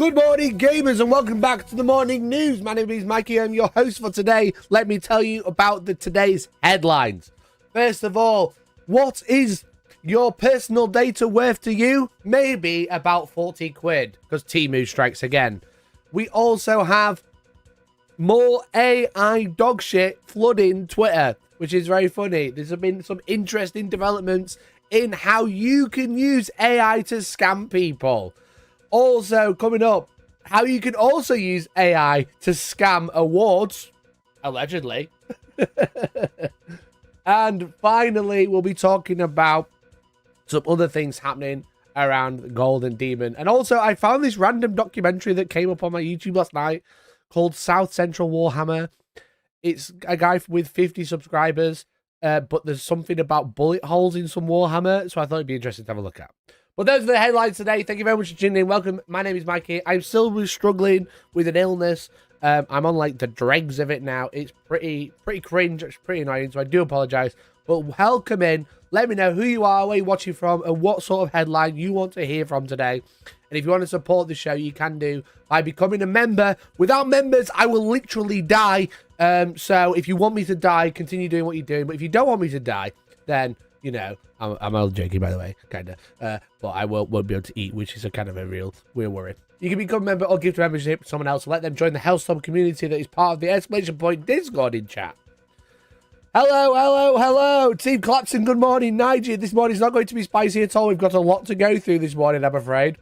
Good morning, gamers, and welcome back to the morning news. My name is Mikey. I'm your host for today. Let me tell you about today's headlines. First of all, what is your personal data worth to you? Maybe about 40 quid, because Temu strikes again. We also have more AI dog shit flooding Twitter, which is very funny. There's been some interesting developments in how you can use AI to scam people. Also, coming up, how you can also use AI to scam awards, allegedly. And finally, we'll be talking about some other things happening around the Golden Demon. And also, I found this random documentary that came up on my YouTube last night called Central Warhammer. It's a guy with 50 subscribers, but there's something about bullet holes in some Warhammer, so I thought it'd be interesting to have a look at. But those are the headlines today. Thank you very much for tuning in. Welcome. My name is Mikey. I'm still struggling with an illness. I'm on like the dregs of it now. It's pretty cringe. It's pretty annoying, so I do apologize. But welcome in. Let me know who you are, where you're watching from, and what sort of headline you want to hear from today. And if you want to support the show, you can do by becoming a member. Without members, I will literally die. So if you want me to die, continue doing what you're doing. But if you don't want me to die, then, you know, I'm all joking, by the way, kind of. But I won't be able to eat, which is a kind of a real worry. You can become a member or give membership to someone else. Let them join the Hellstorm community that is part of the exclamation point Discord in chat. Hello. Team Clapson, good morning. Nigel, this morning's not going to be spicy at all. We've got a lot to go through this morning, I'm afraid.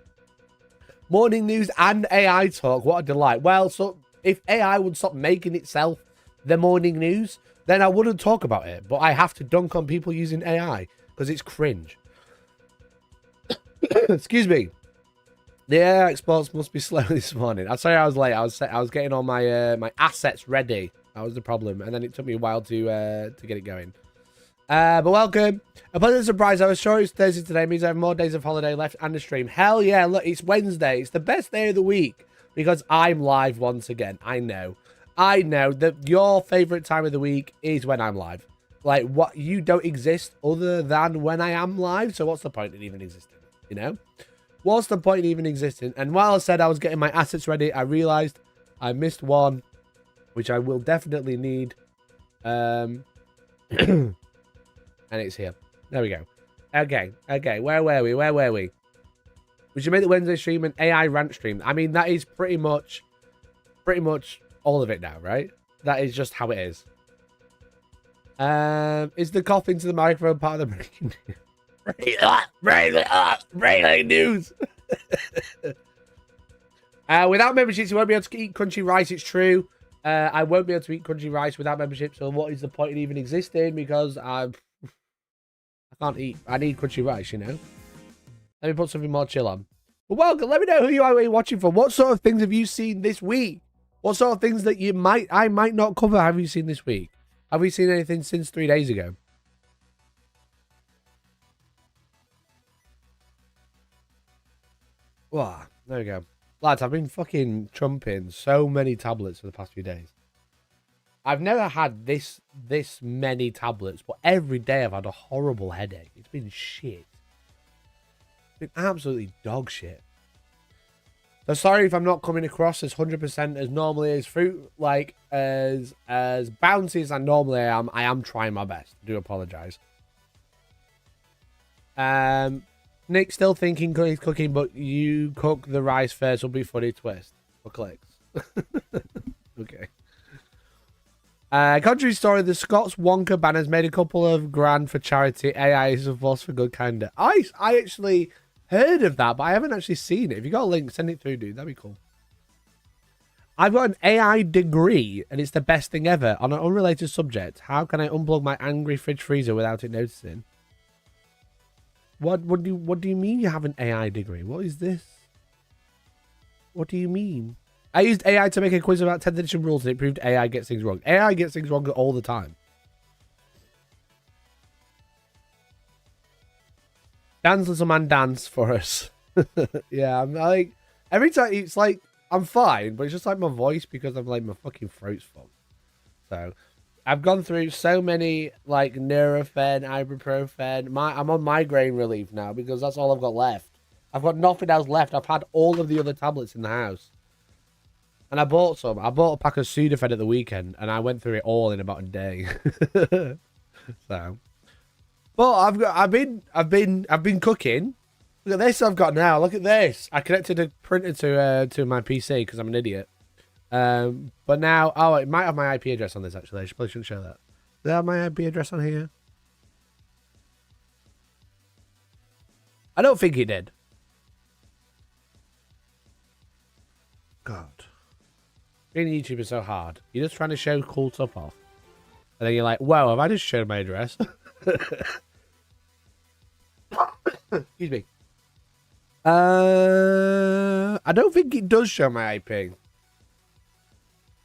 Morning news and AI talk. What a delight. Well, so if AI would stop making itself the morning news, then I wouldn't talk about it. But I have to dunk on people using AI because it's cringe. Excuse me. The AI exports must be slow this morning. I'm sorry I was late. I was getting all my my assets ready. That was the problem, and then it took me a while to get it going. But welcome. A pleasant surprise. I was sure it's Thursday today. It means I have more days of holiday left and a stream. Hell yeah! Look, it's Wednesday. It's the best day of the week because I'm live once again. I know that your favorite time of the week is when I'm live. Like, what, you don't exist other than when I am live. So what's the point in even existing? You know, what's the point in even existing? And while I said I was getting my assets ready, I realized I missed one, which I will definitely need. And it's here. There we go. Okay. Where were we? We should make the Wednesday stream an AI rant stream. I mean, that is pretty much all of it now, right? That is just how it is. Is the cough into the microphone part of the breaking news? Breaking news. Without memberships, you won't be able to eat crunchy rice. It's true. I won't be able to eat crunchy rice without membership. So what is the point in even existing? Because I can't eat. I need crunchy rice, you know. Let me put something more chill on. But welcome. Let me know who you are watching for. What sort of things have you seen this week? What sort of things that I might not cover have you seen this week? Have we seen anything since 3 days ago? Wow, there we go. Lads, I've been fucking trumping so many tablets for the past few days. I've never had this many tablets, but every day I've had a horrible headache. It's been shit. It's been absolutely dog shit. So sorry if I'm not coming across as 100% as normally as fruit, like as bouncy as I normally am. I am trying my best. I do apologize. Nick still thinking he's cooking, but you cook the rice first. Will be funny twist for clicks. Okay. Contrary story, the Scots Wonka banners made a couple of grand for charity. AI is a force for good, kinda. I actually heard of that, but I haven't actually seen it. If you got a link, send it through, dude. That'd be cool. I've got an AI degree, and it's the best thing ever. On an unrelated subject, how can I unplug my angry fridge freezer without it noticing? What do you mean you have an AI degree? What is this? What do you mean? I used AI to make a quiz about 10th edition rules, and it proved AI gets things wrong. AI gets things wrong all the time. Dance, little man, dance for us. Yeah, I'm like, every time it's like, I'm fine, but it's just like my voice because I'm like, my fucking throat's full. So, I've gone through so many, like, Nurofen, ibuprofen. I'm on migraine relief now because that's all I've got left. I've got nothing else left. I've had all of the other tablets in the house. And I bought some. I bought a pack of Sudafed at the weekend, and I went through it all in about a day. So, but I've been cooking. Look at this I've got now. Look at this. I connected a printer to my PC because I'm an idiot. But now, oh, it might have my IP address on this actually. I probably shouldn't show that. Does it have my IP address on here? I don't think it did. God. Being a YouTuber is so hard. You're just trying to show cool stuff off. And then you're like, whoa, have I just showed my address? Excuse me. I don't think it does show my IP.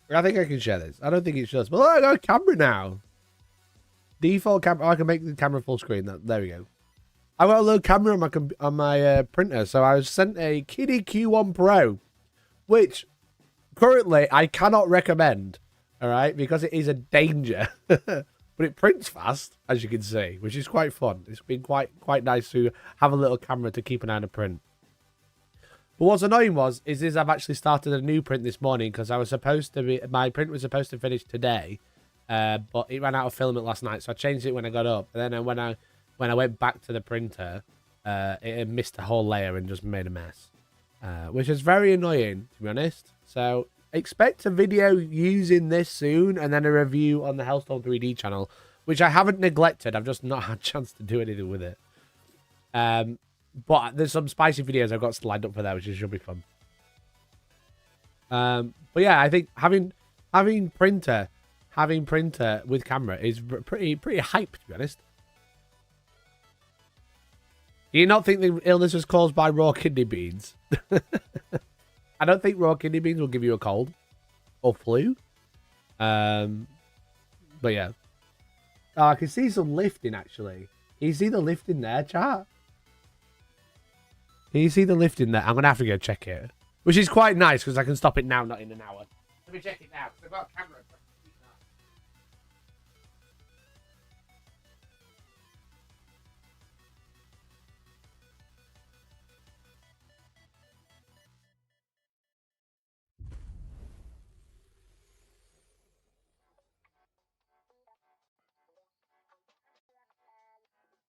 I think I can share this. I don't think it shows. But look, I got a camera now. Default camera. Oh, I can make the camera full screen. There we go. I got a little camera on my printer. So I was sent a Kiddie Q1 Pro, which currently I cannot recommend. All right, because it is a danger. But it prints fast, as you can see, which is quite fun. It's been quite nice to have a little camera to keep an eye on the print. But what's annoying is I've actually started a new print this morning because my print was supposed to finish today, but it ran out of filament last night, so I changed it when I got up. And then when I went back to the printer, it had missed a whole layer and just made a mess, which is very annoying, to be honest. So expect a video using this soon, and then a review on the Hellstorm 3D channel, which I haven't neglected. I've just not had a chance to do anything with it. But there's some spicy videos I've got lined up for that, which should be fun. But yeah, I think having printer with camera is pretty hype, to be honest. Do you not think the illness was caused by raw kidney beans? I don't think raw kidney beans will give you a cold or flu. But yeah. Oh, I can see some lifting, actually. Can you see the lifting there, chat? Can you see the lifting there? I'm going to have to go check it. Which is quite nice, because I can stop it now, not in an hour. Let me check it now, because I've got a camera.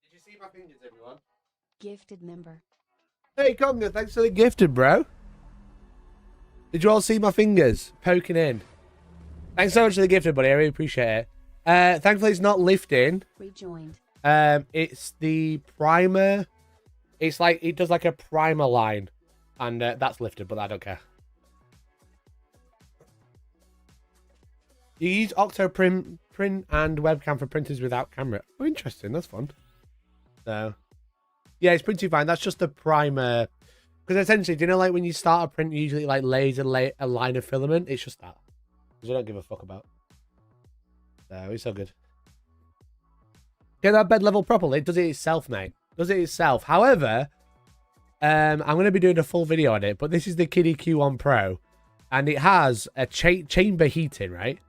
Did you see my fingers, everyone? Gifted member. Hey, Conga, thanks for the gifted, bro. Did you all see my fingers poking in? Thanks so much for the gifted, buddy. I really appreciate it. Thankfully, it's not lifting. Rejoined. It's the primer. It's like, it does like a primer line. And that's lifted, but I don't care. You use Octoprint and webcam for printers without camera. Oh, interesting. That's fun. So, yeah, it's pretty fine. That's just the primer. Because essentially, do you know, like when you start a print, you usually like laser a line of filament? It's just that. Because I don't give a fuck about. So, it's so good. Get that bed level properly. It does it itself, mate. Does it itself. However, I'm going to be doing a full video on it. But this is the Kiddie Q1 Pro. And it has a chamber heating, right?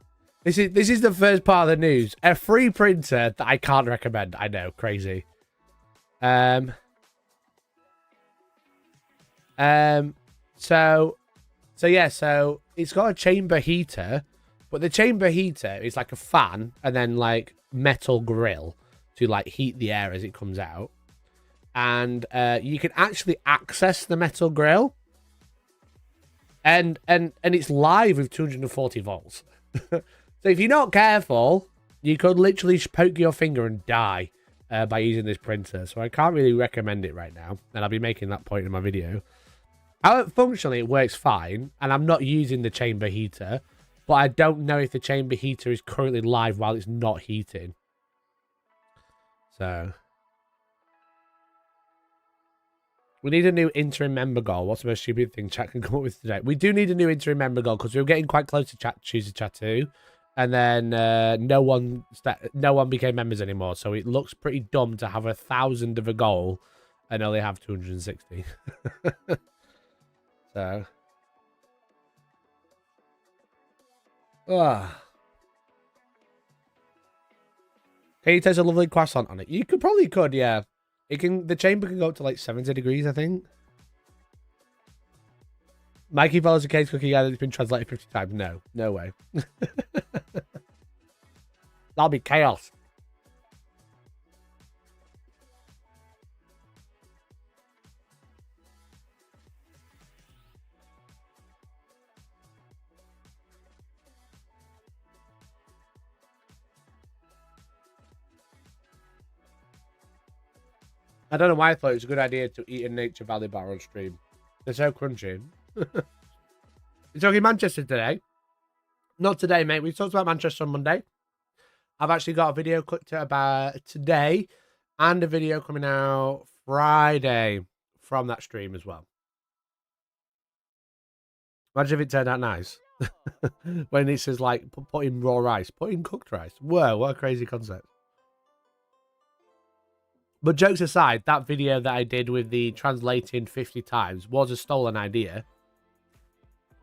This is the first part of the news. A free printer that I can't recommend. I know, crazy. So it's got a chamber heater, but the chamber heater is like a fan and then like metal grill to like heat the air as it comes out. And you can actually access the metal grill. And it's live with 240 volts. So if you're not careful, you could literally poke your finger and die by using this printer. So I can't really recommend it right now. And I'll be making that point in my video. Functionally, it works fine. And I'm not using the chamber heater. But I don't know if the chamber heater is currently live while it's not heating. So we need a new interim member goal. What's the most stupid thing chat can come up with today? We do need a new interim member goal because we were getting quite close to choose a tattoo. And then no one became members anymore. So it looks pretty dumb to have 1,000 of a goal and only have 260. So. Can you taste a lovely croissant on it? You probably could, yeah. The chamber can go up to like 70 degrees, I think. Mikey follows a case cookie guide that's been translated 50 times. No, no way. That'll be chaos. I don't know why I thought it was a good idea to eat a Nature Valley bar on stream. They're so crunchy. We're talking Manchester today. Not today, mate. We talked about Manchester on Monday. I've actually got a video clipped about today and a video coming out Friday from that stream as well. Imagine if it turned out nice. When it says, like, put in raw rice. Put in cooked rice. Whoa, what a crazy concept. But jokes aside, that video that I did with the translating 50 times was a stolen idea.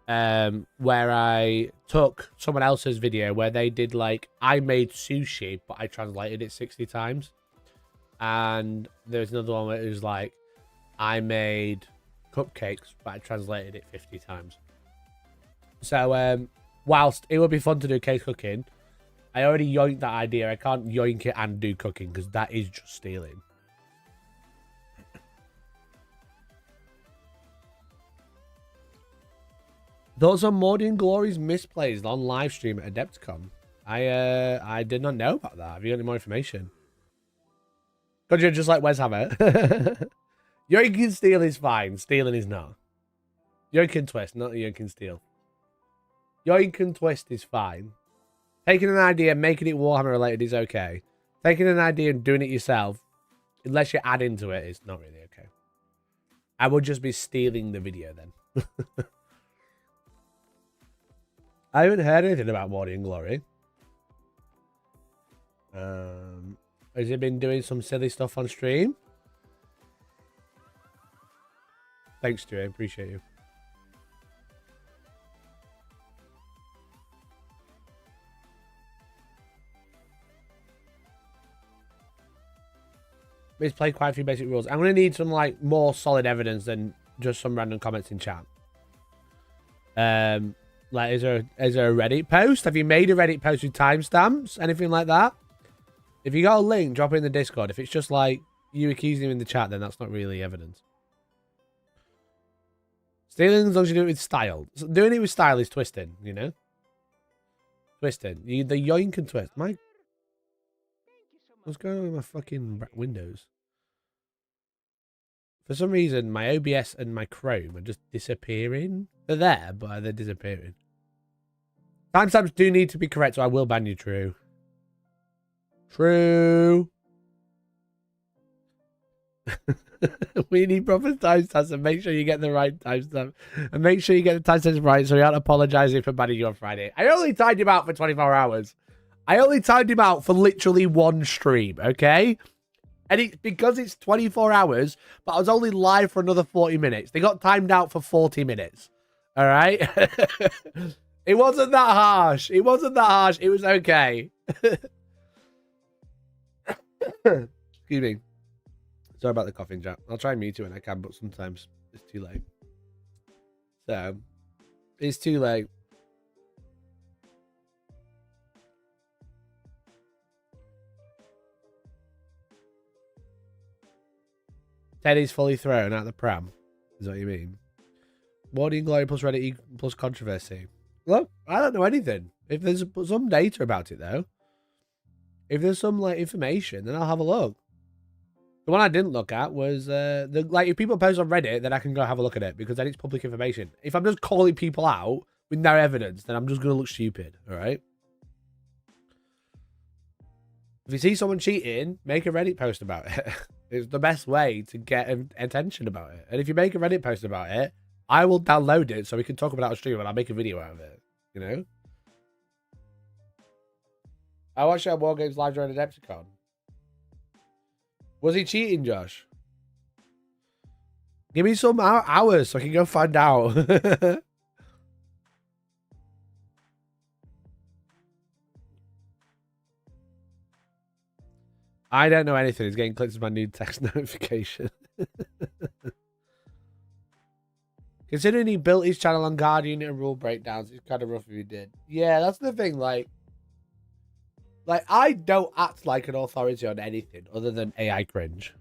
Where I took someone else's video where they did, like, I made sushi, but I translated it 60 times. And there's another one where it was like, I made cupcakes, but I translated it 50 times. So, whilst it would be fun to do cake cooking, I already yoinked that idea. I can't yoink it and do cooking because that is just stealing. Those are Mordian Glory's misplays on live stream at Adepticon. I did not know about that. Have you got any more information? God, you're just like Wes Hammer. Yoink and steal is fine. Stealing is not. Yoink and twist, not yoink and steal. Yoink and twist is fine. Taking an idea, making it Warhammer related is okay. Taking an idea and doing it yourself, unless you add into it, is not really okay. I would just be stealing the video then. I haven't heard anything about Mordian Glory. Has he been doing some silly stuff on stream? Thanks, Stu. I appreciate you. He's played quite a few basic rules. I'm going to need some, like, more solid evidence than just some random comments in chat. Like, is there a Reddit post? Have you made a Reddit post with timestamps? Anything like that? If you got a link, drop it in the Discord. If it's just like you accusing him in the chat, then that's not really evidence. Stealing as long as you do it with style. So doing it with style is twisting, you know? Twisting. The yoink and twist. What's going on with my fucking windows? For some reason, my OBS and my Chrome are just disappearing. They're there, but they're disappearing. Timestamps do need to be correct, so I will ban you, True. True. We need proper timestamps, and make sure you get the right timestamp. And make sure you get the timestamps right, so we aren't apologizing for banning you on Friday. I only timed him out for 24 hours. I only timed him out for literally one stream, okay? And it's because it's 24 hours, but I was only live for another 40 minutes. They got timed out for 40 minutes. All right? It wasn't that harsh. It wasn't that harsh. It was okay. Excuse me. Sorry about the coughing, Jack. I'll try and mute you when I can, but sometimes it's too late. So, it's too late. Teddy's fully thrown out the pram. Is what you mean? Morning Glory plus Reddit plus controversy. Look, I don't know anything. If there's some data about it, though. If there's some, like, information, then I'll have a look. The one I didn't look at was, if people post on Reddit, then I can go have a look at it, because then it's public information. If I'm just calling people out with no evidence, then I'm just going to look stupid, alright? If you see someone cheating, make a Reddit post about it. It's the best way to get attention about it. And if you make a Reddit post about it, I will download it so we can talk about it on stream and I'll make a video out of it. You know? I watched our War Games live during Adepticon. Was he cheating, Josh? Give me some hours so I can go find out. I don't know anything. He's getting clicked as my new text notification. Considering he built his channel on Guardian and rule breakdowns, it's kind of rough if he did. Yeah, that's the thing. Like I don't act like an authority on anything other than AI cringe.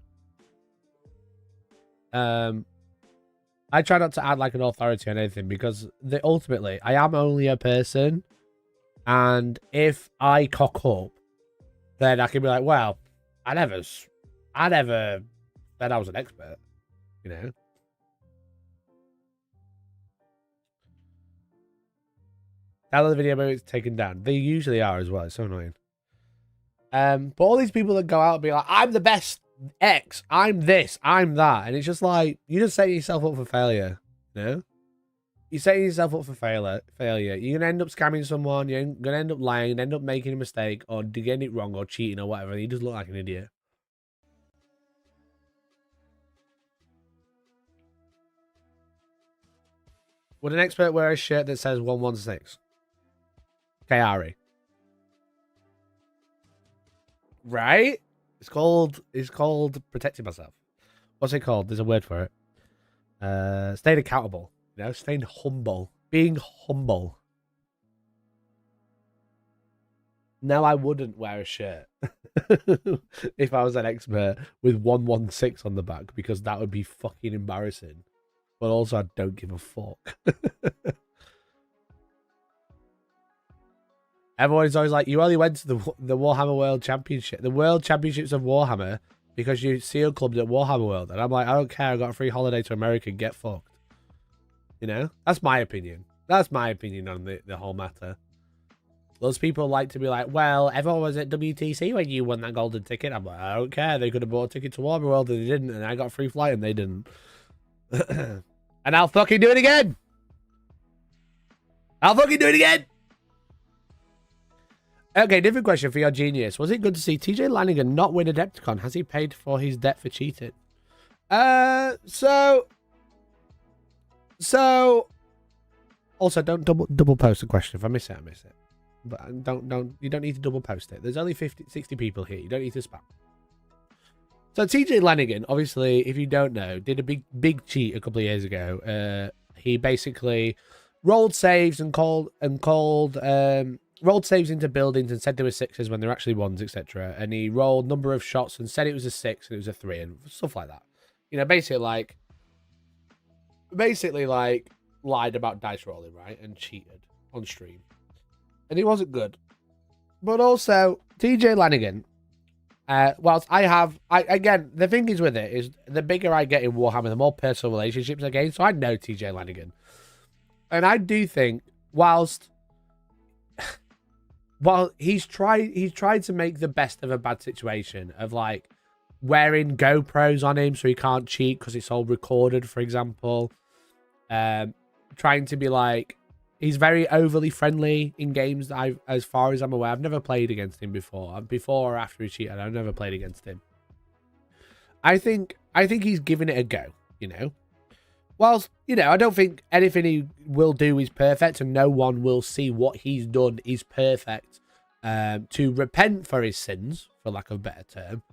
I try not to act like an authority on anything because ultimately I am only a person, and if I cock up, then I can be like, well, I never said I was an expert, you know. Tell the video maybe it's taken down. They usually are as well. It's so annoying. But all these people that go out and be like, I'm the best X, I'm this, I'm that, and it's just like, you're just setting yourself up for failure, you know? You're setting yourself up for failure. You're gonna end up scamming someone, you're gonna end up lying, end up making a mistake, or getting it wrong, or cheating, or whatever, and you just look like an idiot. Would an expert wear a shirt that says 116? KRE. Right? It's called protecting myself. What's it called? There's a word for it. Staying accountable. You know, staying humble. Being humble. No, I wouldn't wear a shirt if I was an expert with 116 on the back, because that would be fucking embarrassing. But also, I don't give a fuck. Everyone is always like, you only went to the Warhammer World Championship, the World Championships of Warhammer, because you seal clubbed at Warhammer World. And I'm like, I don't care. I got a free holiday to America. Get fucked. You know? That's my opinion. That's my opinion on the whole matter. Those people like to be like, well, everyone was at WTC when you won that golden ticket. I'm like, I don't care. They could have bought a ticket to Warhammer World and they didn't. And I got a free flight and they didn't. And I'll fucking do it again. I'll fucking do it again. Okay, different question for your genius. Was it good to see TJ Lanigan not win Adepticon? Has he paid for his debt for cheating? So also don't double post a question. If I miss it, I miss it. But you don't need to double post it. There's only 60 people here. You don't need to spam. So TJ Lanigan, obviously, if you don't know, did a big cheat a couple of years ago. He basically rolled saves and rolled saves into buildings and said they were sixes when they're actually ones, etc. And he rolled number of shots and said it was a 6 and it was a 3 and stuff like that. You know, basically like lied about dice rolling, right? And cheated on stream. And he wasn't good. But also, TJ Lanigan, whilst again, the thing is with it is the bigger I get in Warhammer, the more personal relationships I gain. So I know TJ Lanigan. And I do think, whilst he's tried to make the best of a bad situation of like wearing GoPros on him so he can't cheat because it's all recorded, for example. Trying to be like, he's very overly friendly in games that as far as I'm aware, I've never played against him before or after he cheated. I've never played against him. I think he's giving it a go, you know. Whilst, you know, I don't think anything he will do is perfect and no one will see what he's done is perfect to repent for his sins, for lack of a better term.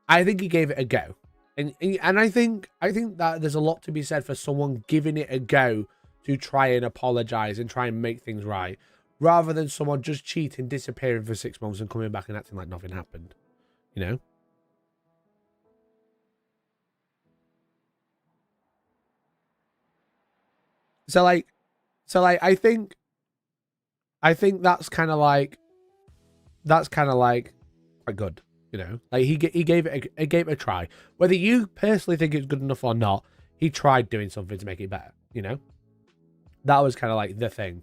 I think he gave it a go. And I think that there's a lot to be said for someone giving it a go to try and apologize and try and make things right, rather than someone just cheating, disappearing for 6 months and coming back and acting like nothing happened, you know. So like I think that's kind of like quite good, you know. Like he gave it a try. Whether you personally think it's good enough or not, he tried doing something to make it better, you know. That was kind of like the thing.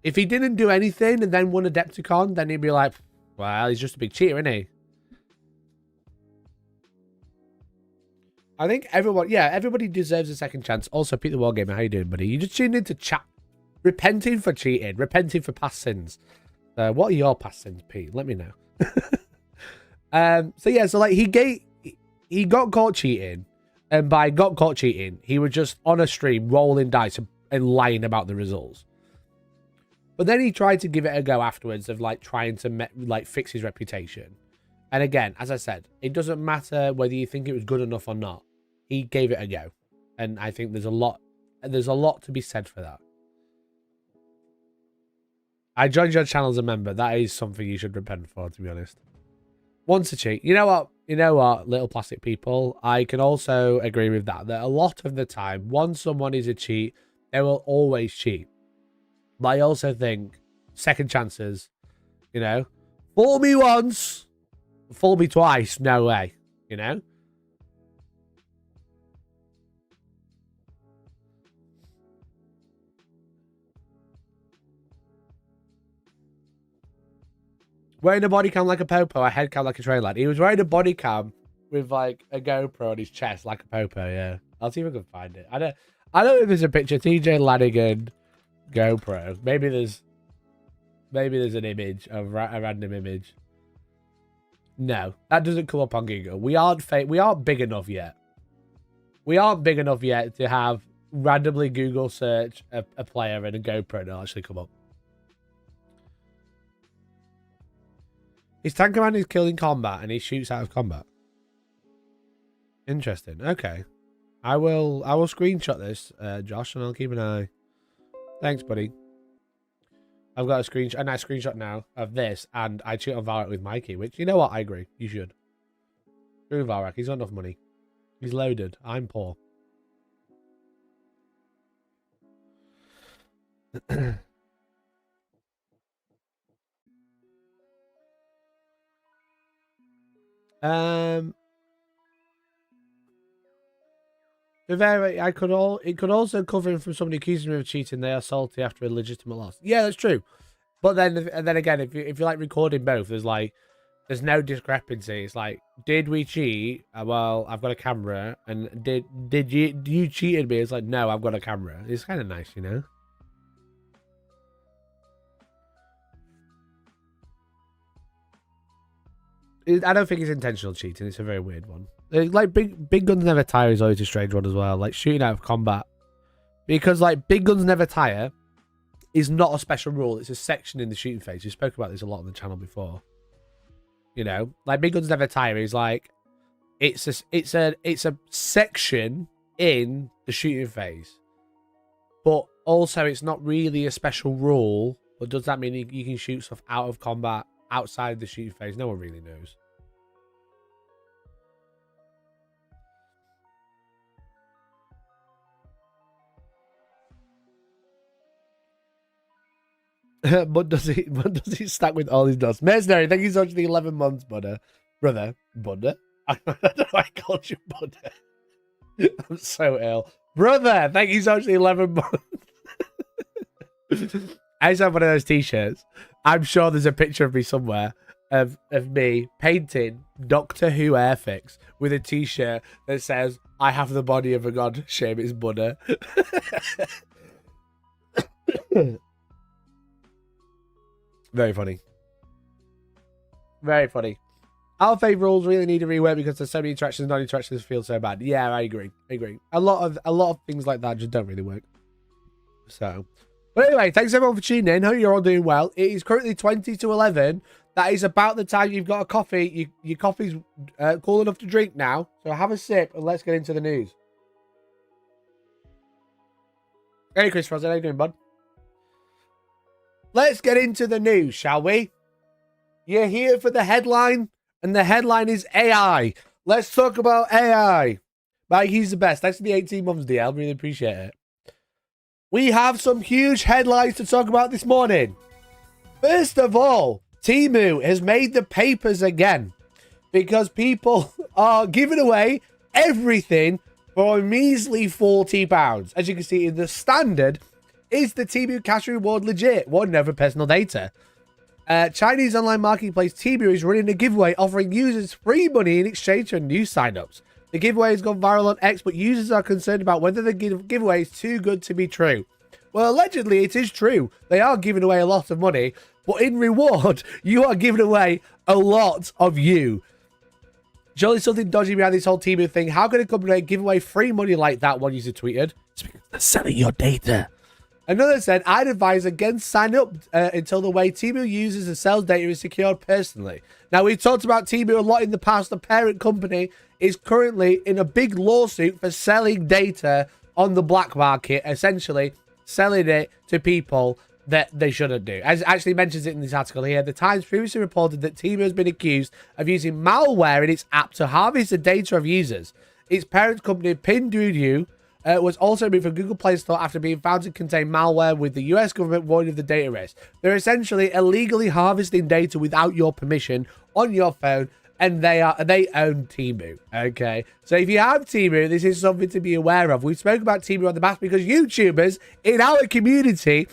If he didn't do anything and then won Adepticon, then he'd be like, well, he's just a big cheater, isn't he? I think everybody deserves a second chance. Also, Pete the Wargamer, how you doing, buddy? You just tuned into chat. Repenting for cheating. Repenting for past sins. What are your past sins, Pete? Let me know. So like he got caught cheating. And by got caught cheating, he was just on a stream rolling dice and lying about the results. But then he tried to give it a go afterwards of like trying to like fix his reputation. And again, as I said, it doesn't matter whether you think it was good enough or not. He gave it a go. And I think there's a lot And there's a lot to be said for that. I joined your channel as a member. That is something you should repent for, to be honest. Once a cheat. You know what? You know what, little plastic people? I can also agree with that. That a lot of the time, once someone is a cheat, they will always cheat. But I also think second chances, you know, fool me once, fool me twice, no way, you know? Wearing a body cam like a popo, a head cam like a train lad. He was wearing a body cam with like a GoPro on his chest like a popo, yeah. I'll see if I can find it. I don't know if there's a picture. TJ Lanigan GoPro. Maybe there's an image, a random image. No, that doesn't come up on Google. We aren't big enough yet. We aren't big enough yet to have randomly Google search a player and a GoPro and it'll actually come up. His tank commander is killed in combat and he shoots out of combat. Interesting. Okay. I will screenshot this, Josh, and I'll keep an eye. Thanks, buddy. I've got a nice screenshot now of this, and I cheat on Valrak with Mikey, which, you know what, I agree. You should. Screw Valrak, he's got enough money. He's loaded. I'm poor. It could also cover him from somebody accusing him of cheating. They are salty after a legitimate loss. Yeah, that's true. But then again, if you like recording both, there's no discrepancy. It's like, did we cheat? Well, I've got a camera. And did you cheated me? It's like, no, I've got a camera. It's kind of nice, you know. I don't think it's intentional cheating. It's a very weird one. Like big guns never tire is always a strange one as well. Like shooting out of combat, because like big guns never tire is not a special rule. It's a section in the shooting phase. We spoke about this a lot on the channel before. You know, like big guns never tire is like it's a section in the shooting phase, but also it's not really a special rule. But does that mean you can shoot stuff out of combat outside the shooting phase? No one really knows. But does he stack with all his dust? Mercenary, thank you so much for the 11 months, brother. Brother? I don't know why I called you brother. I'm so ill. Brother, thank you so much for the 11 months. I just have one of those t-shirts. I'm sure there's a picture of me somewhere of me painting Doctor Who Airfix with a t-shirt that says, I have the body of a god, shame it's Buddha. Very funny. Very funny. Alpha rules really need a rework because there's so many interactions, non-interactions feel so bad. Yeah, I agree. A lot of things like that just don't really work. So, but anyway, thanks everyone for tuning in. Hope you're all doing well. It is currently 20 to 11. That is about the time you've got a coffee. Your coffee's cool enough to drink now. So have a sip and let's get into the news. Hey, Chris Frozen, how you doing, bud? Let's get into the news, shall we? You're here for the headline, and the headline is AI. Let's talk about AI. Mike, he's the best. Thanks for the 18 months, DL. Really appreciate it. We have some huge headlines to talk about this morning. First of all, Temu has made the papers again because people are giving away everything for a measly £40. As you can see in the standard, is the Temu cash reward legit? One never personal data. Chinese online marketplace Temu is running a giveaway offering users free money in exchange for new signups. The giveaway has gone viral on X, but users are concerned about whether the giveaway is too good to be true. Well, allegedly it is true. They are giving away a lot of money, but in reward, you are giving away a lot of you. Surely something dodgy behind this whole Temu thing. How can a company give away free money like that? One user tweeted. It's because they're selling your data. Another said, I'd advise against sign up until the way Temu uses and sells data is secured personally. Now, we've talked about Temu a lot in the past. The parent company is currently in a big lawsuit for selling data on the black market, essentially selling it to people that they shouldn't do. As it actually mentions it in this article here, the Times previously reported that Temu has been accused of using malware in its app to harvest the data of users. Its parent company, Pinduoduo, was also removed from Google Play Store after being found to contain malware, with the US government warning of the data risk. They're essentially illegally harvesting data without your permission on your phone, and they own Temu. Okay, so if you have Temu, this is something to be aware of. We've spoken about Temu on the past because YouTubers in our community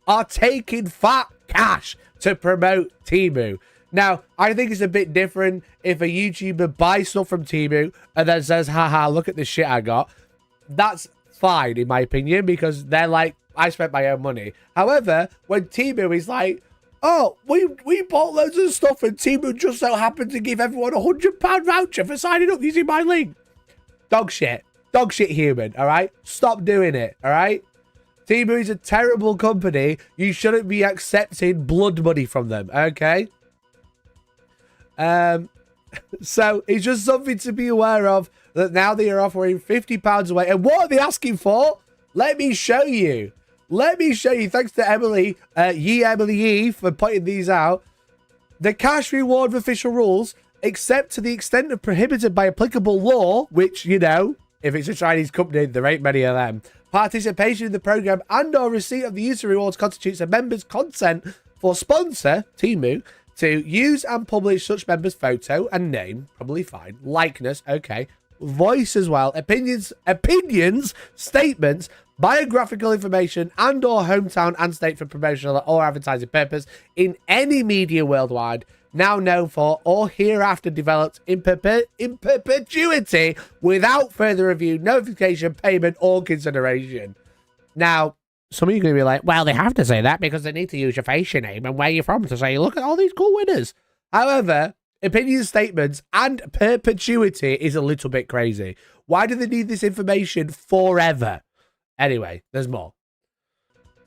are taking fat cash to promote Temu. Now, I think it's a bit different if a YouTuber buys stuff from Temu and then says, haha, look at the shit I got. That's fine, in my opinion, because they're like, I spent my own money. However, when Temu is like, oh, we bought loads of stuff and Temu just so happened to give everyone a £100 voucher for signing up using my link. Dog shit. Dog shit human, all right? Stop doing it, all right? Temu is a terrible company. You shouldn't be accepting blood money from them, okay? So it's just something to be aware of, that now they are offering £50 away. And what are they asking for? Let me show you. Let me show you. Thanks to Emily, Emily for putting these out. The cash reward of official rules, except to the extent of prohibited by applicable law, which, you know, if it's a Chinese company, there ain't many of them. Participation in the program and or receipt of the user rewards constitutes a member's consent for sponsor, Temu, to use and publish such member's photo and name, probably fine, likeness, okay, voice as well, opinions, statements, biographical information, and or hometown and state for promotional or advertising purpose in any media worldwide, now known for or hereafter developed in perpetuity without further review, notification, payment, or consideration. Now, some of you are going to be like, well, they have to say that because they need to use your face, your name, and where you're from to say, look at all these cool winners. However, opinion statements and perpetuity is a little bit crazy. Why do they need this information forever? Anyway, there's more.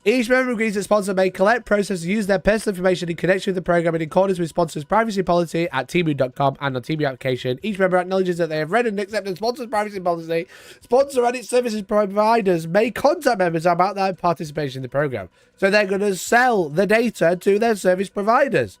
Each member agrees that sponsor may collect, process, and use their personal information in connection with the program in accordance with sponsor's privacy policy at temu.com and on Temu application. Each member acknowledges that they have read and accepted sponsor's privacy policy. Sponsor and its services providers may contact members about their participation in the program. So they're going to sell the data to their service providers.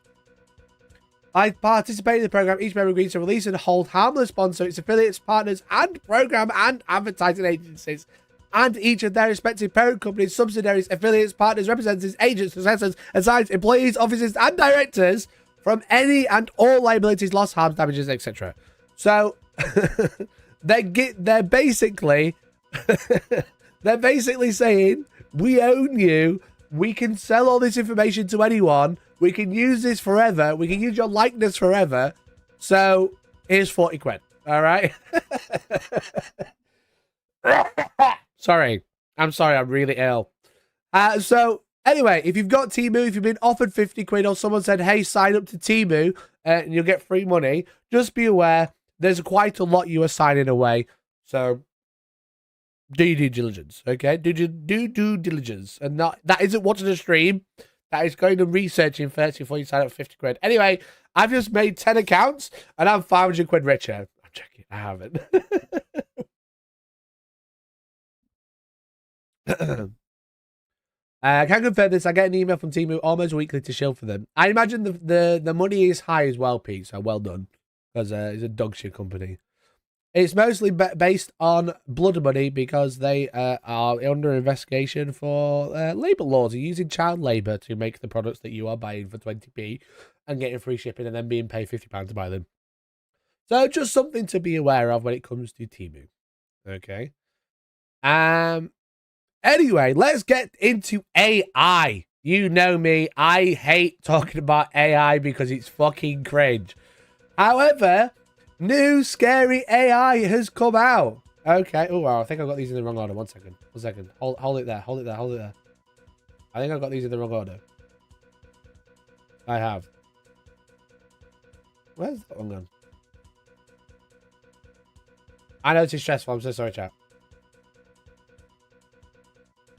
I participate in the program. Each member agrees to release and hold harmless sponsor, its affiliates, partners, and program and advertising agencies, and each of their respective parent companies, subsidiaries, affiliates, partners, representatives, agents, successors, assigns, employees, officers, and directors from any and all liabilities, loss, harms, damages, etc. So they're basically saying, we own you. We can sell all this information to anyone. We can use this forever. We can use your likeness forever. So here's 40 quid. All right. Sorry. I'm sorry. I'm really ill. So anyway, if you've got Temu, if you've been offered 50 quid or someone said, hey, sign up to Temu and you'll get free money, just be aware there's quite a lot you are signing away. So do your due diligence, okay? Do due diligence. And that isn't watching a stream. That is going and researching first before you sign up for 50 quid. Anyway, I've just made 10 accounts and I'm 500 quid richer. I'm checking. I haven't. I can confirm this. I get an email from Temu almost weekly to shill for them. I imagine the money is high as well, Pete. So well done. Because it's a dog shit company. It's mostly based on blood money because they are under investigation for labour laws. You're using child labour to make the products that you are buying for 20p and getting free shipping and then being paid £50 to buy them. So just something to be aware of when it comes to Temu. Okay. Anyway, let's get into AI. You know me. I hate talking about AI because it's fucking cringe. However, new scary AI has come out. Okay. Oh, wow. I think I got these in the wrong order. One second. Hold it there. Hold it there. I think I got these in the wrong order. I have. Where's that one gone? I know it's stressful. I'm so sorry, chat.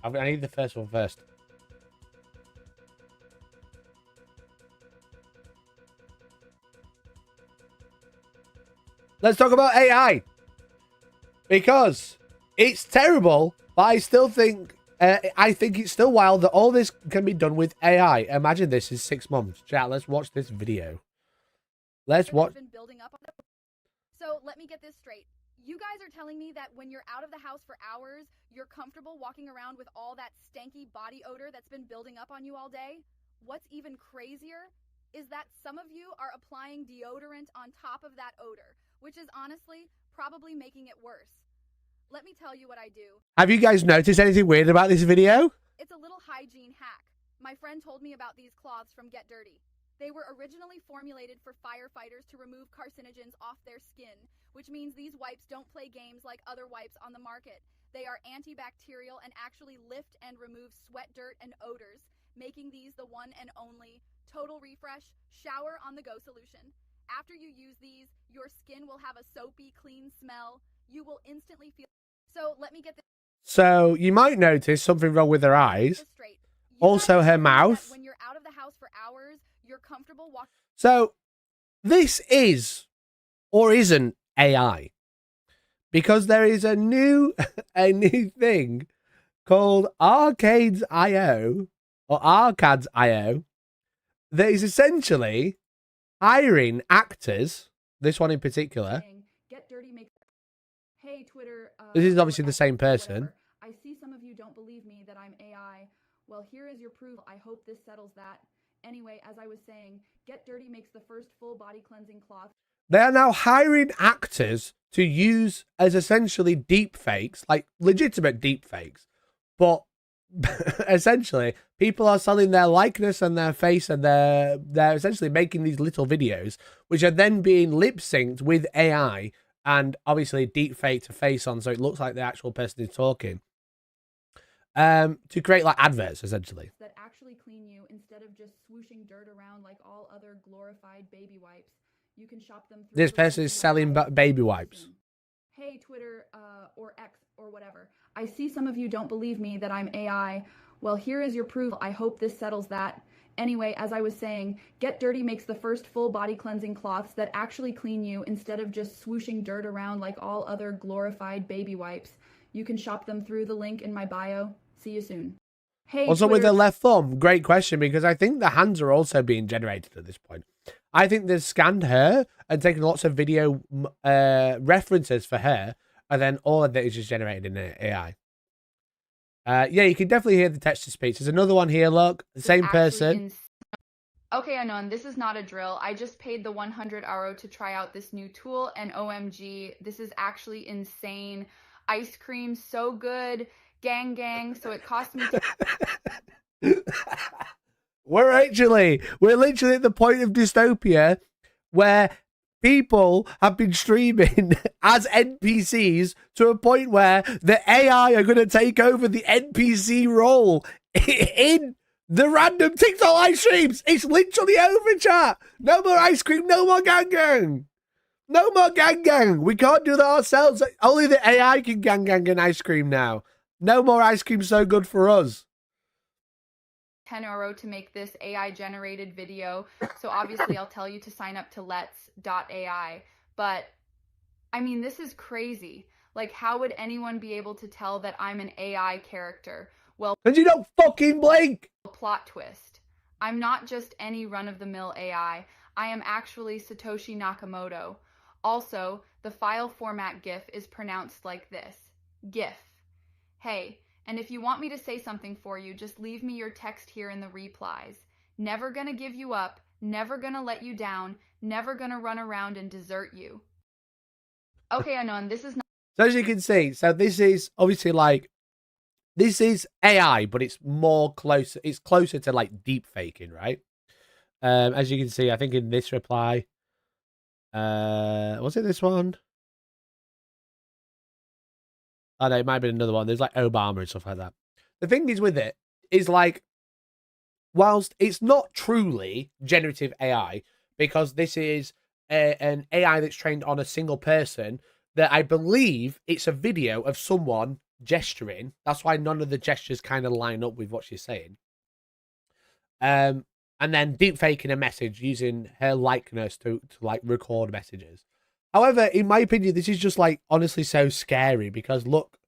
I need the first one first. Let's talk about AI. Because It's terrible, but I still think it's still wild that all this can be done with AI. Imagine this is 6 months. Chat, let's watch this video. Let's watch. Been building up on the... So let me get this straight. You guys are telling me that when you're out of the house for hours, you're comfortable walking around with all that stanky body odor that's been building up on you all day? What's even crazier is that some of you are applying deodorant on top of that odor, which is honestly probably making it worse. Let me tell you what I do. Have you guys noticed anything weird about this video? It's a little hygiene hack. My friend told me about these cloths from Get Dirty. They were originally formulated for firefighters to remove carcinogens off their skin, which means these wipes don't play games like other wipes on the market. They are antibacterial and actually lift and remove sweat, dirt, and odors, making these the one and only total refresh, shower on the go solution. After you use these, your skin will have a soapy, clean smell. You will instantly feel... So let me get this... So you might notice something wrong with her eyes. Also her mouth. When you're out of the house for hours, you're comfortable walking... So this is or isn't AI. Because there is a new thing called Arcades.io or Arcades.io that is essentially hiring actors, this one in particular. Get Dirty makes... Hey, Twitter. This is obviously the same person. I see some of you don't believe me that I'm AI. Well, here is your proof. I hope this settles that. Anyway, as I was saying, Get Dirty makes the first full body cleansing cloth. They are now hiring actors to use as essentially deep fakes, like legitimate deep fakes. But essentially, people are selling their likeness and their face, and they're essentially making these little videos, which are then being lip synced with AI and obviously deep fake to face on, so it looks like the actual person is talking. To create like adverts essentially. That actually clean you instead of just swooshing dirt around like all other glorified baby wipes. You can shop them through... This person is selling baby wipes. Hey, Twitter, or X, or whatever. I see some of you don't believe me that I'm AI. Well, here is your proof. I hope this settles that. Anyway, as I was saying, Get Dirty makes the first full body cleansing cloths that actually clean you instead of just swooshing dirt around like all other glorified baby wipes. You can shop them through the link in my bio. See you soon. Hey, also Twitter. with the left thumb, great question, because I think the hands are also being generated at this point. I think they've scanned her and taken lots of video references for her, and then all of that is just generated in AI. Yeah, you can definitely hear the text to speech. There's another one here, look. The same person. Okay, Anon, this is not a drill. I just paid the 100 euro to try out this new tool, and OMG, this is actually insane. Ice cream, so good. Gang, gang, so it cost me... We're literally at the point of dystopia where people have been streaming as NPCs to a point where the AI are going to take over the NPC role in the random TikTok live streams. It's literally over, chat. No more ice cream, no more gang gang. No more gang gang. We can't do that ourselves. Only the AI can gang gang and ice cream now. No more ice cream so good for us. 10 euro to make this AI generated video. So obviously I'll tell you to sign up to lets.ai. But I mean, this is crazy. Like, how would anyone be able to tell that I'm an AI character? Well, because you don't fucking blink. Plot twist. I'm not just any run-of-the-mill AI. I am actually Satoshi Nakamoto. Also, the file format GIF is pronounced like this. GIF. Hey, and if you want me to say something for you, just leave me your text here in the replies. Never gonna give you up, never gonna let you down, never gonna run around and desert you. Okay, Anon, this is not... So as you can see, so this is obviously like, this is AI, but it's closer to like deep faking, right? As you can see, I think in this reply, was it this one? Oh no, it might have been another one. There's like Obama and stuff like that. The thing is with it is like, whilst it's not truly generative AI, because this is an AI that's trained on a single person, that I believe it's a video of someone gesturing. That's why none of the gestures kind of line up with what she's saying. And then deep faking a message using her likeness to like record messages. However, in my opinion, this is just like honestly so scary because look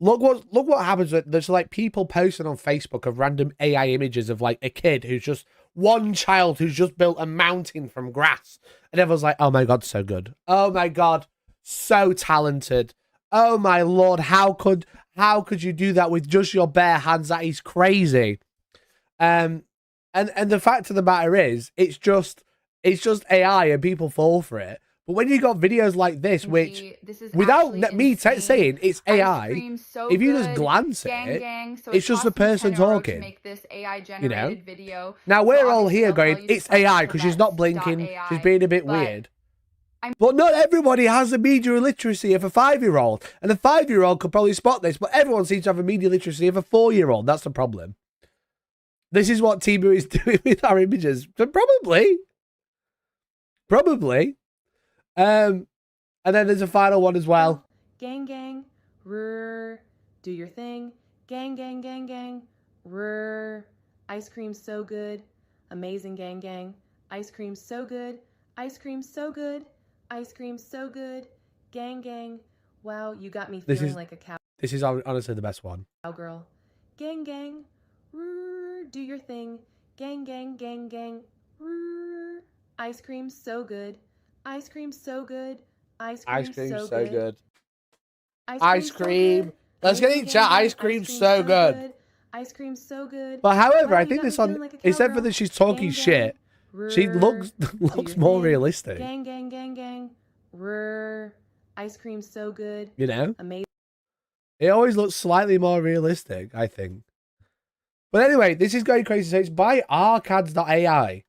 look what happens with there's like people posting on Facebook of random AI images of like a kid who's just one child who's just built a mountain from grass, and everyone's like, oh my god, so good. Oh my god, so talented. Oh my lord, how could you do that with just your bare hands? That is crazy. And the fact of the matter is, it's just AI and people fall for it. But when you got videos like this, which, without me saying it's AI, so if you just good. glance at Gang, it, gang. So it's just a cost me person €10 talking. To make this AI You know? generated video. Now So we're all obviously here I'll tell going, you to it's sign up AI for because she's not blinking, vets.ai, she's being a bit but weird. But not everybody has the media literacy of a 5-year-old, and a 5-year-old could probably spot this. But everyone seems to have a media literacy of a 4-year-old. That's the problem. This is what Temu is doing with our images. Probably. And then there's a final one as well. Gang, gang, rrr, do your thing. Gang, gang, gang, gang, rrr. Ice cream so good. Amazing, gang, gang. Ice cream so good. Ice cream so good. Ice cream so good. Gang, gang. Wow, you got me feeling like a This is honestly the best one. cowgirl. Gang, gang, rrr, do your thing. Gang, gang, gang, gang, rrr. Ice cream so good. Ice cream so good. Ice cream so good. Ice cream. Let's get in chat. Ice cream so good. Ice cream so good. But however, Wow, I you think got me this feeling one, like a except for cowgirl. that she's talking Gang, shit, gang, she rrr, looks do more your thing. realistic. Gang, gang, gang, gang. Rrr. Ice cream so good. You know? Amazing. It always looks slightly more realistic, I think. But anyway, this is going crazy. So it's by arcads.ai.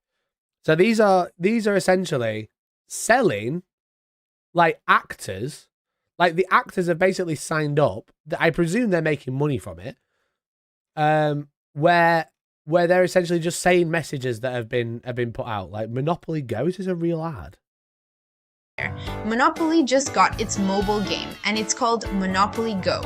So these are essentially selling like actors. Like the actors have basically signed up. I presume they're making money from it. Where they're essentially just saying messages that have been put out. Like Monopoly Go, is this a real ad? Monopoly just got its mobile game, and it's called Monopoly Go.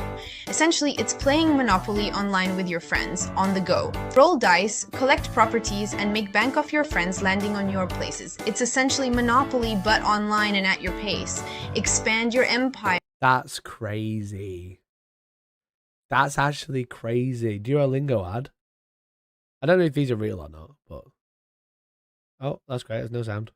Essentially, it's playing Monopoly online with your friends, on the go. Roll dice, collect properties, and make bank off your friends landing on your places. It's essentially Monopoly, but online and at your pace. Expand your empire. That's crazy. That's actually crazy. Duolingo ad. I don't know if these are real or not, but... Oh, that's great. There's no sound.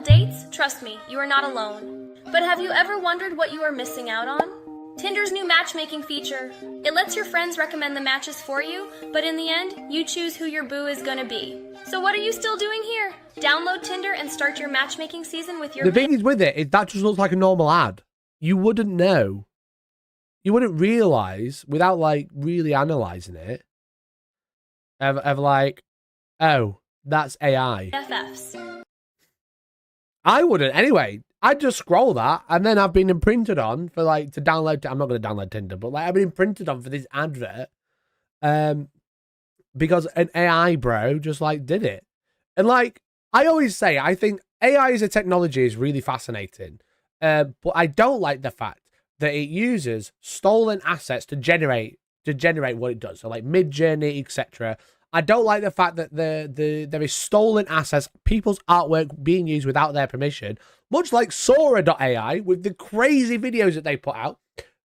Dates? Trust me, you are not alone. But have you ever wondered what you are missing out on? Tinder's new matchmaking feature. It lets your friends recommend the matches for you, but in the end, you choose who your boo is gonna be. So what are you still doing here? Download Tinder and start your matchmaking season with your... The thing is with it, that just looks like a normal ad. You wouldn't know. You wouldn't realise, without like really analysing it, of like, oh, that's AI. FFs. I wouldn't. Anyway, I'd just scroll that, and then I've been imprinted on for like to download. I'm not going to download Tinder, but like I've been imprinted on for this advert, because an AI bro just like did it. And like I always say, I think AI as a technology is really fascinating, but I don't like the fact that it uses stolen assets to generate what it does. So like Mid-Journey, etc. I don't like the fact that there is stolen assets, people's artwork being used without their permission, much like Sora.ai with the crazy videos that they put out.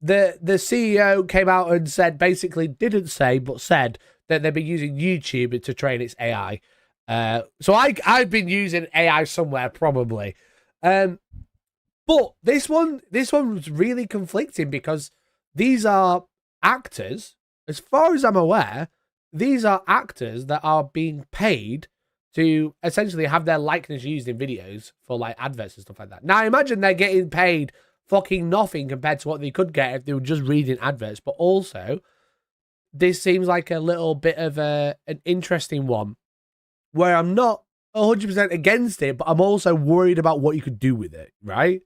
The CEO came out and said, basically didn't say, but said that they've been using YouTube to train its AI. So I've been using AI somewhere probably. But this one was really conflicting because these are actors, as far as I'm aware. These are actors that are being paid to essentially have their likeness used in videos for like adverts and stuff like that. Now, I imagine they're getting paid fucking nothing compared to what they could get if they were just reading adverts. But also, this seems like a little bit of an interesting one where I'm not 100% against it, but I'm also worried about what you could do with it, right?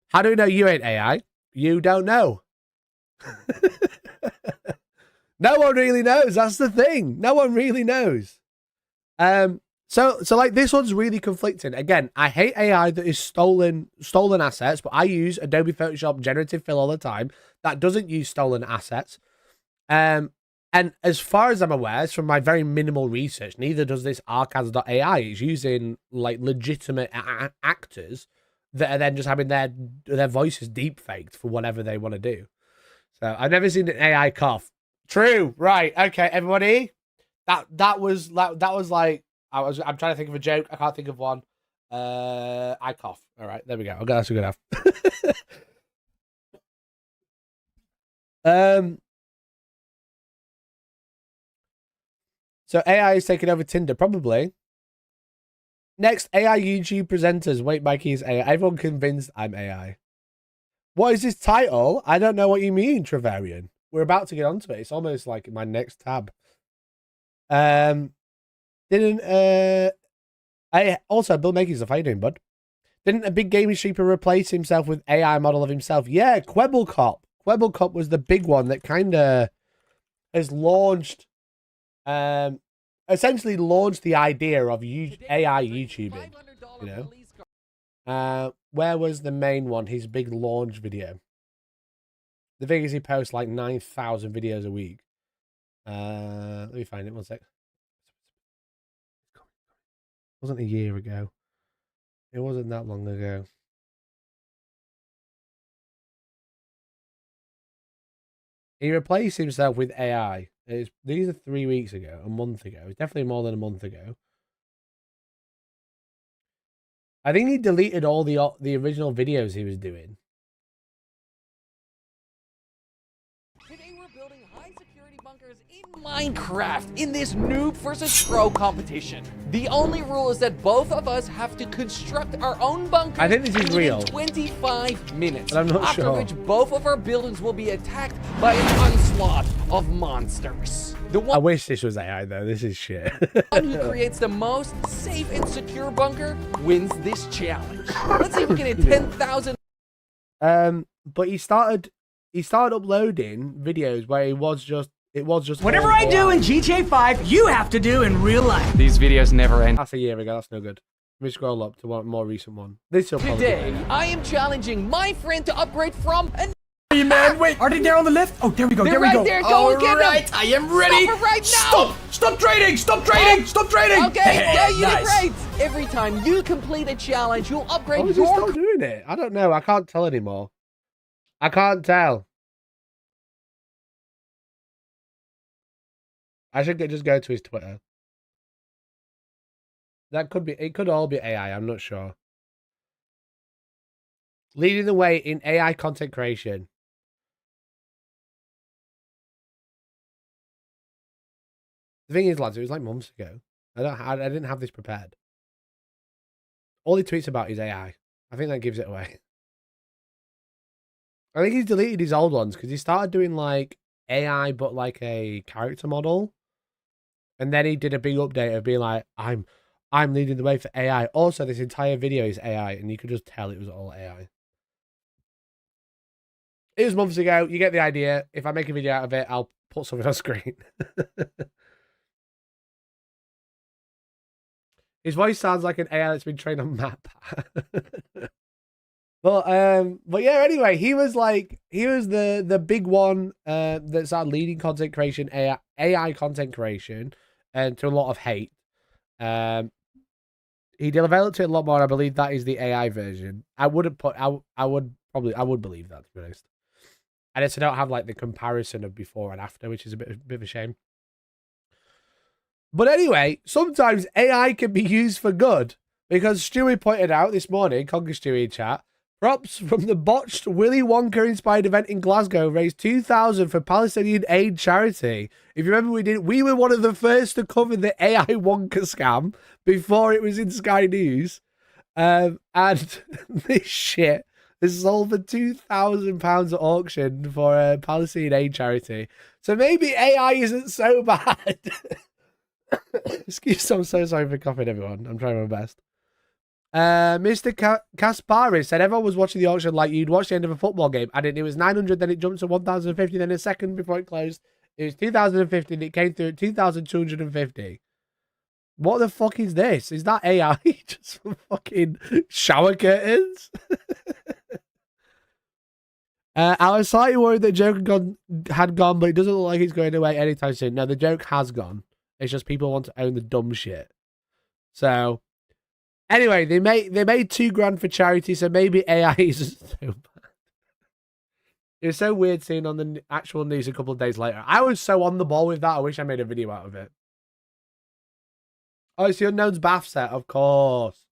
How do we know you ain't AI? You don't know. No one really knows. That's the thing. No one really knows. So like this one's really conflicting. Again, I hate AI that is stolen assets, but I use Adobe Photoshop generative fill all the time. That doesn't use stolen assets. And as far as I'm aware, from my very minimal research, neither does this Arcads.ai. It's using like legitimate actors that are then just having their voices deep faked for whatever they want to do. So I've never seen an AI cough. True, right? Okay, everybody. That was like I'm trying to think of a joke. I can't think of one. I cough. All right, there we go. Okay, that's good enough. So AI is taking over Tinder, probably. Next, AI YouTube presenters. Wait, Mikey is AI. Everyone convinced I'm AI. What is this title? I don't know what you mean, Trevarian. We're about to get onto it. It's almost like my next tab. Bill Makeys, how you doing, bud? Didn't a big gaming streamer replace himself with AI model of himself? Yeah, Quebblecop. Quebblecop was the big one that kind of has launched, essentially launched the idea of AI YouTubing. You know, where was the main one? His big launch video. The thing is, he posts like 9,000 videos a week. Let me find it. 1 sec. It wasn't a year ago. It wasn't that long ago. He replaced himself with AI. These are 3 weeks ago, a month ago. It's definitely more than a month ago. I think he deleted all the original videos he was doing. Today we're building high security bunkers in Minecraft in this noob versus pro competition. The only rule is that both of us have to construct our own bunker. I think this is real. 25 minutes. But I'm not after sure. which both of our buildings will be attacked by an onslaught of monsters. The I wish this was AI though. This is shit. one who creates the most safe and secure bunker wins this challenge. Let's see if we can hit 10,000. But he started uploading videos where it was just Whatever I do in GTA 5, you have to do in real life. These videos never end. That's a year ago. That's no good. Let me scroll up to one more recent one. This will probably Today, be. I am challenging my friend to upgrade from an. Hey man, wait, are they there on the left? Oh, there we go, They're there we right go. there, go and get them. Alright, I am ready. Stop it right now. Stop trading, stop trading, stop trading. Okay, yeah, you nice. did great. Every time you complete a challenge, you'll upgrade Why is he your. still doing it? I don't know. I can't tell anymore. I can't tell. I should just go to his Twitter. That could be. It could all be AI. I'm not sure. Leading the way in AI content creation. The thing is, lads, it was like months ago. I didn't have this prepared. All he tweets about is AI. I think that gives it away. I think he's deleted his old ones because he started doing like AI, but like a character model. And then he did a big update of being like, I'm leading the way for AI. Also, this entire video is AI, and you could just tell it was all AI. It was months ago. You get the idea. If I make a video out of it, I'll put something on screen. His voice sounds like an AI that's been trained on map. But yeah, anyway, he was the big one that started leading content creation, AI content creation, and to a lot of hate. He developed it a lot more. I believe that is the AI version. I would believe that, to be honest. And I don't have like the comparison of before and after, which is a bit of a shame. But anyway, sometimes AI can be used for good, because Stewie pointed out this morning, Conker Stewie chat, props from the botched Willy Wonka inspired event in Glasgow raised $2,000 for Palestinian aid charity. If you remember, we were one of the first to cover the AI Wonka scam before it was in Sky News. And this shit is sold for £2,000 at auction for a Palestinian aid charity. So maybe AI isn't so bad. Excuse me, I'm so sorry for coughing, everyone. I'm trying my best. Mr. Kaspari said everyone was watching the auction like you'd watch the end of a football game. And it was 900, then it jumped to 1,050, then a second before it closed. It was 2,050, and it came through at 2,250. What the fuck is this? Is that AI? Just for fucking shower curtains? I was slightly worried that the joke had gone, but it doesn't look like it's going away anytime soon. No, the joke has gone. It's just people want to own the dumb shit. So, Anyway, they made $2,000 for charity, so maybe AI isn't so bad. It was so weird seeing on the actual news a couple of days later. I was so on the ball with that. I wish I made a video out of it. Oh, it's the Unknown's bath set, of course.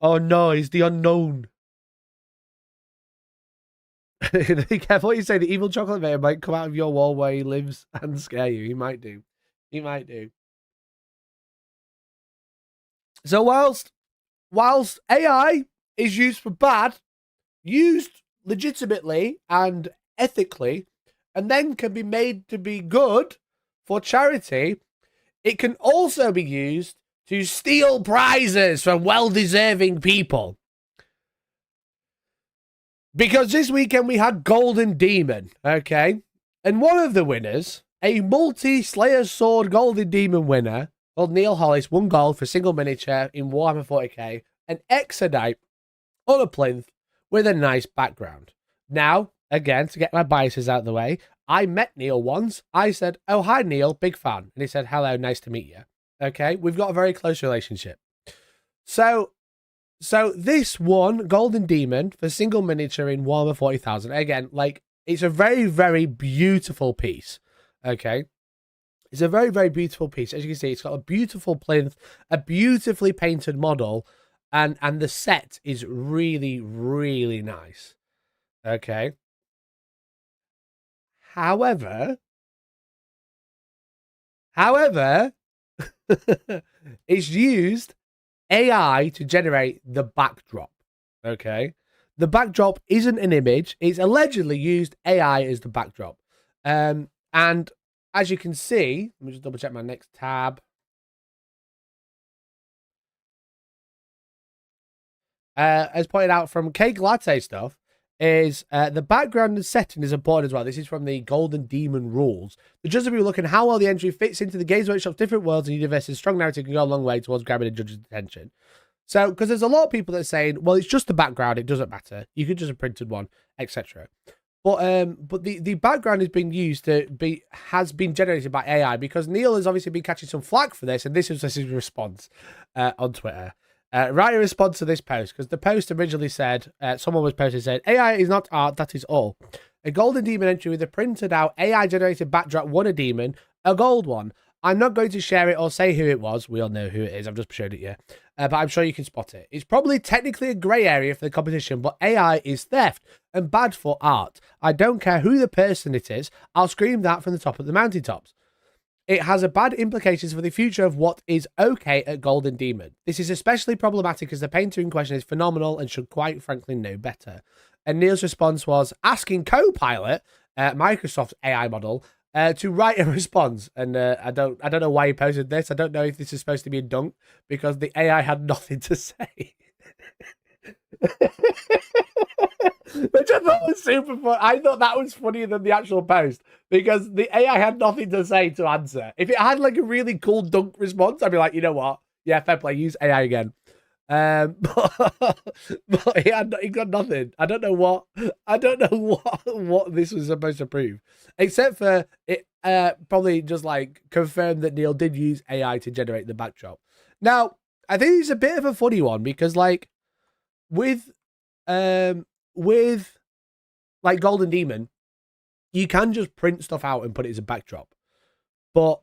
Oh no, it's the Unknown. Be careful what you say. The evil chocolate mayor might come out of your wall where he lives and scare you. He might do. He might do. So whilst AI is used for bad, used legitimately and ethically, and then can be made to be good for charity, it can also be used to steal prizes from well-deserving people. Because this weekend we had Golden Demon, okay? And one of the winners, a multi-Slayer Sword Golden Demon winner, called Neil Hollis, won gold for single miniature in Warhammer 40k, an Exodite on a plinth with a nice background. Now, again, to get my biases out of the way, I met Neil once. I said, "Oh, hi, Neil, big fan." And he said, "Hello, nice to meet you." Okay, we've got a very close relationship. So this one, Golden Demon, for single miniature in Warhammer 40,000. Again, like, it's a very, very beautiful piece. Okay? It's a very, very beautiful piece. As you can see, it's got a beautiful plinth, a beautifully painted model, and the set is really, really nice. Okay? However, it's used AI to generate the backdrop. Okay? The backdrop isn't an image. It's allegedly used AI as the backdrop. And as you can see, let me just double check my next tab. As pointed out from Cake Latte stuff, is the background and setting is important as well. This is from the Golden Demon rules. The judges will be looking how well the entry fits into the Games Workshop's different worlds and universes. Strong narrative can go a long way towards grabbing the judge's attention. So, because there's a lot of people that are saying, well, it's just the background, it doesn't matter. You could just have printed one, etc. But the background is being used has been generated by AI, because Neil has obviously been catching some flack for this, and this was his response on Twitter. Write a response to this post, because the post originally said, someone was posting saying, AI is not art, that is all. A Golden Demon entry with a printed out AI generated backdrop won a demon, a gold one. I'm not going to share it or say who it was. We all know who it is. I've just showed it you. But I'm sure you can spot it. It's probably technically a grey area for the competition, but AI is theft and bad for art. I don't care who the person it is. I'll scream that from the top of the mountaintops. It has a bad implications for the future of what is okay at Golden Demon. This is especially problematic as the painter in question is phenomenal and should quite frankly know better. And Neil's response was asking Copilot, Microsoft's AI model, to write a response. And I don't know why he posted this. I don't know if this is supposed to be a dunk, because the AI had nothing to say. Which I thought was super fun. I thought that was funnier than the actual post, because the AI had nothing to say to answer. If it had like a really cool dunk response, I'd be like, you know what? Yeah, fair play. Use AI again. But he got nothing. I don't know what this was supposed to prove, except for it. Probably just like confirmed that Neil did use AI to generate the backdrop. Now, I think it's a bit of a funny one, because like with like Golden Demon, you can just print stuff out and put it as a backdrop. But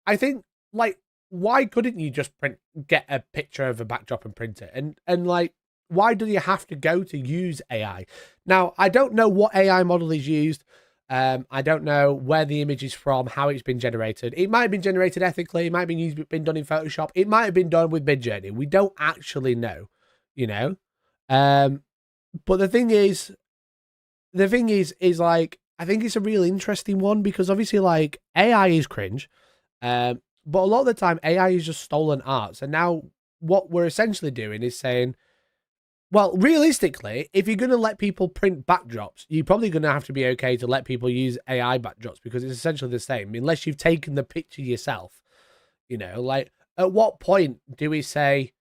I think, like, why couldn't you just get a picture of a backdrop and print it? And like, why do you have to go to use AI? Now, I don't know what AI model is used. I don't know where the image is from, how it's been generated. It might have been generated ethically. It might have been done in Photoshop. It might have been done with Midjourney. We don't actually know, you know. But the thing is like, I think it's a real interesting one, because obviously like AI is cringe. But a lot of the time AI is just stolen art. So now what we're essentially doing is saying, well, realistically, if you're going to let people print backdrops, you're probably going to have to be okay to let people use AI backdrops, because it's essentially the same, unless you've taken the picture yourself. You know, like, at what point do we say,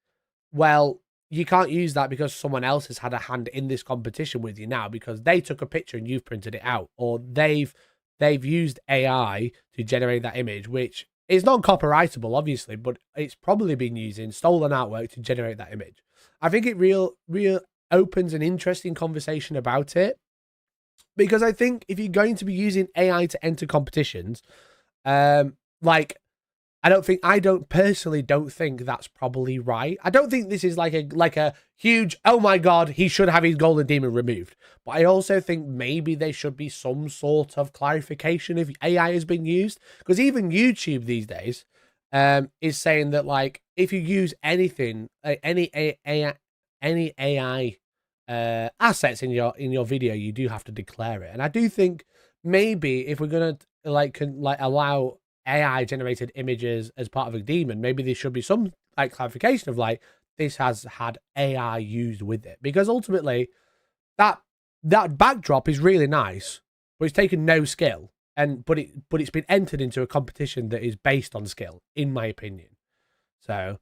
well, you can't use that because someone else has had a hand in this competition with you now, because they took a picture and you've printed it out, or they've used AI to generate that image, which It's not copyrightable, obviously, but it's probably been using stolen artwork to generate that image. I think it real opens an interesting conversation about it, because I think if you're going to be using AI to enter competitions, like, I don't personally think that's probably right. I don't think this is like a huge, oh my God, he should have his golden demon removed. But I also think maybe there should be some sort of clarification if AI has been used, because even YouTube these days is saying that, like, if you use anything, any AI assets in your video, you do have to declare it. And I do think maybe if we're gonna allow AI generated images as part of a demon, maybe there should be some like clarification of like, this has had AI used with it, because ultimately that backdrop is really nice, but it's taken no skill, but it's been entered into a competition that is based on skill, in my opinion. So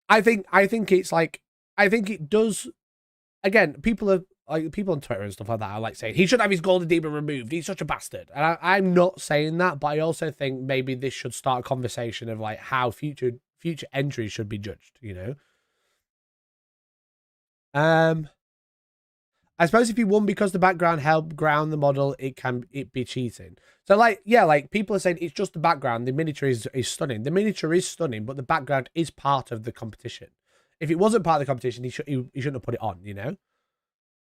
I think it's like, I think it does. Again, people on Twitter and stuff like that are like saying he should have his golden demon removed. He's such a bastard. And I'm not saying that, but I also think maybe this should start a conversation of like how future entries should be judged, you know? I suppose if you won because the background helped ground the model, it be cheating. So like, yeah, like people are saying it's just the background. The miniature is stunning. The miniature is stunning, but the background is part of the competition. If it wasn't part of the competition, he shouldn't have put it on, you know?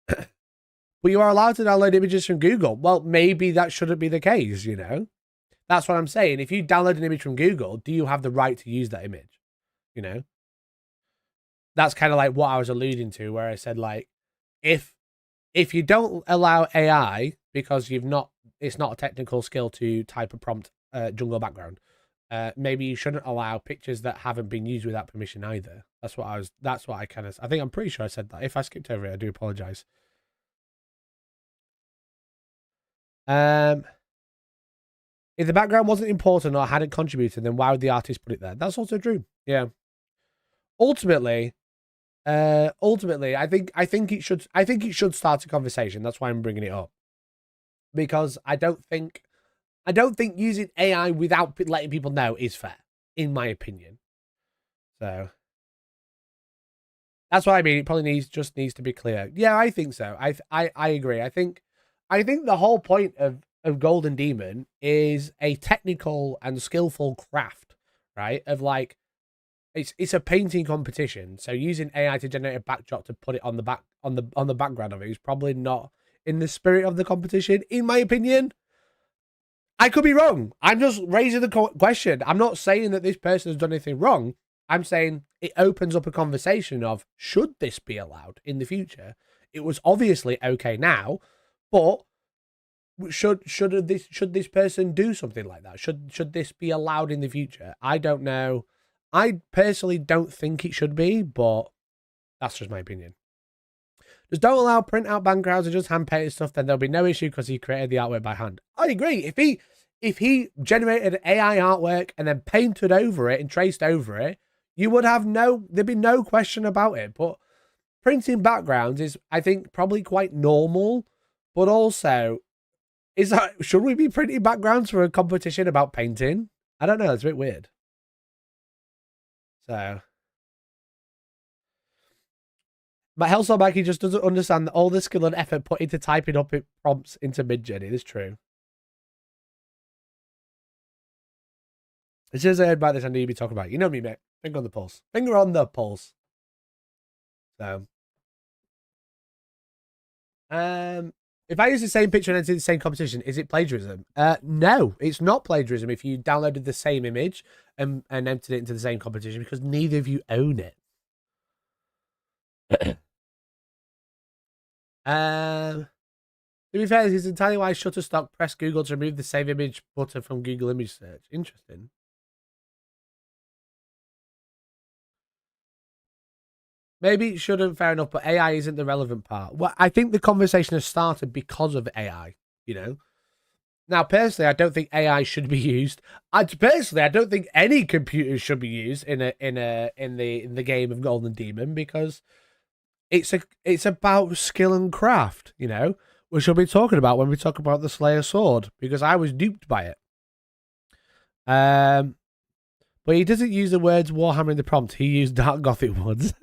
But you are allowed to download images from Google. Well, maybe that shouldn't be the case, you know? That's what I'm saying. If you download an image from Google, do you have the right to use that image? You know? That's kind of like what I was alluding to, where I said, like, if you don't allow AI because it's not a technical skill to type a prompt jungle background, maybe you shouldn't allow pictures that haven't been used without permission either. That's what I think I'm pretty sure I said that. If I skipped over it, I do apologize. If the background wasn't important or hadn't contributed, then why would the artist put it there? That's also true. Yeah. Ultimately, I think it should start a conversation. That's why I'm bringing it up, because I don't think using AI without letting people know is fair, in my opinion. So that's what I mean. It probably needs to be clear. Yeah, I think so. I agree. I think the whole point of Golden Demon is a technical and skillful craft, right? Of like, it's a painting competition. So using AI to generate a backdrop to put it on the background of it is probably not in the spirit of the competition, in my opinion. I could be wrong. I'm just raising the question. I'm not saying that this person has done anything wrong. I'm saying it opens up a conversation of, should this be allowed in the future? It was obviously okay now, but should this person do something like that? Should this be allowed in the future? I don't know. I personally don't think it should be, but that's just my opinion. Just don't allow print out backgrounds and just hand painted stuff, then there'll be no issue because he created the artwork by hand. I agree. If he generated AI artwork and then painted over it and traced over it, there'd be no question about it. But printing backgrounds is, I think, probably quite normal. But also, should we be printing backgrounds for a competition about painting? I don't know. It's a bit weird. So, but Hellstorm, he just doesn't understand that all the skill and effort put into typing up prompts into mid-gen. It is true. As soon as I heard about this, I knew you'd be talking about it. You know me, mate. Finger on the pulse. Finger on the pulse. So, if I use the same picture and enter the same competition, is it plagiarism? No, it's not plagiarism if you downloaded the same image and entered it into the same competition, because neither of you own it. To be fair, it's entirely why Shutterstock pressed Google to remove the save image button from Google image search. Interesting. Maybe it shouldn't, fair enough, but AI isn't the relevant part. Well, I think the conversation has started because of AI, you know? Now, personally, I don't think AI should be used. I don't think any computers should be used in the game of Golden Demon, because it's about skill and craft, you know? we should be talking about when we talk about the Slayer sword, because I was duped by it. But he doesn't use the words Warhammer in the prompt. He used Dark Gothic ones.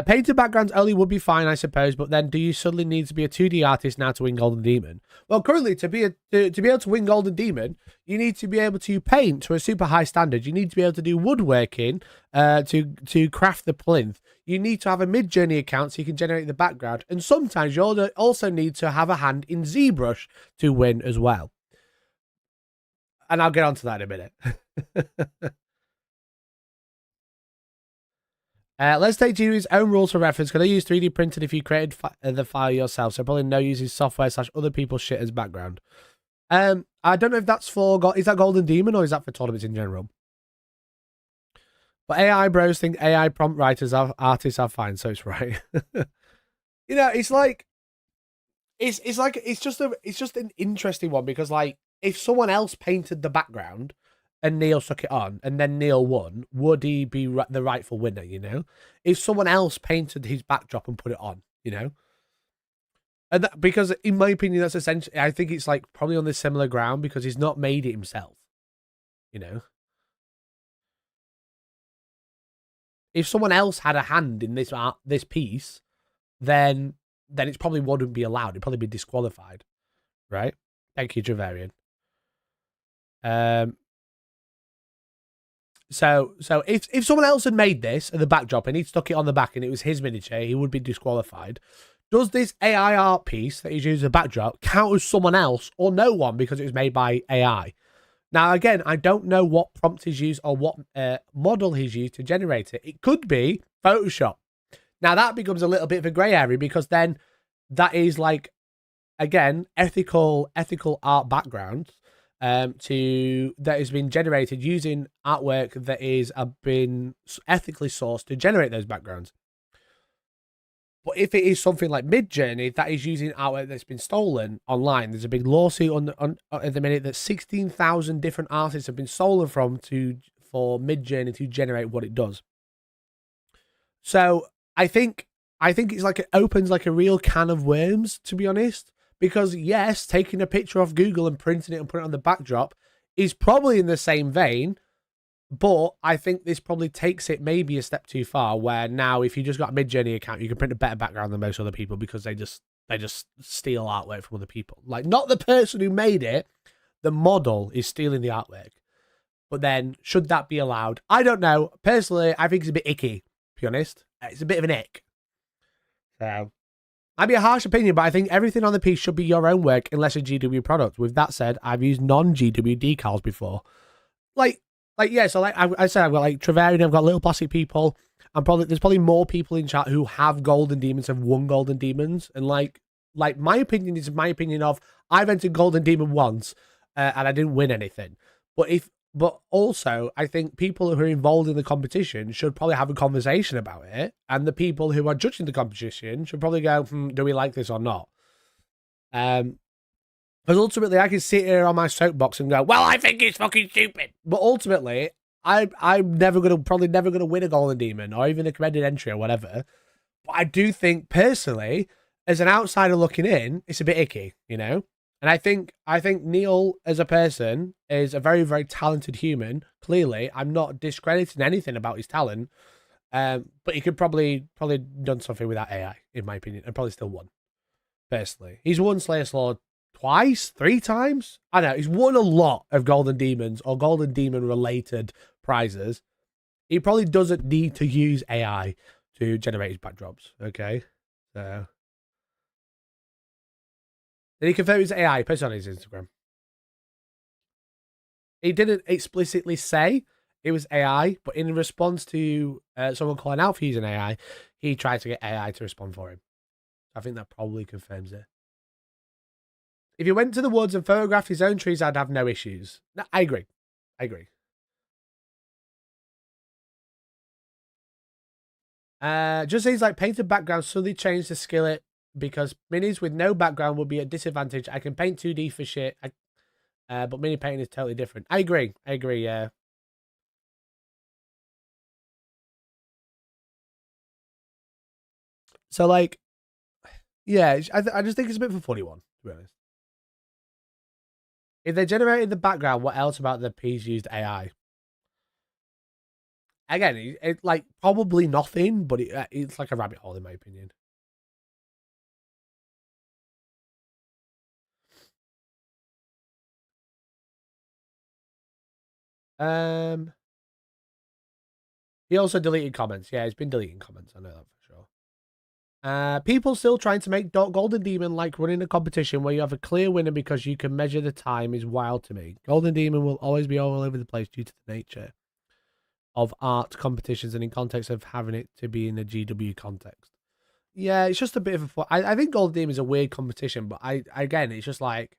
Painted backgrounds only would be fine, I suppose, but then do you suddenly need to be a 2D artist now to win Golden Demon? Well, currently, to be able to win Golden Demon, you need to be able to paint to a super high standard. You need to be able to do woodworking to craft the plinth. You need to have a Mid-Journey account so you can generate the background. And sometimes you also need to have a hand in ZBrush to win as well. And I'll get onto that in a minute. Let's take GUI's own rules for reference. Can I use 3D printed if you created the file yourself? So probably no using software / other people's shit as background. I don't know if that's for... Is that Golden Demon or is that for tournaments in general? But AI bros think AI prompt writers artists are fine, so it's right. You know, it's like... It's just an interesting one because, like, if someone else painted the background and Neil stuck it on, and then Neil won, would he be the rightful winner, you know? If someone else painted his backdrop and put it on, you know? And because, in my opinion, that's essentially... I think it's, like, probably on this similar ground because he's not made it himself, you know? If someone else had a hand in this piece, then it probably wouldn't be allowed. It'd probably be disqualified, right? Thank you, Javarian. So if someone else had made this at the backdrop and he'd stuck it on the back and it was his miniature, he would be disqualified. Does this AI art piece that he's used as a backdrop count as someone else or no one because it was made by AI? Now, again, I don't know what prompt he's used or what model he's used to generate it. It could be Photoshop. Now, that becomes a little bit of a grey area because then that is like, again, ethical art background that has been generated using artwork that is been ethically sourced to generate those backgrounds. But if it is something like Mid-Journey that is using artwork that's been stolen online, there's a big lawsuit at the minute that 16,000 different artists have been stolen for Mid-Journey to generate what it does. So I think it's like it opens like a real can of worms, to be honest. Because, yes, taking a picture off Google and printing it and putting it on the backdrop is probably in the same vein. But I think this probably takes it maybe a step too far, where now if you just got a Mid-Journey account, you can print a better background than most other people because they just steal artwork from other people. Like, not the person who made it, the model is stealing the artwork. But then, should that be allowed? I don't know. Personally, I think it's a bit icky, to be honest. It's a bit of an ick. So... might be a harsh opinion, but I think everything on the piece should be your own work unless a GW product. With that said, I've used non-GW decals before. Yeah, so like I said, I've got like Travarian, I've got Little Plastic People, and there's probably more people in chat who have Golden Demons, have won Golden Demons, and like my opinion is my opinion of I've entered Golden Demon once and I didn't win anything. But also, I think people who are involved in the competition should probably have a conversation about it. And the people who are judging the competition should probably go, do we like this or not? Because ultimately, I can sit here on my soapbox and go, well, I think it's fucking stupid. But ultimately, I'm probably never going to win a Golden Demon or even a commended entry or whatever. But I do think, personally, as an outsider looking in, it's a bit icky, you know? And I think Neil as a person is a very, very talented human. Clearly, I'm not discrediting anything about his talent, but he could probably done something with that AI, in my opinion, and probably still won. Personally, he's won Slayer Sword twice, 3 times. I don't know he's won a lot of Golden Demons or Golden Demon related prizes. He probably doesn't need to use AI to generate his backdrops. Okay, so. Did he confirm his AI? Post on his Instagram. He didn't explicitly say it was AI, but in response to someone calling out for using AI, he tried to get AI to respond for him. I think that probably confirms it. If he went to the woods and photographed his own trees, I'd have no issues. No, I agree. Just seems like painted background suddenly changed the skillet because minis with no background would be at disadvantage. I can paint 2D for shit, but mini painting is totally different. I agree, yeah. So, like, yeah, I just think it's a bit of a funny one, to be honest. If they generated the background, what else about the piece used AI? Again, it like probably nothing, but it's like a rabbit hole in my opinion. He also deleted comments. Yeah, he's been deleting comments. I know that for sure. People still trying to make Golden Demon like running a competition where you have a clear winner because you can measure the time is wild to me. Golden Demon will always be all over the place due to the nature of art competitions and in context of having it to be in a GW context. Yeah, it's just a bit of a... I think Golden Demon is a weird competition, but again, it's just like,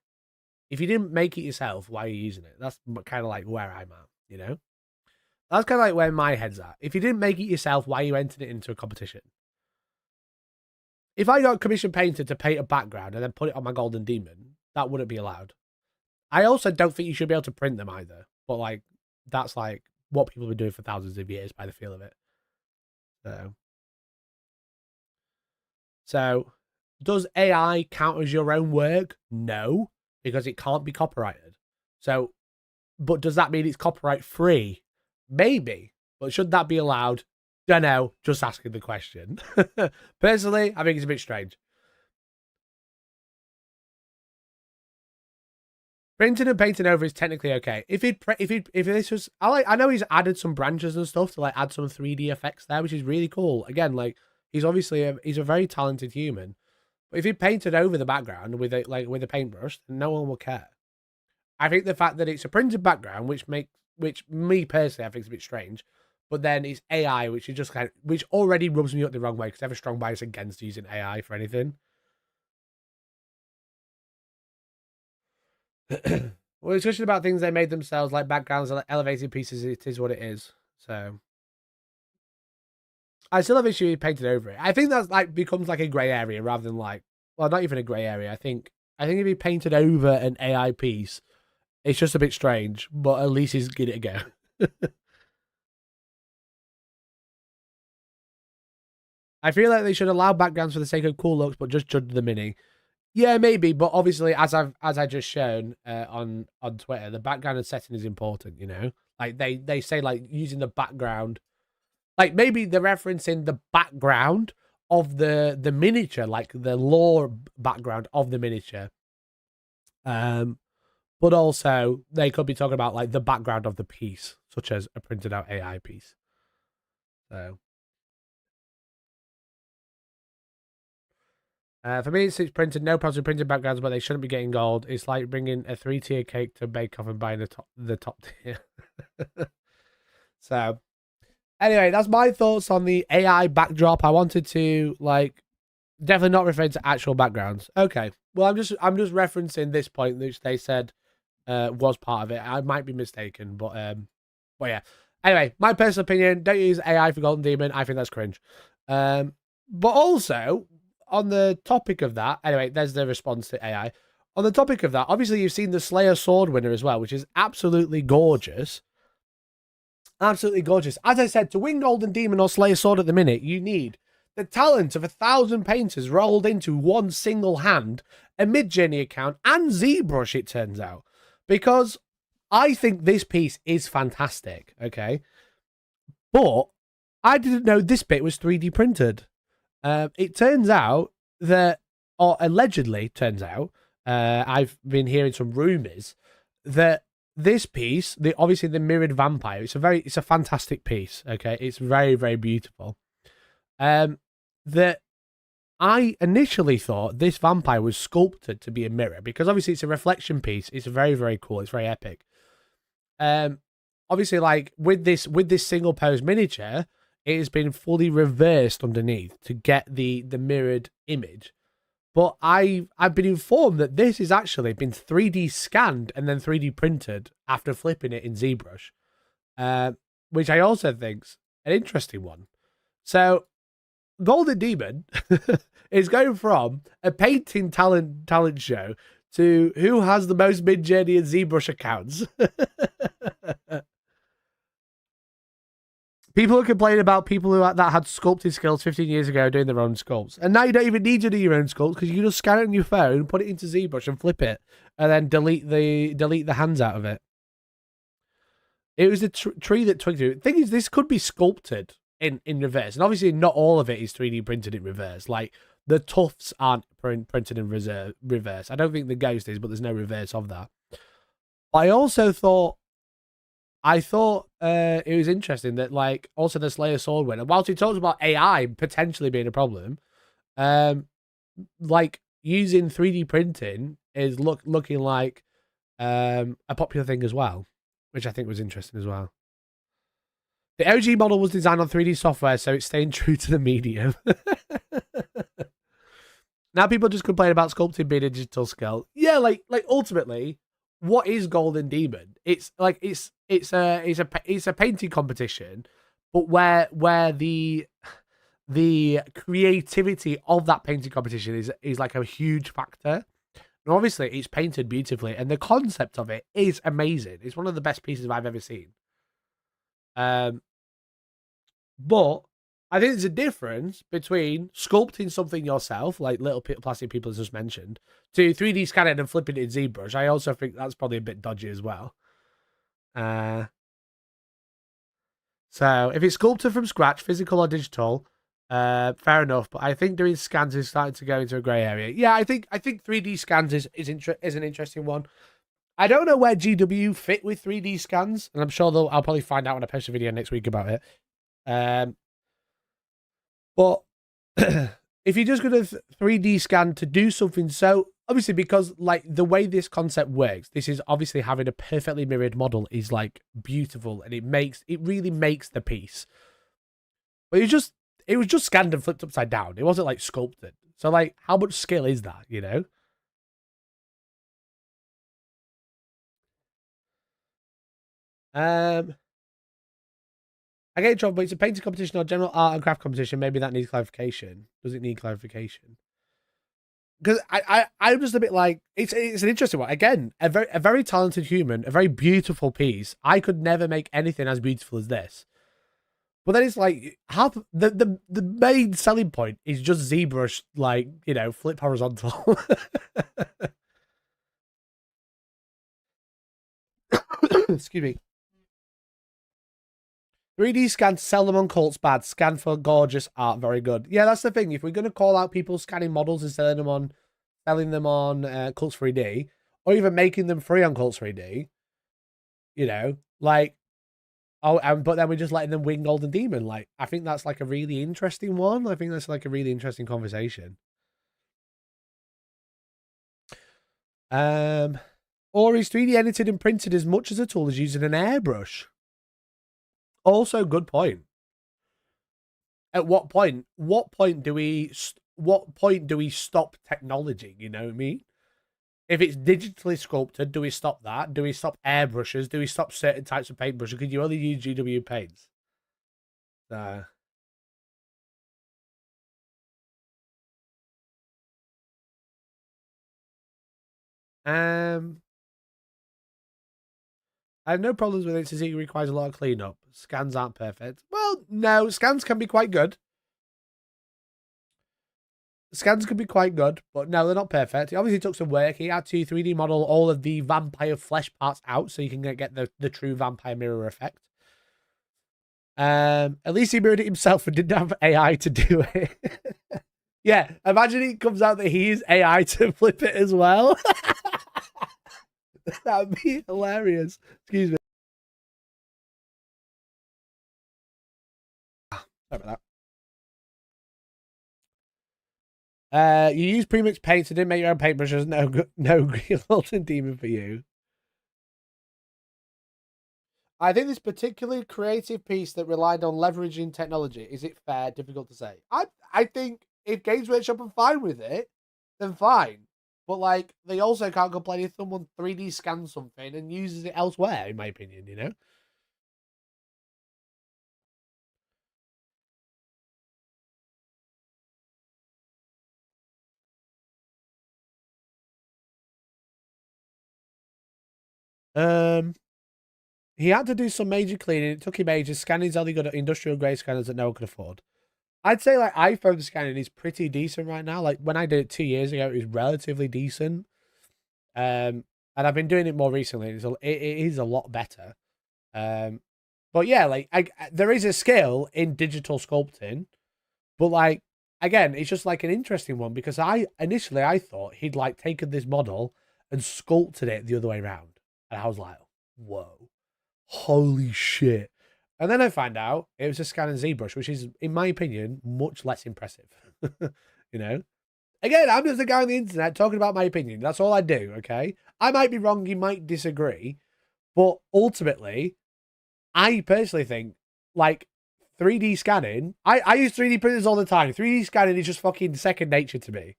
if you didn't make it yourself, why are you using it? That's kind of like where I'm at, you know? That's kind of like where my head's at. If you didn't make it yourself, why are you entering it into a competition? If I got commission painted to paint a background and then put it on my Golden Demon, that wouldn't be allowed. I also don't think you should be able to print them either. But, like, that's, like, what people have been doing for thousands of years by the feel of it. So, does AI count as your own work? No, because it can't be copyrighted. So, but does that mean it's copyright free? Maybe, but should that be allowed? Don't know, just asking the question. Personally, I think it's a bit strange. Printing and painting over is technically okay. If this was, I know he's added some branches and stuff to like add some 3D effects there, which is really cool. Again, like he's obviously he's a very talented human. But if he painted over the background with a paintbrush, then no one will care. I think the fact that it's a printed background, which me personally I think is a bit strange, but then it's AI, which is just which already rubs me up the wrong way because I have a strong bias against using AI for anything. Well, discussion about things they made themselves, like backgrounds and elevated pieces. It is what it is. So I still have issue with painted over it. I think that's like becomes like a grey area rather than like, well, not even a grey area. I think if he painted over an AI piece, it's just a bit strange, but at least he's giving it a go. I feel like they should allow backgrounds for the sake of cool looks, but just judge the mini. Yeah, maybe, but obviously, as I just shown on Twitter, the background and setting is important. You know, like they say like using the background, like maybe they're referencing the background of the miniature, like the lore background of the miniature. But also they could be talking about like the background of the piece, such as a printed out AI piece. So. For me, it's printed. No problems with printed backgrounds, but they shouldn't be getting gold. It's like bringing a 3-tier cake to bake off and buying the top tier. So, anyway, that's my thoughts on the AI backdrop. I wanted to like definitely not referring to actual backgrounds. Okay, well, I'm just referencing this point, which they said was part of it. I might be mistaken, but yeah. Anyway, my personal opinion: don't use AI for Golden Demon. I think that's cringe. But also, on the topic of that, anyway, there's the response to AI. On the topic of that, obviously you've seen the Slayer Sword winner as well, which is absolutely gorgeous. Absolutely gorgeous. As I said, to win Golden Demon or Slayer Sword at the minute, you need the talent of 1,000 painters rolled into one single hand, a Midjourney account, and ZBrush, it turns out. Because I think this piece is fantastic, okay? But I didn't know this bit was 3D printed. It turns out that, or allegedly turns out, I've been hearing some rumors that this piece, obviously the mirrored vampire, it's a fantastic piece. Okay, it's very, very beautiful. That I initially thought this vampire was sculpted to be a mirror because obviously it's a reflection piece. It's very, very cool. It's very epic. Obviously, like with this single pose miniature, it has been fully reversed underneath to get the mirrored image. But I've been informed that this has actually been 3D scanned and then 3D printed after flipping it in ZBrush, which I also think's an interesting one. So Golden Demon is going from a painting talent show to who has the most Midjourney and ZBrush accounts. People are complaining about people that had sculpting skills 15 years ago doing their own sculpts. And now you don't even need to do your own sculpts because you can just scan it on your phone, put it into ZBrush and flip it, and then delete the hands out of it. It was a tree that twigged through. The thing is, this could be sculpted in reverse. And obviously not all of it is 3D printed in reverse. Like, the tufts aren't printed in reverse. I don't think the ghost is, but there's no reverse of that. I also thought... it was interesting that, like, also the Slayer sword winner, whilst he talks about AI potentially being a problem, like, using 3D printing is looking like a popular thing as well, which I think was interesting as well. The OG model was designed on 3D software, so it's staying true to the medium. Now people just complain about sculpting being a digital skill. Yeah, like ultimately, what is Golden Demon? It's like it's a painting competition, but where the creativity of that painting competition is like a huge factor. And obviously, it's painted beautifully, and the concept of it is amazing. It's one of the best pieces I've ever seen. But I think there's a difference between sculpting something yourself, like little plastic people as just mentioned, to 3D scanning and flipping it in ZBrush. I also think that's probably a bit dodgy as well. So if it's sculpted from scratch, physical or digital, fair enough. But I think doing scans is starting to go into a grey area. Yeah, I think 3D scans is an interesting one. I don't know where GW fit with 3D scans, and I'm sure I'll probably find out when I post a video next week about it. But if you're just going to 3D scan to do something, so obviously because like the way this concept works, this is obviously having a perfectly mirrored model is like beautiful, and it really makes the piece. But it was just scanned and flipped upside down. It wasn't like sculpted. So like, how much skill is that? You know. I get in trouble, but it's a painting competition or general art and craft competition. Maybe that needs clarification. Does it need clarification? Because I'm just a bit like, it's an interesting one. Again, a very talented human, a very beautiful piece. I could never make anything as beautiful as this. But then it's like half the main selling point is just ZBrush, like, you know, flip horizontal. Excuse me. 3D scan to sell them on cults bad. Scan for gorgeous art, very good. Yeah, that's the thing. If we're going to call out people scanning models and selling them on Cults 3D, or even making them free on Cults 3D, you know, like, but then we're just letting them win Golden Demon. Like, I think that's like a really interesting one. I think that's like a really interesting conversation. Or is 3D edited and printed as much as a tool as using an airbrush? Also, good point. At what point do we stop technology? You know what I mean? If it's digitally sculpted, do we stop that? Do we stop airbrushes? Do we stop certain types of paintbrushes? Could you only use GW paints? I have no problems with it since it requires a lot of cleanup. Scans aren't perfect. Well, no, scans can be quite good. Scans can be quite good, but no, they're not perfect. It obviously took some work. He had to 3D model all of the vampire flesh parts out so you can get the true vampire mirror effect. At least he mirrored it himself and didn't have AI to do it. Yeah, imagine it comes out that he used AI to flip it as well. That'd be hilarious. Excuse me. Sorry about that. You use premixed paints and didn't make your own paintbrushes. No Golden Demon for you. I think this particularly creative piece that relied on leveraging technology, is it fair? Difficult to say. I think if Games Workshop are fine with it, then fine. But like, they also can't complain if someone 3D scans something and uses it elsewhere, in my opinion, you know? he had to do some major cleaning. It took him ages. Scanning's only good at industrial grade scanners that no one can afford. I'd say like iPhone scanning is pretty decent right now. Like when I did it 2 years ago, it was relatively decent. And I've been doing it more recently. It is a lot better. But yeah, like there is a skill in digital sculpting, but like again, it's just like an interesting one because initially I thought he'd like taken this model and sculpted it the other way around, and I was like, whoa, holy shit. And then I find out it was a scan and ZBrush, which is, in my opinion, much less impressive. You know? Again, I'm just a guy on the internet talking about my opinion. That's all I do, okay? I might be wrong, you might disagree, but ultimately, I personally think, like, 3D scanning, I use 3D printers all the time. 3D scanning is just fucking second nature to me.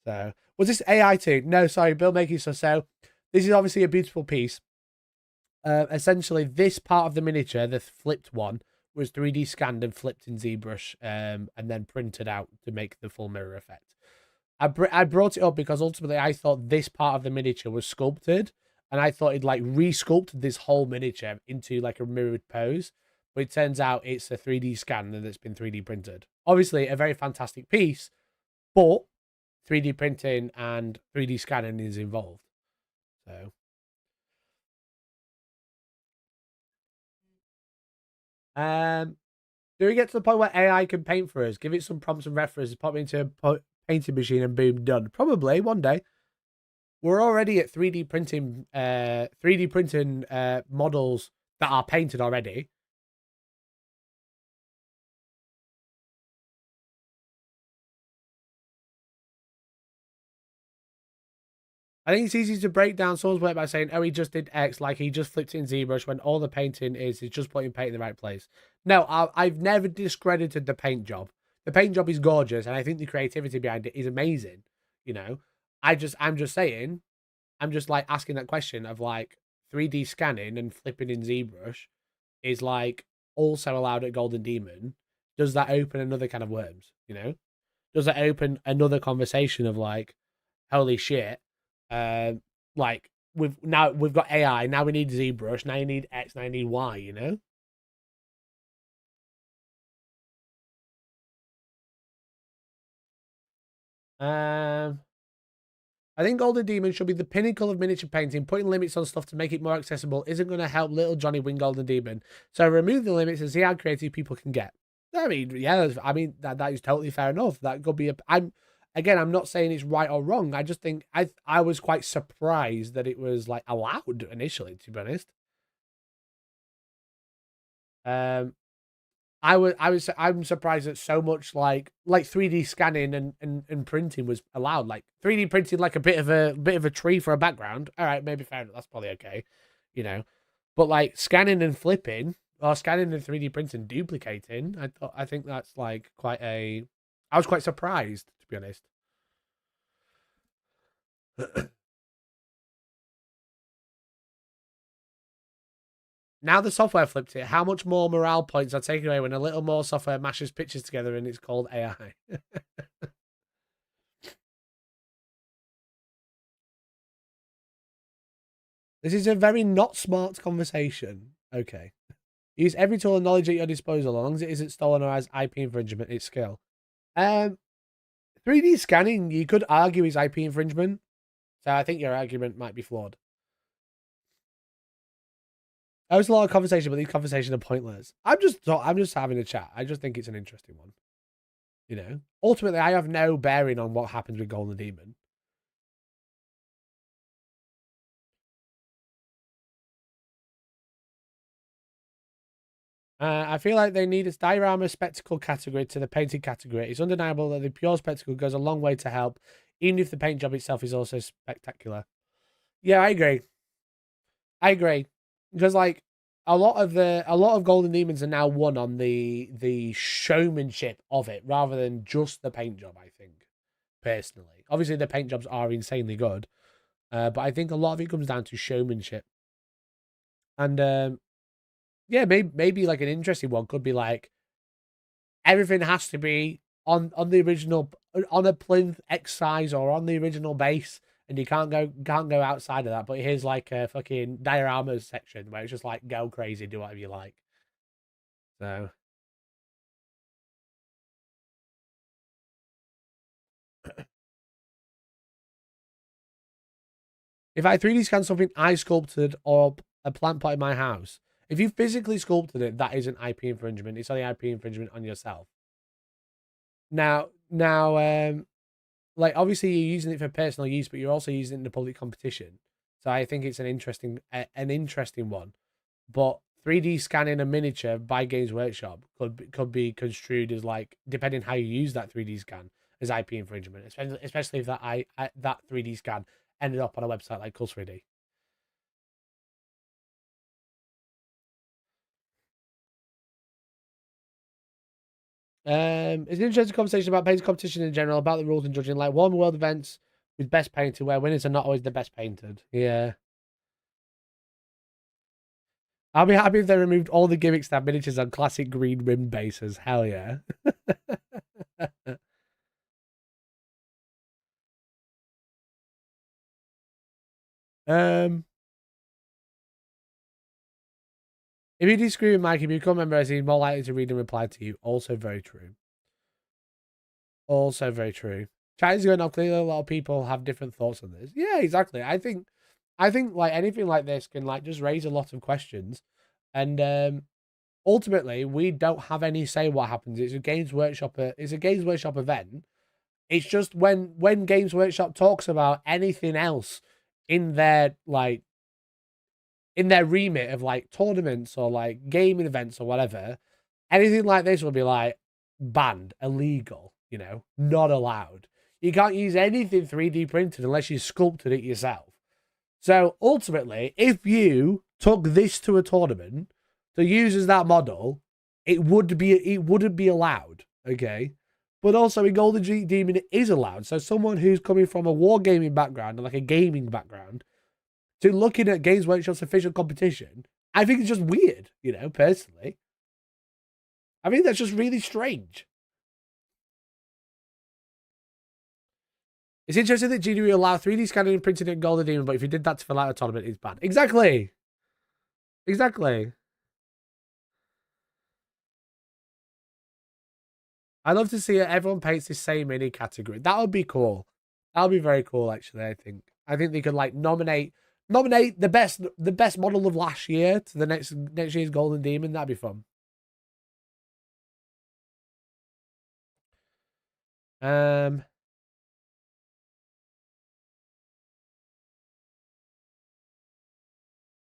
So, was this AI too? No, sorry, Bill making so. This is obviously a beautiful piece. Essentially, this part of the miniature, the flipped one, was 3D scanned and flipped in ZBrush and then printed out to make the full mirror effect. I brought it up because ultimately I thought this part of the miniature was sculpted, and I thought it like re-sculpted this whole miniature into like a mirrored pose, but it turns out it's a 3D scan and it's been 3D printed. Obviously, a very fantastic piece, but 3D printing and 3D scanning is involved. So... do we get to the point where AI can paint for us? Give it some prompts and references, pop it into a painting machine, and boom, done. Probably one day. We're already at 3D printing models that are painted already. I think it's easy to break down someone's work by saying, oh, he just did X, like he just flipped it in ZBrush, when all the painting is just putting paint in the right place. No, I've never discredited the paint job. The paint job is gorgeous, and I think the creativity behind it is amazing. You know, I'm just saying, I'm just like asking that question of like 3D scanning and flipping in ZBrush is like also allowed at Golden Demon. Does that open another kind of worms? You know, does that open another conversation of like, holy shit? Like we've got AI, now we need ZBrush, now you need X, now you need Y, you know? I think Golden Demon should be the pinnacle of miniature painting. Putting limits on stuff to make it more accessible isn't going to help little Johnny win Golden Demon. So remove the limits and see how creative people can get. I mean, yeah, I mean that is totally fair enough. That could be I'm not saying it's right or wrong. I just think I was quite surprised that it was like allowed initially, to be honest. I'm surprised that so much like 3D scanning and printing was allowed. Like 3D printing like a bit of a tree for a background. All right, maybe fair enough. That's probably okay, you know. But like scanning and flipping or scanning and 3D printing, duplicating, I think that's like I was quite surprised, to be honest. Now the software flipped it. How much more morale points are taken away when a little more software mashes pictures together and it's called AI? This is a very not smart conversation. Okay. Use every tool and knowledge at your disposal, as long as it isn't stolen or has IP infringement, it's skill. 3D scanning, you could argue is IP infringement. So I think your argument might be flawed. That was a lot of conversation, but these conversations are pointless. I'm just having a chat. I just think it's an interesting one. You know? Ultimately, I have no bearing on what happens with Golden Demon. I feel like they need a diorama spectacle category to the painted category. It's undeniable that the pure spectacle goes a long way to help, even if the paint job itself is also spectacular. Yeah, I agree. Because like a lot of Golden Demons are now won on the showmanship of it rather than just the paint job, I think. Personally. Obviously the paint jobs are insanely good. But I think a lot of it comes down to showmanship. And yeah, maybe like an interesting one could be like everything has to be on the original, on a plinth X size or on the original base, and you can't go outside of that. But here's like a fucking dioramas section where it's just like go crazy, do whatever you like. So. If I 3D scan something I sculpted or a plant pot in my house, if you physically sculpted it, that isn't IP infringement. It's only IP infringement on yourself. Now, like obviously you're using it for personal use, but you're also using it in the public competition. So I think it's an interesting one. But 3D scanning a miniature by Games Workshop could be construed as like, depending how you use that 3D scan, as IP infringement, especially if that 3D scan ended up on a website like Cult 3D. It's an interesting conversation about painting competition in general, about the rules and judging, like Warhammer World events with best painted, where winners are not always the best painted. Yeah. I'll be happy if they removed all the gimmicks that miniatures on classic green rim bases. Hell yeah. If you disagree with Mike, if you become a member, he's more likely to read and reply to you. Also very true. Also very true. Chat is going up. Clearly, a lot of people have different thoughts on this. Yeah, exactly. I think like anything like this can like just raise a lot of questions, and ultimately we don't have any say what happens. It's a Games Workshop. It's a Games Workshop event. It's just when Games Workshop talks about anything else in their remit of like tournaments or like gaming events or whatever, anything like this will be like banned, illegal, you know, not allowed. You can't use anything 3D printed unless you sculpted it yourself. So ultimately, if you took this to a tournament to use as that model, it wouldn't be allowed, okay? But also in Golden Demon, it is allowed. So someone who's coming from a wargaming background and like a gaming background to looking at Games Workshop's official competition, I think it's just weird, you know, personally. I think that's just really strange. It's interesting that GW allow 3D scanning and printing in Golden Demon, but if you did that to fill out a tournament, it's bad. Exactly. Exactly. I'd love to see everyone paints the same mini category. That would be cool. That would be very cool, actually, I think. I think they could like nominate the best model of last year to the next year's Golden Demon. That'd be fun.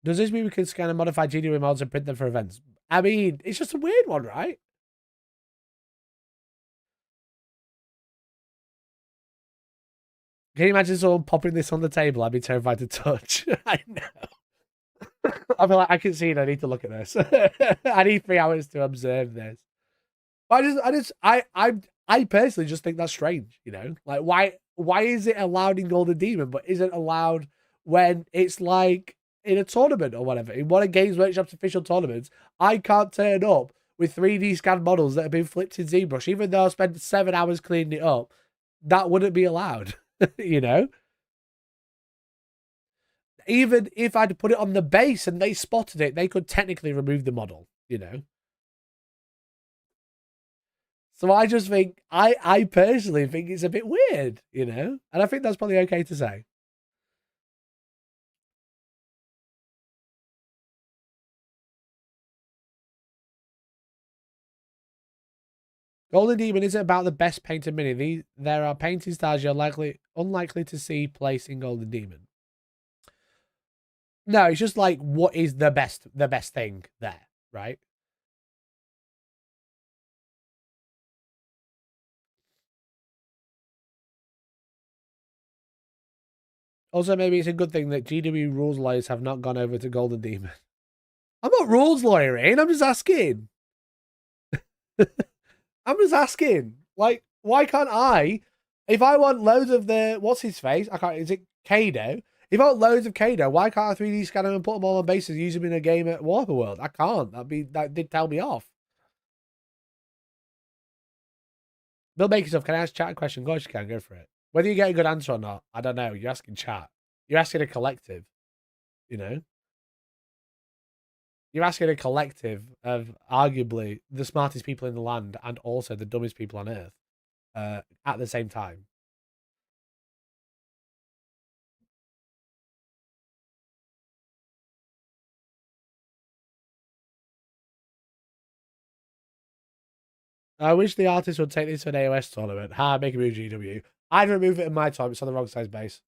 Does this mean we can scan and modify GDW mods and print them for events? I mean, it's just a weird one, right? Can you imagine someone popping this on the table? I'd be terrified to touch. I know. I feel like I can see it. I need to look at this. I need 3 hours to observe this. I personally just think that's strange, you know? Like, why is it allowed in Golden Demon, but isn't allowed when it's like in a tournament or whatever? In one of Games Workshop's official tournaments, I can't turn up with 3D scanned models that have been flipped in ZBrush, even though I spent 7 hours cleaning it up. That wouldn't be allowed. You know, even if I'd put it on the base and they spotted it, they could technically remove the model, you know. So I just think, I personally think it's a bit weird, you know, and I think that's probably okay to say. Golden Demon isn't about the best painted mini. There are painting styles you're unlikely to see placed in Golden Demon. No, it's just like what is the best thing there, right? Also, maybe it's a good thing that GW rules lawyers have not gone over to Golden Demon. I'm not rules lawyering. I'm just asking. I'm just asking, like, why can't I, if I want loads of the, what's his face? I can't, is it Kado? If I want loads of Kado, why can't I 3D scan them and put them all on bases, use them in a game at Warhammer World? I can't. That did tell me off. Bill Baker stuff, can I ask chat a question? Of course you can, go for it. Whether you get a good answer or not, I don't know. You're asking chat. You're asking a collective, you know? You're asking a collective of arguably the smartest people in the land and also the dumbest people on earth at the same time. I wish the artist would take this to an AOS tournament. Make a move GW. I'd remove it in my time. It's on the wrong size base.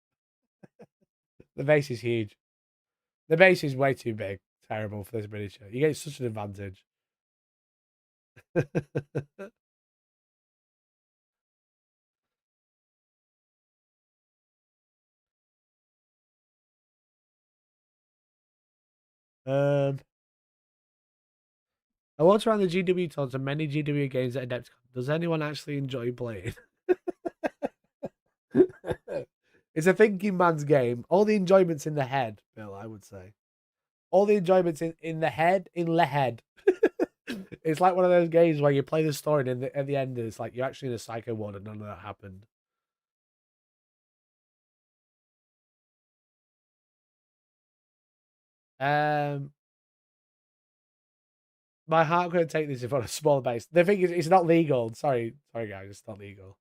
The base is huge. The base is way too big. Terrible for this miniature. You get such an advantage. I watch around the GW tournaments and many GW games at Adepticon. Does anyone actually enjoy playing? It's a thinking man's game. All the enjoyment's in the head, Bill, I would say. All the enjoyment's in the head, in the head. It's like one of those games where you play the story and at the end it's like you're actually in a psycho ward and none of that happened. My heart couldn't take this if on a small base. The thing is, it's not legal. Sorry guys, it's not legal.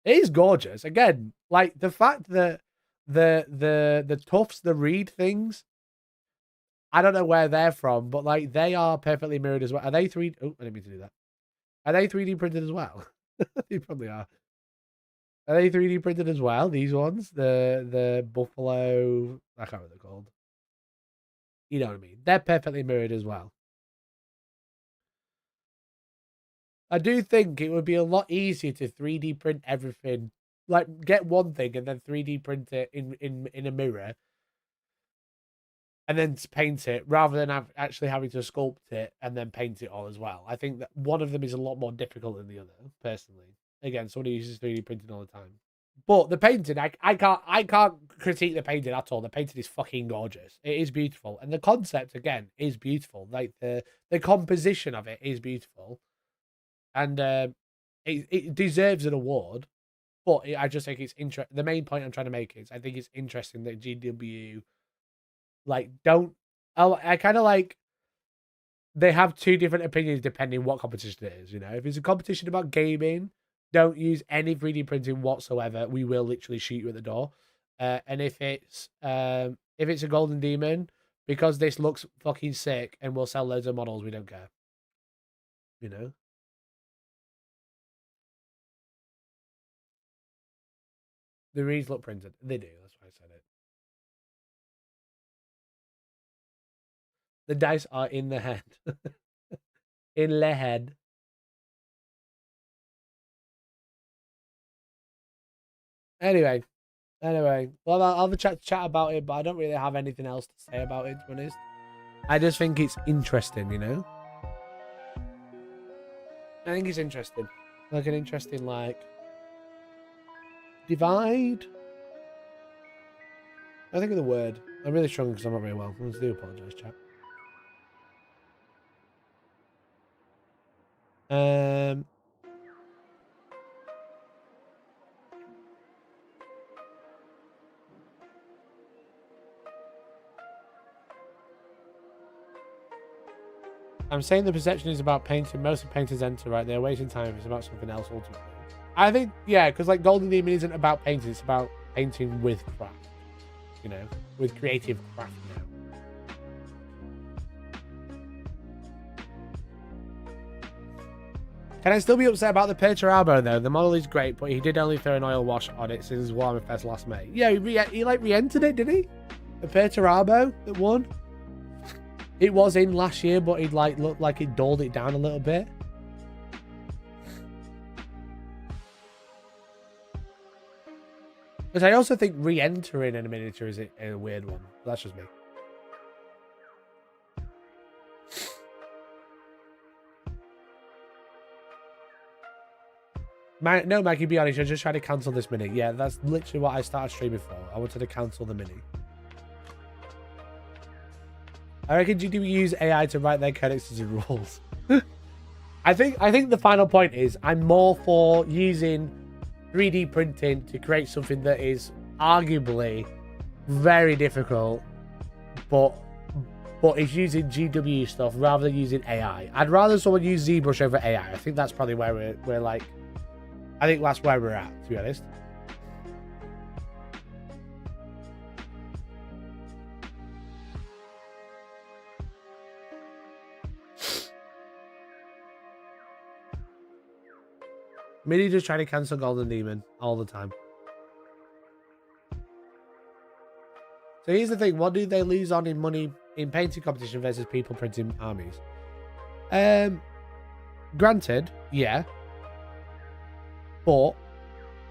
It is gorgeous. Again, like the fact that the tufts, the reed things, I don't know where they're from, but like they are perfectly mirrored as well. Are they 3D? Oh, I didn't mean to do that. Are they 3D printed as well? They probably are. Are they 3D printed as well? These ones, the buffalo, I can't remember what they're called. You know what I mean? They're perfectly mirrored as well. I do think it would be a lot easier to 3D print everything. Like, get one thing and then 3D print it in a mirror. And then paint it, rather than actually having to sculpt it and then paint it all as well. I think that one of them is a lot more difficult than the other, personally. Again, somebody uses 3D printing all the time. But the painting, I can't critique the painting at all. The painting is fucking gorgeous. It is beautiful. And the concept, again, is beautiful. Like, the composition of it is beautiful. And it deserves an award, but I just think it's interesting. The main point I'm trying to make is I think it's interesting that GW, like, I kind of like, they have two different opinions depending what competition it is, you know? If it's a competition about gaming, don't use any 3D printing whatsoever. We will literally shoot you at the door. And if it's a Golden Demon, because this looks fucking sick and we'll sell loads of models, we don't care. You know? The reeds look printed. They do. That's why I said it. The dice are in the head. In the head. Anyway. Well, I'll have a chat about it, but I don't really have anything else to say about it, to be honest. I just think it's interesting, you know? I think it's interesting. Like an interesting, like, divide? I think of the word. I'm really strong because I'm not very well. I do apologise, chat. I'm saying the perception is about painting. Most of painters enter, right? They're wasting time. It's about something else ultimately. I think, yeah, because like Golden Demon isn't about painting. It's about painting with craft. You know, with creative craft now. Can I still be upset about the Perturabo though? The model is great, but he did only throw an oil wash on it since Warhammer Fest last May. Yeah, he like re-entered it, did he? The Perturabo that won? It was in last year, but it like looked like it dulled it down a little bit. Because I also think re-entering in a miniature is a weird one. That's just me. No, Maggie, be honest. You're just trying to cancel this mini. Yeah, that's literally what I started streaming for. I wanted to cancel the mini. I reckon GW use AI to write their codexes and rules. I think the final point is I'm more for using 3D printing to create something that is arguably very difficult, but it's using GW stuff rather than using AI. I'd rather someone use ZBrush over AI. I think that's probably where we're like, I think that's where we're at, to be honest. Mini just trying to cancel Golden Demon all the time. So here's the thing. What do they lose on in money in painting competition versus people printing armies? Granted, yeah. But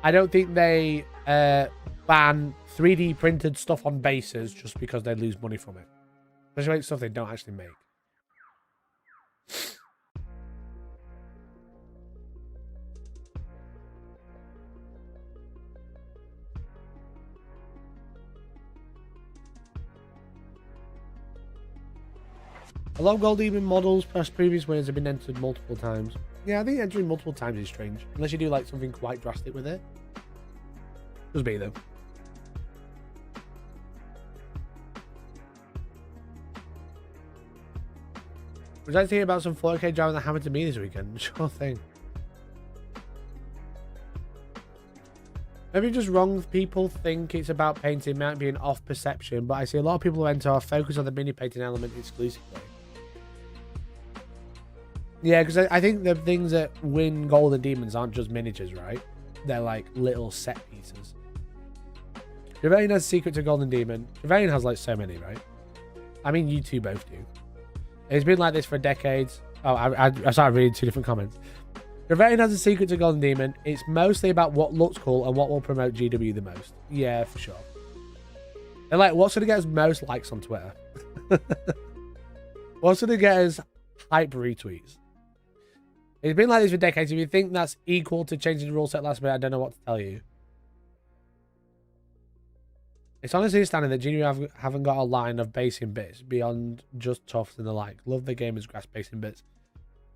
I don't think they ban 3D printed stuff on bases just because they lose money from it. Especially stuff they don't actually make. A lot of Gold Demon models plus previous winners have been entered multiple times. Yeah, I think entering multiple times is strange. Unless you do like something quite drastic with it. Just me though. Was I thinking about some 4K driving that happened to me this weekend? Sure thing. Maybe just wrong people think it's about painting might be an off perception, but I see a lot of people who enter are focused on the mini painting element exclusively. Yeah, because I think the things that win Golden Demons aren't just miniatures, right? They're like little set pieces. Rebellion has a secret to Golden Demon. Rebellion has like so many, right? I mean, you two both do. It's been like this for decades. Oh, I started reading two different comments. Rebellion has a secret to Golden Demon. It's mostly about what looks cool and what will promote GW the most. Yeah, for sure. And like, what's going to get us most likes on Twitter? What's going to get us hype retweets? It's been like this for decades. If you think that's equal to changing the rule set last minute, I don't know what to tell you. It's honestly astounding that GW haven't got a line of basing bits beyond just toughs and the like. Love the game as grass basing bits.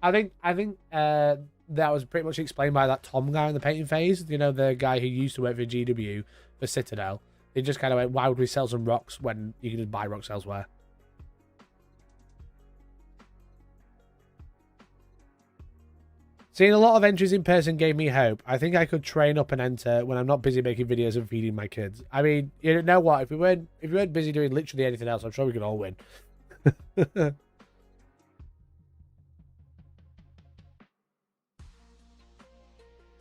I think that was pretty much explained by that Tom guy in the painting phase. You know, the guy who used to work for GW for Citadel. He just kind of went, why would we sell some rocks when you can just buy rocks elsewhere? Seeing a lot of entries in person gave me hope. I think I could train up and enter when I'm not busy making videos and feeding my kids. I mean, you know what? If we weren't busy doing literally anything else, I'm sure we could all win.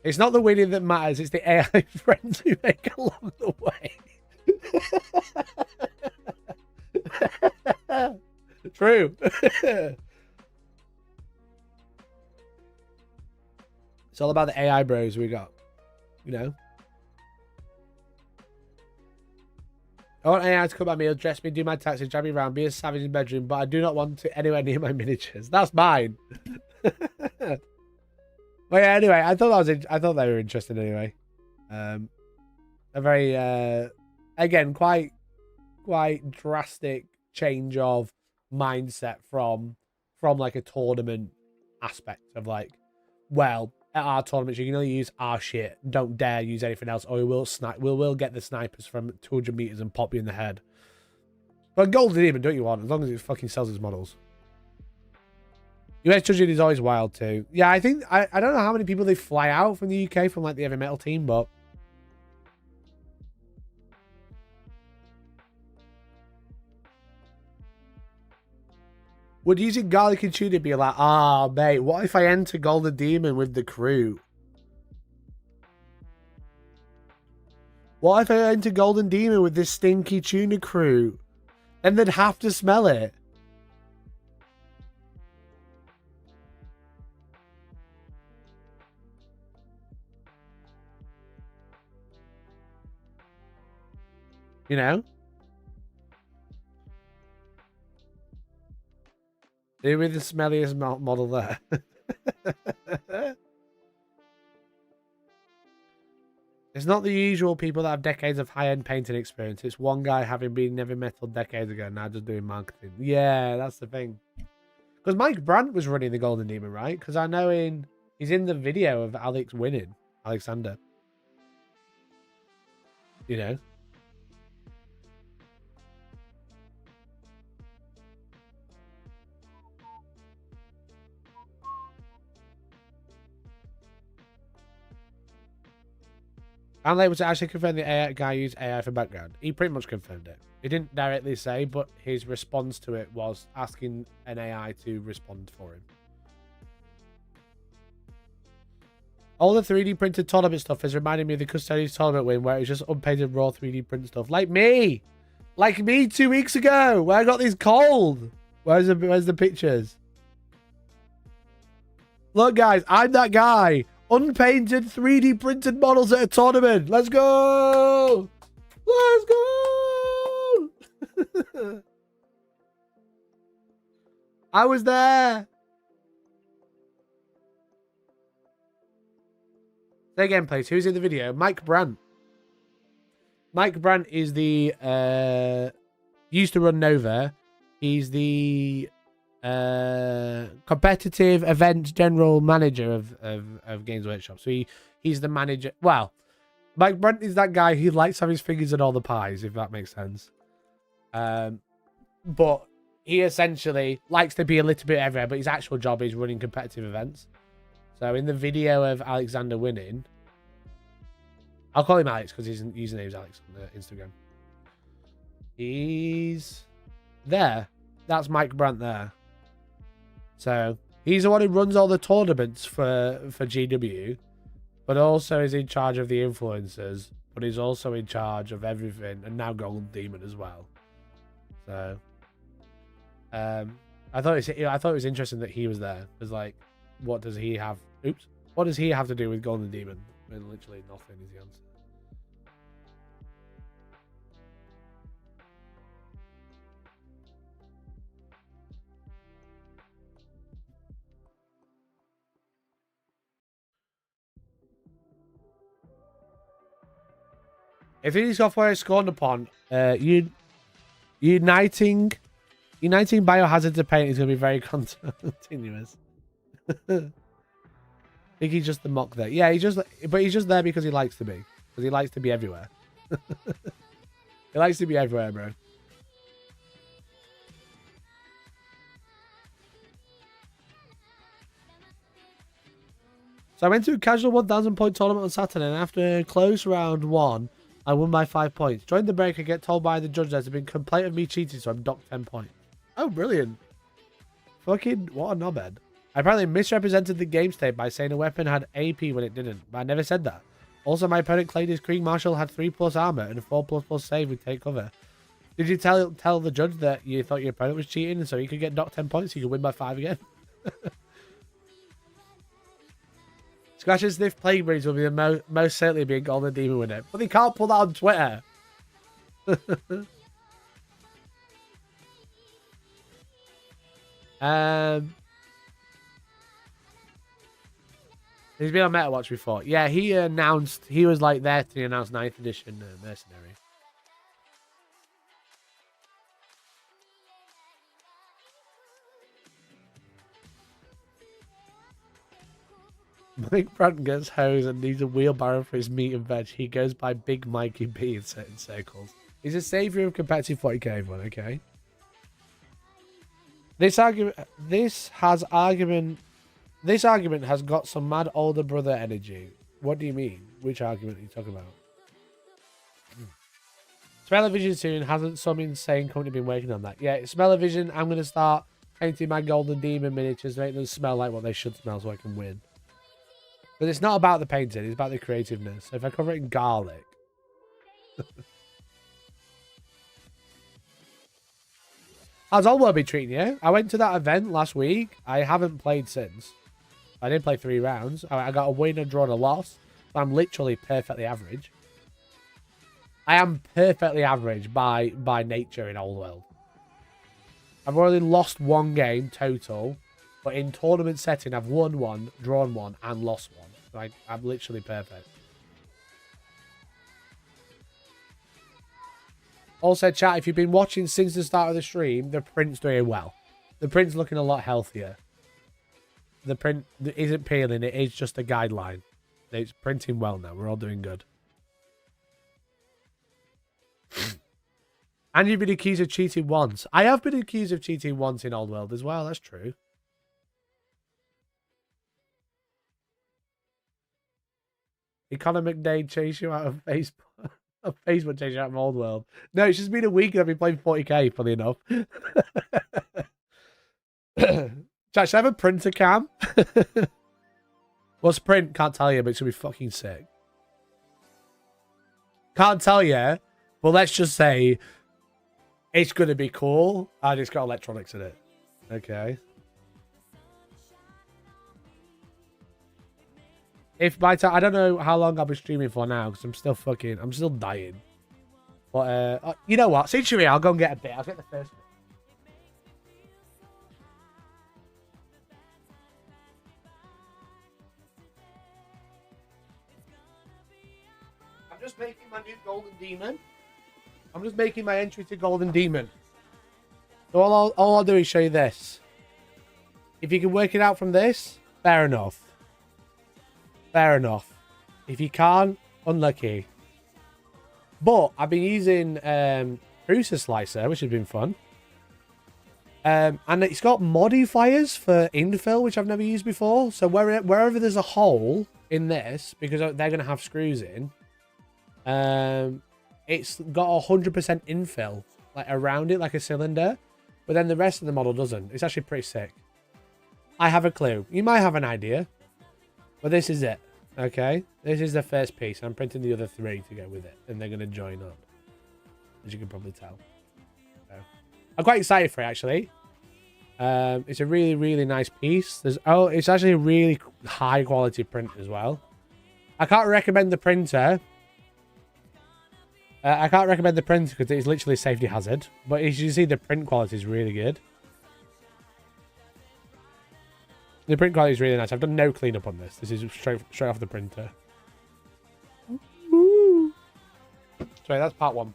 It's not the winning that matters. It's the AI friends we make along the way. True. It's all about the AI bros we got, you know. I want AI to come at me, dress me, do my taxes, drive me around, be a savage in the bedroom, but I do not want to anywhere near my miniatures. That's mine. But yeah, anyway, I thought they were interesting anyway. A very again quite drastic change of mindset from like a tournament aspect of like, well, at our tournaments, you can only use our shit. Don't dare use anything else, or we will get the snipers from 200 meters and pop you in the head. But Golden Demon, don't you want? As long as it fucking sells its models. US judging is always wild too. Yeah, I think I don't know how many people they fly out from the UK from like the heavy metal team, but would using garlic and tuna be like, ah, mate, what if I enter Golden Demon with the crew? What if I enter Golden Demon with this stinky tuna crew? Then they'd have to smell it. You know? Who with the smelliest model there? It's not the usual people that have decades of high-end painting experience. It's one guy having been heavy metal decades ago, now just doing marketing. Yeah, that's the thing. Because Mike Brandt was running the Golden Demon, right? Because I know he's in the video of Alex winning, Alexander. You know? I'm able to actually confirm the AI guy used AI for background. He pretty much confirmed it. He didn't directly say, but his response to it was asking an AI to respond for him. All the 3D printed tournament stuff is reminding me of the Custodian's tournament win where it was just unpainted raw 3D print stuff. Like me! Like me 2 weeks ago where I got these cold. Where's the pictures? Look, guys, I'm that guy. Unpainted 3D printed models at a tournament. Let's go! Let's go! I was there. Say again, please. Who's in the video? Mike Brandt. Mike Brandt is the used to run Nova. He's the competitive event general manager of Games Workshop. So he's the manager. Well, Mike Brandt is that guy who likes to have his fingers in all the pies, if that makes sense. But he essentially likes to be a little bit everywhere, but his actual job is running competitive events. So in the video of Alexander winning, I'll call him Alex because his username is Alex on Instagram. He's there. That's Mike Brandt there. So he's the one who runs all the tournaments for GW, but also is in charge of the influencers, but he's also in charge of everything, and now Golden Demon as well. So I thought it was interesting that he was there. Because like, what does he have? Oops. What does he have to do with Golden Demon? I mean, literally nothing is the answer. If any software is scorned upon, uniting biohazard to paint is going to be very continuous. I think he's just the mock there. Yeah, he's just there because he likes to be. Because he likes to be everywhere. He likes to be everywhere, bro. So I went to a casual 1,000 point tournament on Saturday, and after close round 1, I won by 5 points. During the break, I get told by the judge there's been complaint of me cheating, so I'm docked 10 points. Oh, brilliant. Fucking, what a knobhead. I apparently misrepresented the game state by saying a weapon had AP when it didn't, but I never said that. Also, my opponent claimed his Krieg Marshal had 3+ armor and a 4++ save would take cover. Did you tell the judge that you thought your opponent was cheating so he could get docked 10 points so you could win by 5 again? Scratch and Sniff Plague Breeds will be the most certainly be a Golden Demon winner. But they can't pull that on Twitter. He's been on MetaWatch before. Yeah, he was like there to announce 9th edition Mercenary. Mike Brandt gets hose and needs a wheelbarrow for his meat and veg. He goes by Big Mikey B in certain circles. He's a savior of competitive 40k, everyone, okay? This argument has got some mad older brother energy. What do you mean? Which argument are you talking about? Smell-O-Vision soon. Hasn't some insane company been working on that? Yeah, Smell-O-Vision, I'm going to start painting my Golden Demon miniatures, make them smell like what they should smell so I can win. But it's not about the painting, it's about the creativeness. So if I cover it in garlic. How's Old World been treating you? I went to that event last week. I haven't played since. I didn't play 3 rounds. I got a win, a draw, and a loss. So I'm literally perfectly average. I am perfectly average by nature in Old World. I've already lost 1 game total. But in tournament setting, I've won 1, drawn 1, and lost 1. Like, I'm literally perfect. Also, chat, if you've been watching since the start of the stream, the print's doing well. The print's looking a lot healthier. The print isn't peeling, it is just a guideline. It's printing well now. We're all doing good. And you've been accused of cheating once. I have been accused of cheating once in Old World as well. That's true. Conor McDade chase you out of Facebook. Facebook chase you out of Old World. No, it's just been a week and I've been playing 40k, funny enough. Chat, should I have a printer cam? What's print? Can't tell you, but it's going to be fucking sick. Can't tell you, but let's just say it's going to be cool and it's got electronics in it. Okay. If by time, I don't know how long I'll be streaming for now because I'm still dying. But, you know what? Since you're here, I'll go and get a bit. I'll get the first bit. I'm just making my new Golden Demon. I'm just making my entry to Golden Demon. So all I'll do is show you this. If you can work it out from this, fair enough. Fair enough. If you can't, unlucky. But I've been using Cruiser Slicer, which has been fun. And it's got modifiers for infill, which I've never used before. So wherever there's a hole in this, because they're going to have screws in, it's got 100% infill like around it, like a cylinder. But then the rest of the model doesn't. It's actually pretty sick. I have a clue. You might have an idea. But this is it. Okay? This is the first piece. I'm printing the other 3 to go with it. And they're going to join on. As you can probably tell. So, I'm quite excited for it, actually. It's a really, really nice piece. It's actually a really high quality print as well. I can't recommend the printer. I can't recommend the printer because it's literally a safety hazard. But as you see, the print quality is really good. The print quality is really nice. I've done no cleanup on this. This is straight off the printer. Ooh. Sorry, that's part 1.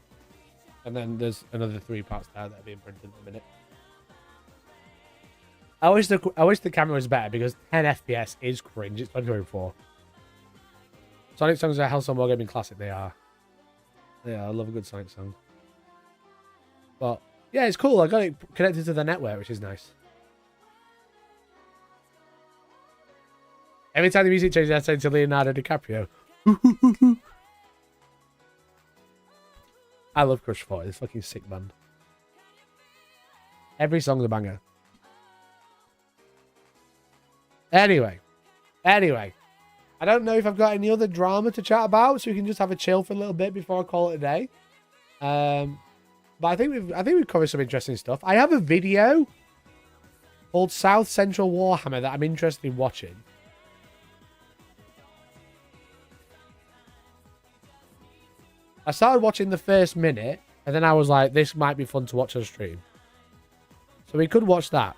And then there's another 3 parts there that are being printed in a minute. I wish the camera was better because 10 FPS is cringe. It's 2024. Sonic songs are Hellstormwargaming classic. They are. Yeah, I love a good Sonic song. But yeah, it's cool. I got it connected to the network, which is nice. Every time the music changes, I say to Leonardo DiCaprio. I love Crush 40. It's a fucking sick band. Every song's a banger. Anyway. I don't know if I've got any other drama to chat about, so we can just have a chill for a little bit before I call it a day. But I think we've covered some interesting stuff. I have a video called South Central Warhammer that I'm interested in watching. I started watching the first minute, and then I was like, this might be fun to watch on stream. So we could watch that.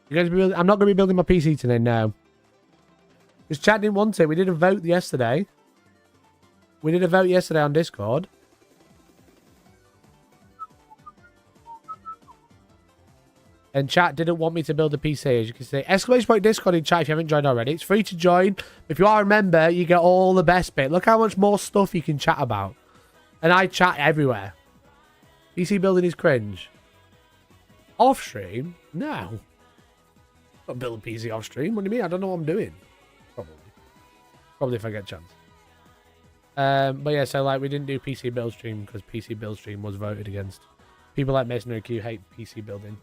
You guys I'm not going to be building my PC today, no. Because chat didn't want it. We did a vote yesterday. On Discord. And chat didn't want me to build a PC, as you can see. Exclamation point Discord in chat if you haven't joined already. It's free to join. If you are a member, you get all the best bit. Look how much more stuff you can chat about. And I chat everywhere. PC building is cringe. Off stream? No. Not build a PC off stream. What do you mean? I don't know what I'm doing. Probably if I get a chance. But yeah, so like we didn't do PC build stream because PC build stream was voted against. People like Masonry Q hate PC building.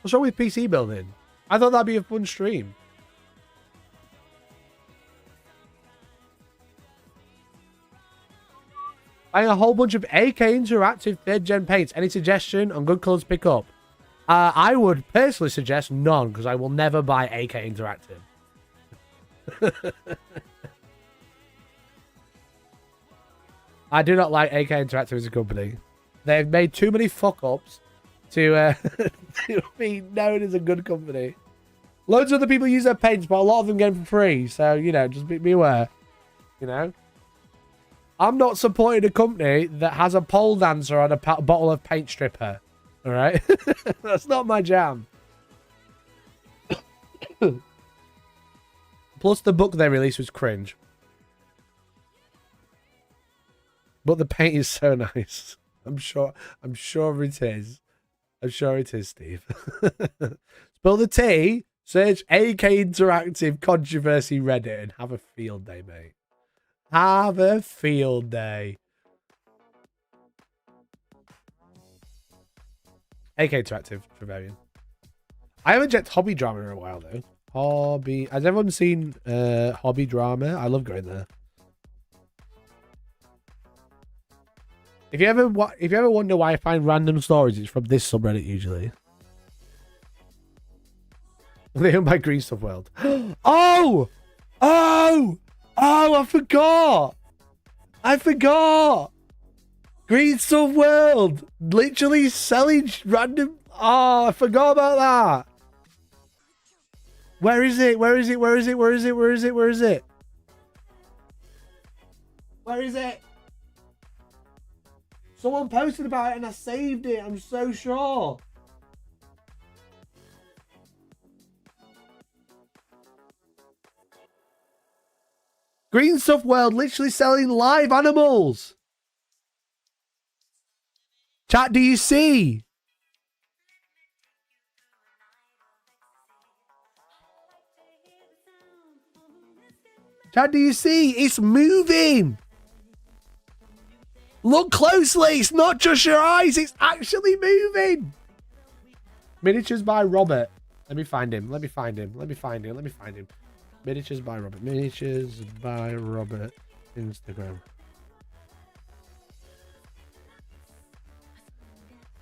What's wrong with PC building? I thought that'd be a fun stream. Buying a whole bunch of AK Interactive 3rd Gen paints. Any suggestion on good colours to pick up? I would personally suggest none, because I will never buy AK Interactive. I do not like AK Interactive as a company. They've made too many fuck-ups to be known as a good company. Loads of other people use their paints, but a lot of them get them for free. So, you know, just be aware. You know? I'm not supporting a company that has a pole dancer on a bottle of paint stripper. All right? That's not my jam. Plus, the book they released was cringe. But the paint is so nice. I'm sure it is. I'm sure it is, Steve. Spill the tea, search AK Interactive Controversy Reddit and have a field day, mate. Have a field day. AK Interactive, Trevelyan. I haven't checked Hobby Drama in a while, though. Hobby. Has everyone seen Hobby Drama? I love going there. If you ever wonder why I find random stories, it's from this subreddit usually. They own by Green Stuff World. Oh! Oh! Oh, I forgot! I forgot! Green Stuff World! Literally selling random... Oh, I forgot about that! Where is it? Where is it? Where is it? Where is it? Where is it? Where is it? Where is it? Someone posted about it and I saved it. I'm so sure. Green Stuff World literally selling live animals. Chat, do you see? Chat, do you see? It's moving. Look closely. It's not just your eyes. It's actually moving. Miniatures by Robert. Let me find him. Let me find him. Let me find him. Let me find him. Miniatures by Robert. Miniatures by Robert. Instagram.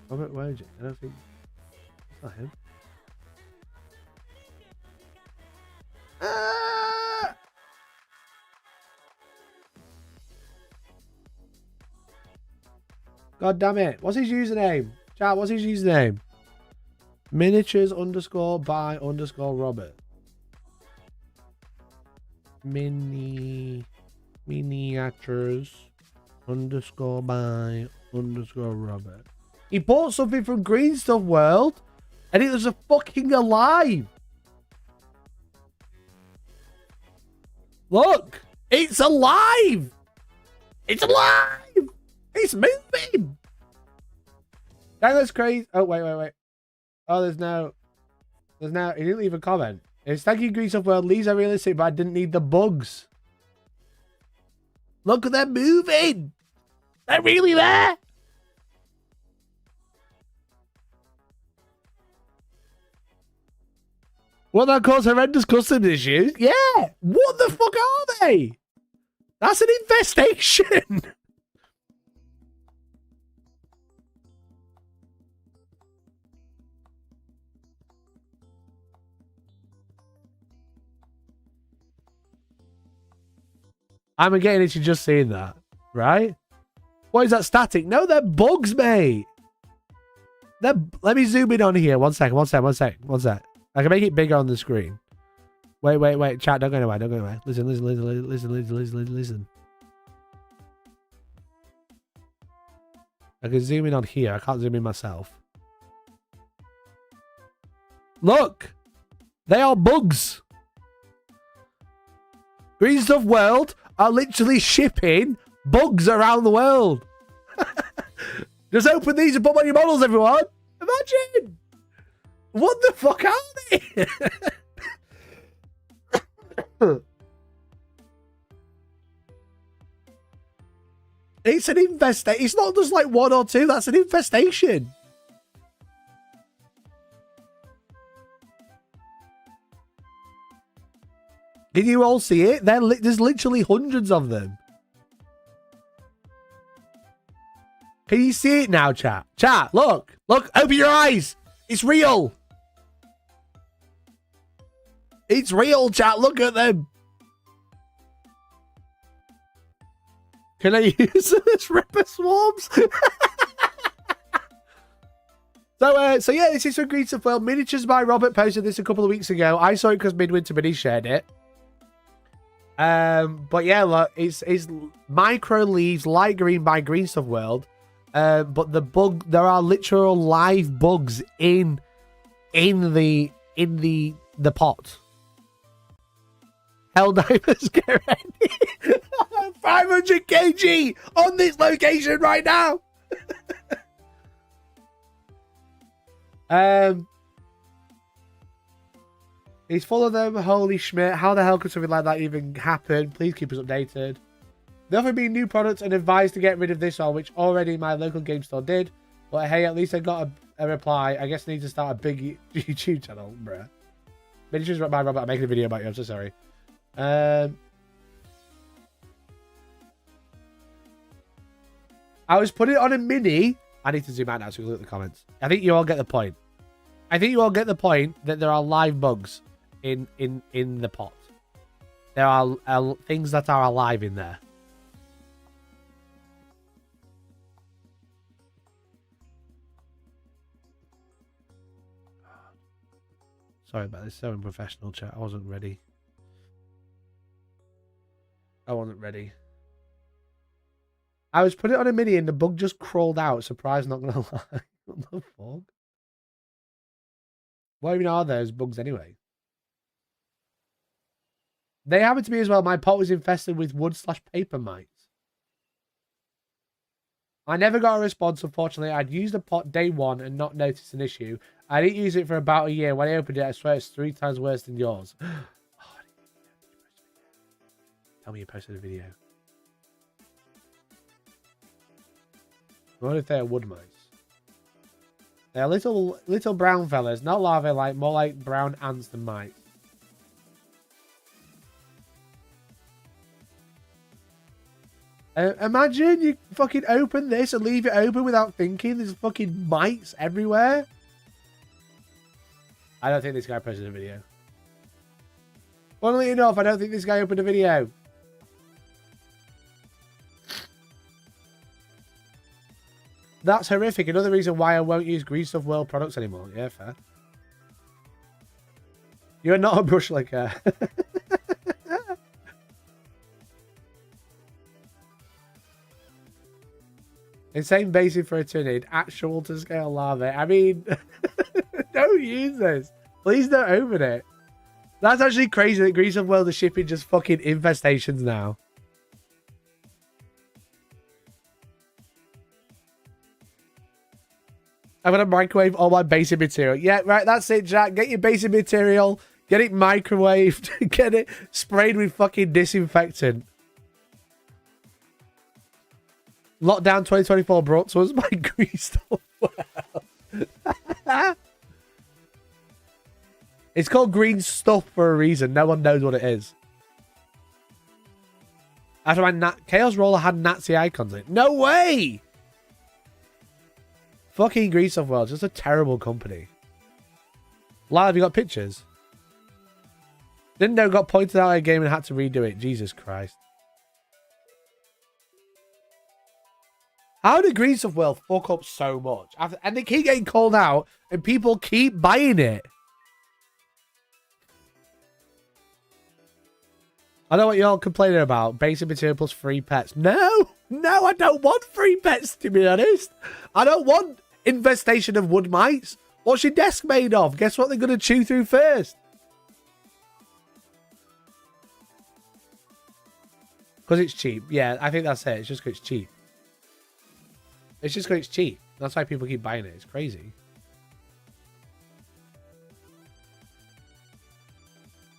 Robert, where is it? I don't think... It's not him. God damn it. What's his username? Chat, what's his username? Miniatures _ by _ Robert. Miniatures _ by _ Robert. He bought something from Green Stuff World and it was a fucking alive. Look, it's alive. It's alive. It's moving. Dang, that's crazy. Oh, wait. Oh, there's no. He didn't leave a comment. It's thank you, Green Stuff World. These are realistic, but I didn't need the bugs. Look at them moving. They're really there. Will that cause horrendous custom issues? Yeah. What the fuck are they? That's an infestation. I'm getting into just seeing that, right? What is that static? No, they're bugs, mate. Let me zoom in on here. One sec. I can make it bigger on the screen. Wait. Chat, don't go anywhere. Listen. I can zoom in on here. I can't zoom in myself. Look! They are bugs. Green Stuff World are literally shipping bugs around the world. Just open these and put them on your models, everyone. Imagine. What the fuck are they? It's an infestation. It's not just like one or two. That's an infestation. Can you all see it? There's literally hundreds of them. Can you see it now, chat? Chat, look. Look, open your eyes. It's real. It's real, chat. Look at them. Can I use them as Ripper Swarms? So yeah, this is from Green Stuff World. Miniatures by Robert posted this a couple of weeks ago. I saw it because Midwinter Mini shared it. But yeah, look, it's micro leaves, light green by Green Stuff World. But there are literal live bugs in the pot. Helldivers, get ready. 500 kg on this location right now. He's full of them. Holy Schmidt. How the hell could something like that even happen? Please keep us updated. There have been new products and advised to get rid of this all, which already my local game store did. But hey, at least I got a reply. I guess I need to start a big YouTube channel, bruh. Miniatures by Robert. I'm making a video about you. I'm so sorry. I was putting it on a mini. I need to zoom out now so we can look at the comments. I think you all get the point. I think you all get the point that there are live bugs in the pot. There are things that are alive in there. Sorry about this. So unprofessional, chat. I wasn't ready. I wasn't ready. I was putting it on a mini and the bug just crawled out. Surprise, not gonna lie. What the fuck? What even are those bugs anyway? They happen to be as well. My pot was infested with wood/paper mites. I never got a response, unfortunately. I'd used the pot day one and not noticed an issue. I didn't use it for about a year. When I opened it, I swear it's 3 times worse than yours. Tell me you posted a video. What if they're wood mice? They're little brown fellas, not larvae, like more like brown ants than mice. Imagine you fucking open this and leave it open without thinking. There's fucking mites everywhere. I don't think this guy posted a video. Funnily enough, I don't think this guy opened a video. That's horrific. Another reason why I won't use Green Stuff World products anymore. Yeah, fair. You're not a brush licker. Insane basic for a Tynid. Actual to scale larvae. I mean, don't use this. Please don't open it. That's actually crazy that Green Stuff World is shipping just fucking infestations now. I'm going to microwave all my basic material. Yeah, right, that's it, Jack. Get your basic material. Get it microwaved. Get it sprayed with fucking disinfectant. Lockdown 2024 brought to us by Green Stuff World. It's called Green Stuff for a reason. No one knows what it is. After my Chaos Roller had Nazi icons in it. No way! Fucking Green Stuff World, just a terrible company. Lyle, have you got pictures? Didn't know, got pointed out at a game and had to redo it. Jesus Christ. How did Green Stuff World fuck up so much? And they keep getting called out and people keep buying it. I know what you're complaining about. Basic material plus free pets. No, I don't want free pets, to be honest. I don't want infestation of wood mites. What's your desk made of? Guess what they're going to chew through first? Because it's cheap. Yeah, I think that's it. It's just because it's cheap. It's just because it's cheap. That's why people keep buying it. It's crazy.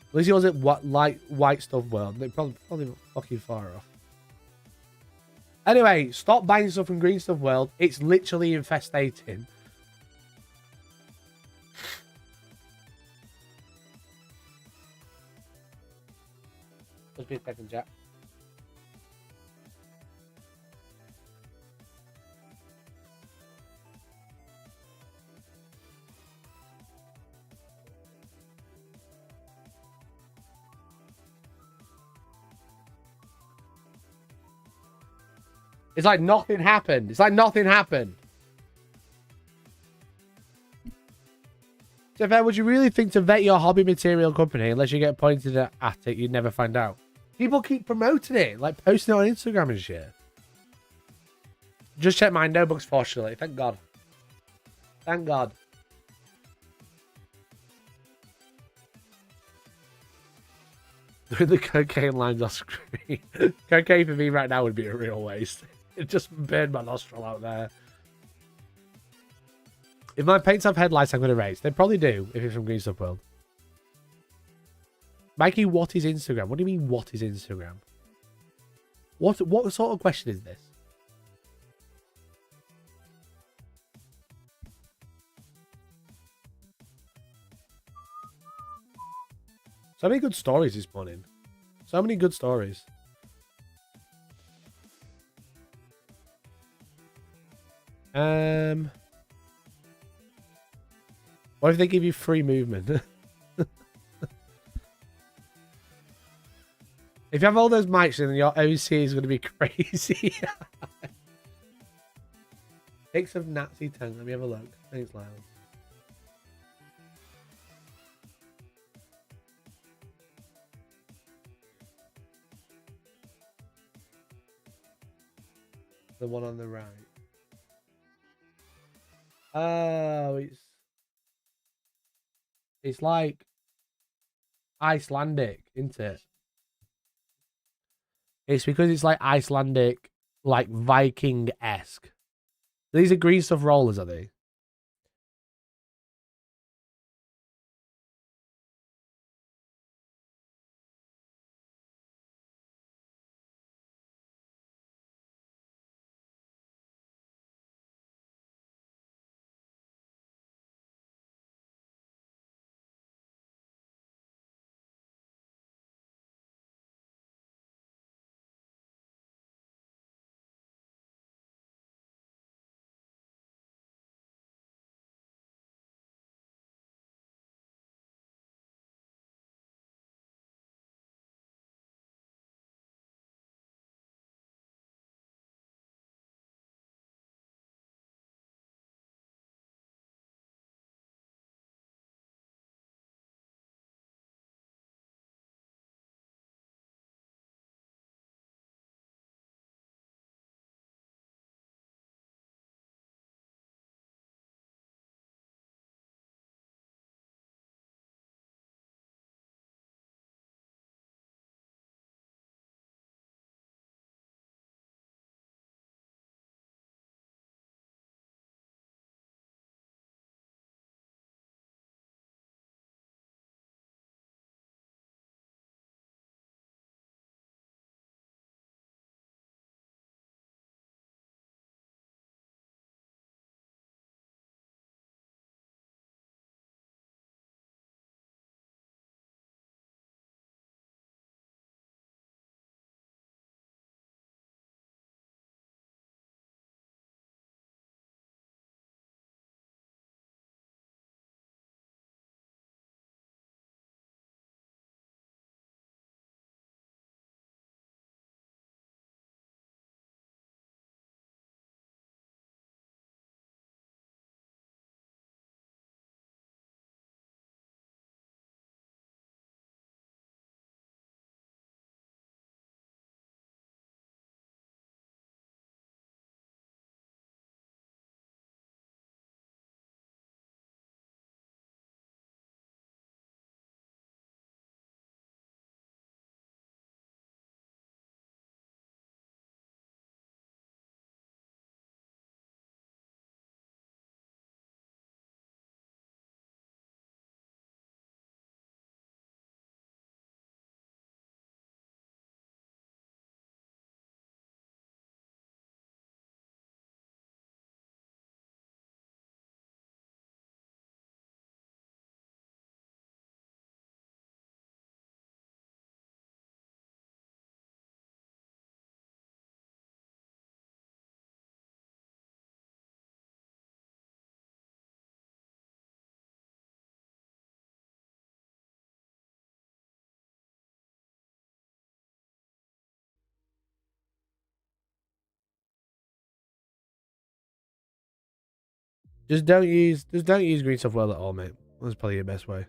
At least it wasn't white stuff world. They're probably fucking far off. Anyway, stop buying stuff from Green Stuff World. It's literally infestating. Just be a second, Jack. It's like nothing happened. It's like nothing happened. So, would you really think to vet your hobby material company unless you get pointed at it, you'd never find out? People keep promoting it, like posting it on Instagram and shit. Just check my notebooks, fortunately. Thank God. Thank God. The cocaine lines off screen. Cocaine for me right now would be a real waste. It just burned my nostril out there. If my paints have headlights, I'm going to raise. They probably do, if it's from Green Stuff World. Mikey, what is Instagram? What do you mean, what is Instagram? What sort of question is this? So many good stories this morning. So many good stories. What if they give you free movement? If you have all those mics in, your OC is going to be crazy. Pics of Nazi tongue. Let me have a look. Thanks, Lyle. The one on the right. Oh, it's like Icelandic, isn't it? It's because it's like Icelandic, like Viking-esque. These are Green Stuff rollers, are they? Just don't use Green Stuff World at all, mate. That's probably your best way.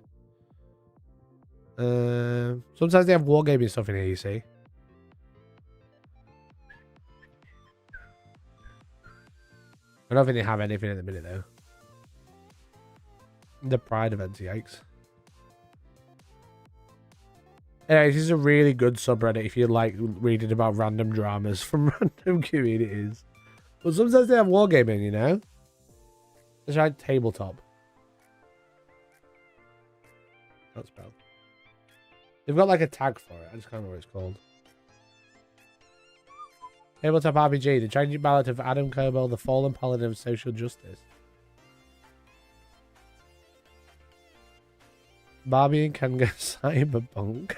Sometimes they have wargaming stuff in here, you see. I don't think they have anything in the minute though. The Pride events, yikes. Anyway, this is a really good subreddit if you like reading about random dramas from random communities. But sometimes they have wargaming, you know? It's like tabletop. That's bad. They've got like a tag for it. I just can't remember what it's called. Tabletop RPG, the tragic ballad of Adam Coble, the fallen paladin of social justice. Barbie and Ken go cyberpunk.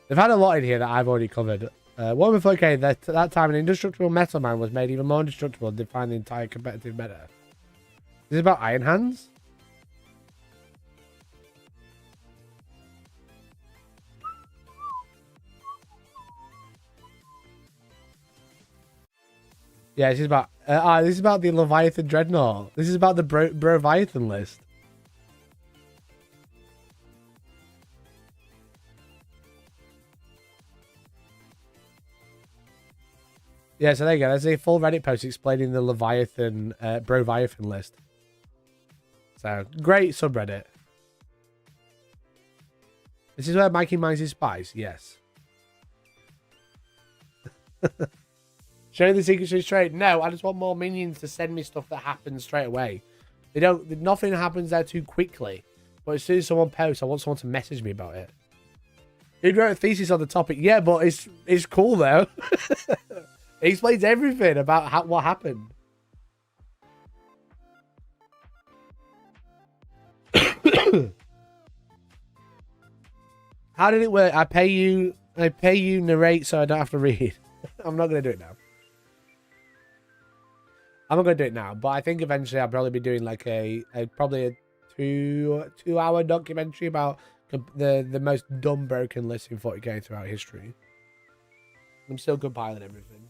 They've had a lot in here that I've already covered. Warhammer 4K, at that time, an indestructible metal man was made even more indestructible and defined the entire competitive meta. Is it about Iron Hands? Yeah, this is about the Leviathan Dreadnought. This is about the Broviathan list. Yeah, so there you go. There's a full Reddit post explaining the Leviathan, Broviathan list. So, great subreddit. This is where Mikey mines his spies. Yes. Show the secret street straight. No, I just want more minions to send me stuff that happens straight away. They don't. Nothing happens there too quickly. But as soon as someone posts, I want someone to message me about it. He wrote a thesis on the topic. Yeah, but it's cool though. It explains everything about what happened. How did it work? I pay you narrate so I don't have to read. I'm not gonna do it now. I'm not gonna do it now, but I think eventually I'll probably be doing like probably a two-hour documentary about the most dumb broken list in 40k throughout history. I'm still compiling everything.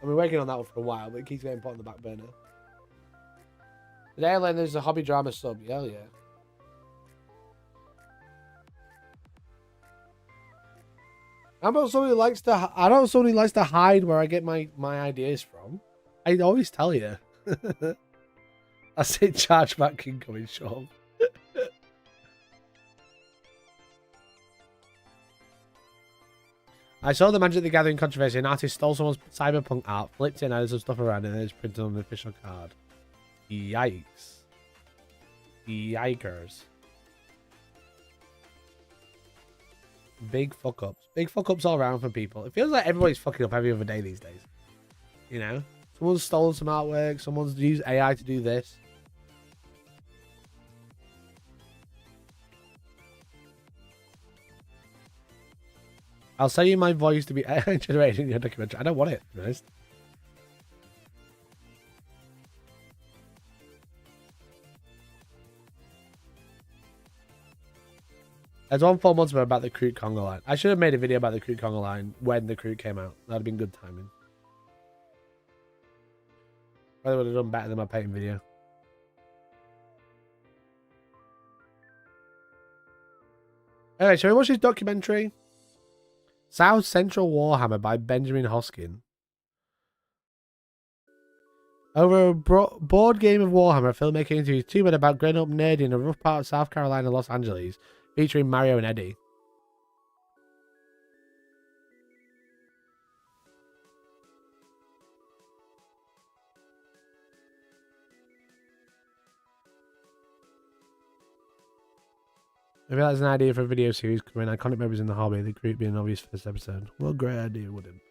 I've been working on that one for a while, but it keeps getting put on the back burner. Today I learned there's a hobby drama sub. Hell yeah. I'm not someone who likes to hide where I get my ideas from. I always tell you. I say chargeback incoming shop. I saw the Magic the Gathering controversy. An artist stole someone's cyberpunk art, flipped it, and added some stuff around it, and then it's printed on the official card. Yikes. Yikers. Big fuck ups. Big fuck ups all around for people. It feels like everybody's fucking up every other day these days. You know? Someone's stolen some artwork, someone's used AI to do this. I'll sell you my voice to be AI generated in your documentary. I don't want it, to be honest. There's one 4 months ago about the Kroot Conga line. I should have made a video about the Kroot Conga line when the Kroot came out. That'd have been good timing. I would have done better than my painting video. Anyway, shall we watch this documentary? South Central Warhammer by Benjamin Hoskin. Over a board game of Warhammer, a filmmaker interviews two men about growing up nerdy in a rough part of South Carolina, Los Angeles, featuring Mario and Eddie. Maybe that's an idea for a video series covering iconic members in the hobby, the group being an obvious first episode. What a great idea, wouldn't it?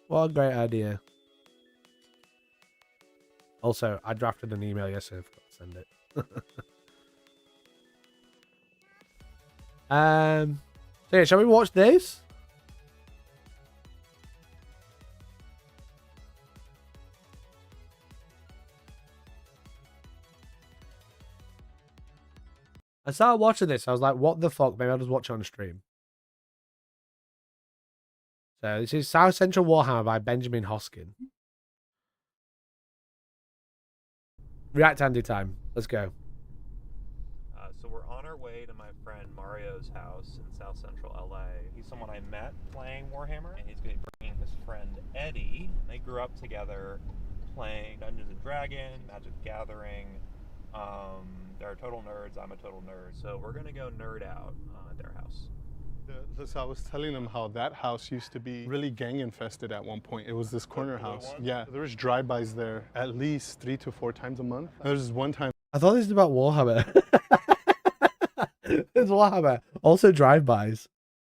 What a great idea. Also, I drafted an email yesterday, I forgot to send it. So yeah, shall we watch this? I started watching this. I was like, what the fuck? Maybe I'll just watch it on stream. So this is South Central Warhammer by Benjamin Hoskin. React Andy time. Let's go. So we're on our way to my friend Mario's house in South Central LA. He's someone I met playing Warhammer, and he's going to be bringing his friend Eddie. They grew up together playing Dungeons and Dragons, Magic the Gathering. They're total nerds. I'm a total nerd. So we're going to go nerd out at their house. So I was telling them how that house used to be really gang infested at one point. It was this corner house. Yeah, there was drive-bys there at least 3 to 4 times a month. And there was this one time. I thought this was about Warhammer. It's Warhammer. Also drive-bys.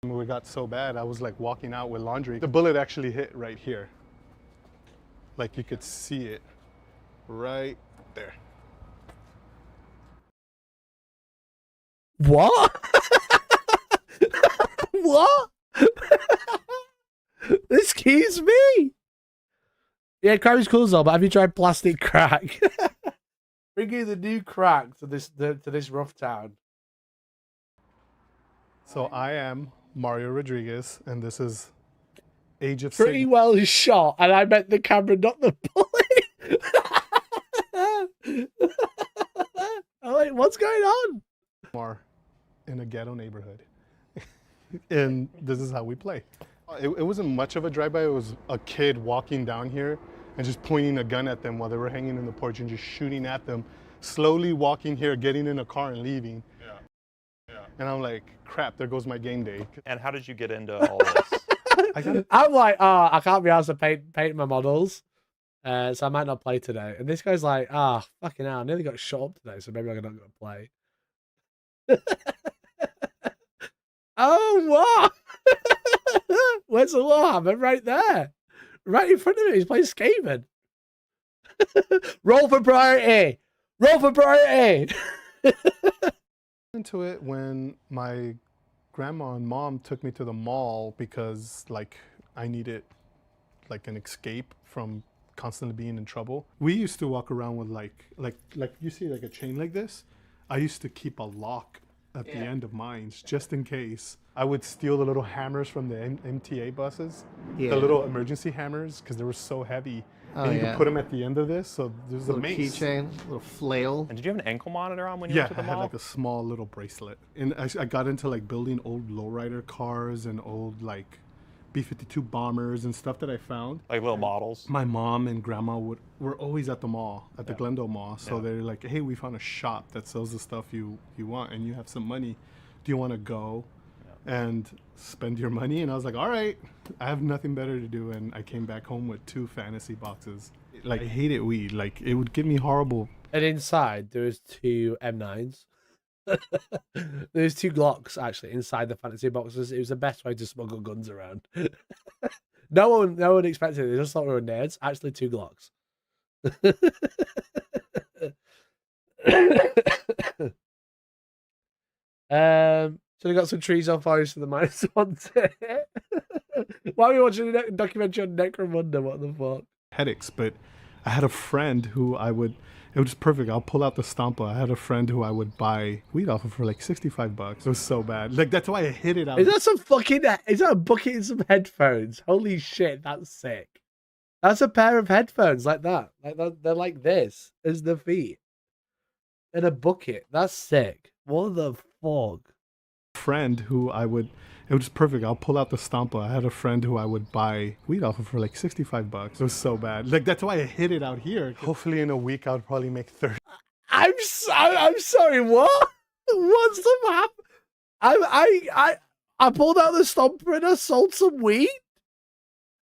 We got so bad, I was like walking out with laundry. The bullet actually hit right here. Like you could see it right there. What? What? Excuse me? Yeah, crime is cool, though, but have you tried plastic crack? Bringing the new crack to this rough town. So I am Mario Rodriguez, and this is Age of Pretty Sigmar. well shot, and I meant the camera, not the bullet. Oh, wait, what's going on? In a ghetto neighborhood. And this is how we play. It wasn't much of a drive-by. It was a kid walking down here and just pointing a gun at them while they were hanging in the porch and just shooting at them, slowly walking here, getting in a car and leaving. Yeah. And I'm like, crap, there goes my game day. And how did you get into all this? I'm like, I can't be asked to paint my models, so I might not play today. And this guy's like, fucking hell, I nearly got shot up today, so maybe I'm not going to play. Oh, what? Where's the Warhammer? Right there. Right in front of me. He's playing Skaven. Roll for priority. Roll for priority. Into it when my grandma and mom took me to the mall because like I needed like an escape from constantly being in trouble. We used to walk around with like you see like a chain like this. I used to keep a lock at the end of mine just in case. I would steal the little hammers from the MTA buses, the little emergency hammers, because they were so heavy. And you could put them at the end of this, so there's a mace. Keychain, little flail. And did you have an ankle monitor on when you Yeah, went to the I mall? had like a small little bracelet. And I got into like building old lowrider cars and old like B-52 bombers and stuff that I found. Like little models? My mom and grandma were always at the mall, at the Glendale Mall. So they're like, hey, we found a shop that sells the stuff you want and you have some money. Do you want to go and spend your money? And I was like, all right, I have nothing better to do. And I came back home with 2 fantasy boxes. Like, I hated weed. Like, it would give me horrible. And inside, there was 2 M9s. There's 2 Glocks, actually, inside the fantasy boxes. It was the best way to smuggle guns around. No one expected it. They just thought we were nerds. Actually, 2 Glocks. So we got some trees on fire to the -1. Why are we watching a documentary on Necromunda? What the fuck? Headaches, but I had a friend who it was perfect. I'll pull out the Stompa. I had a friend who I would buy weed off of for like $65. It was so bad. Like, that's why I hid it out. Is that a bucket and some headphones? Holy shit, that's sick. That's a pair of headphones like that. They're like this as the feet. In a bucket. That's sick. What the fuck? Friend who it was perfect. I'll pull out the Stompa. I had a friend who I would buy weed off of for like $65. It was so bad. Like, that's why I hid it out here. Hopefully in a week I'll probably make 30. I'm sorry, what? What's the map? I pulled out the Stomper and I sold some weed?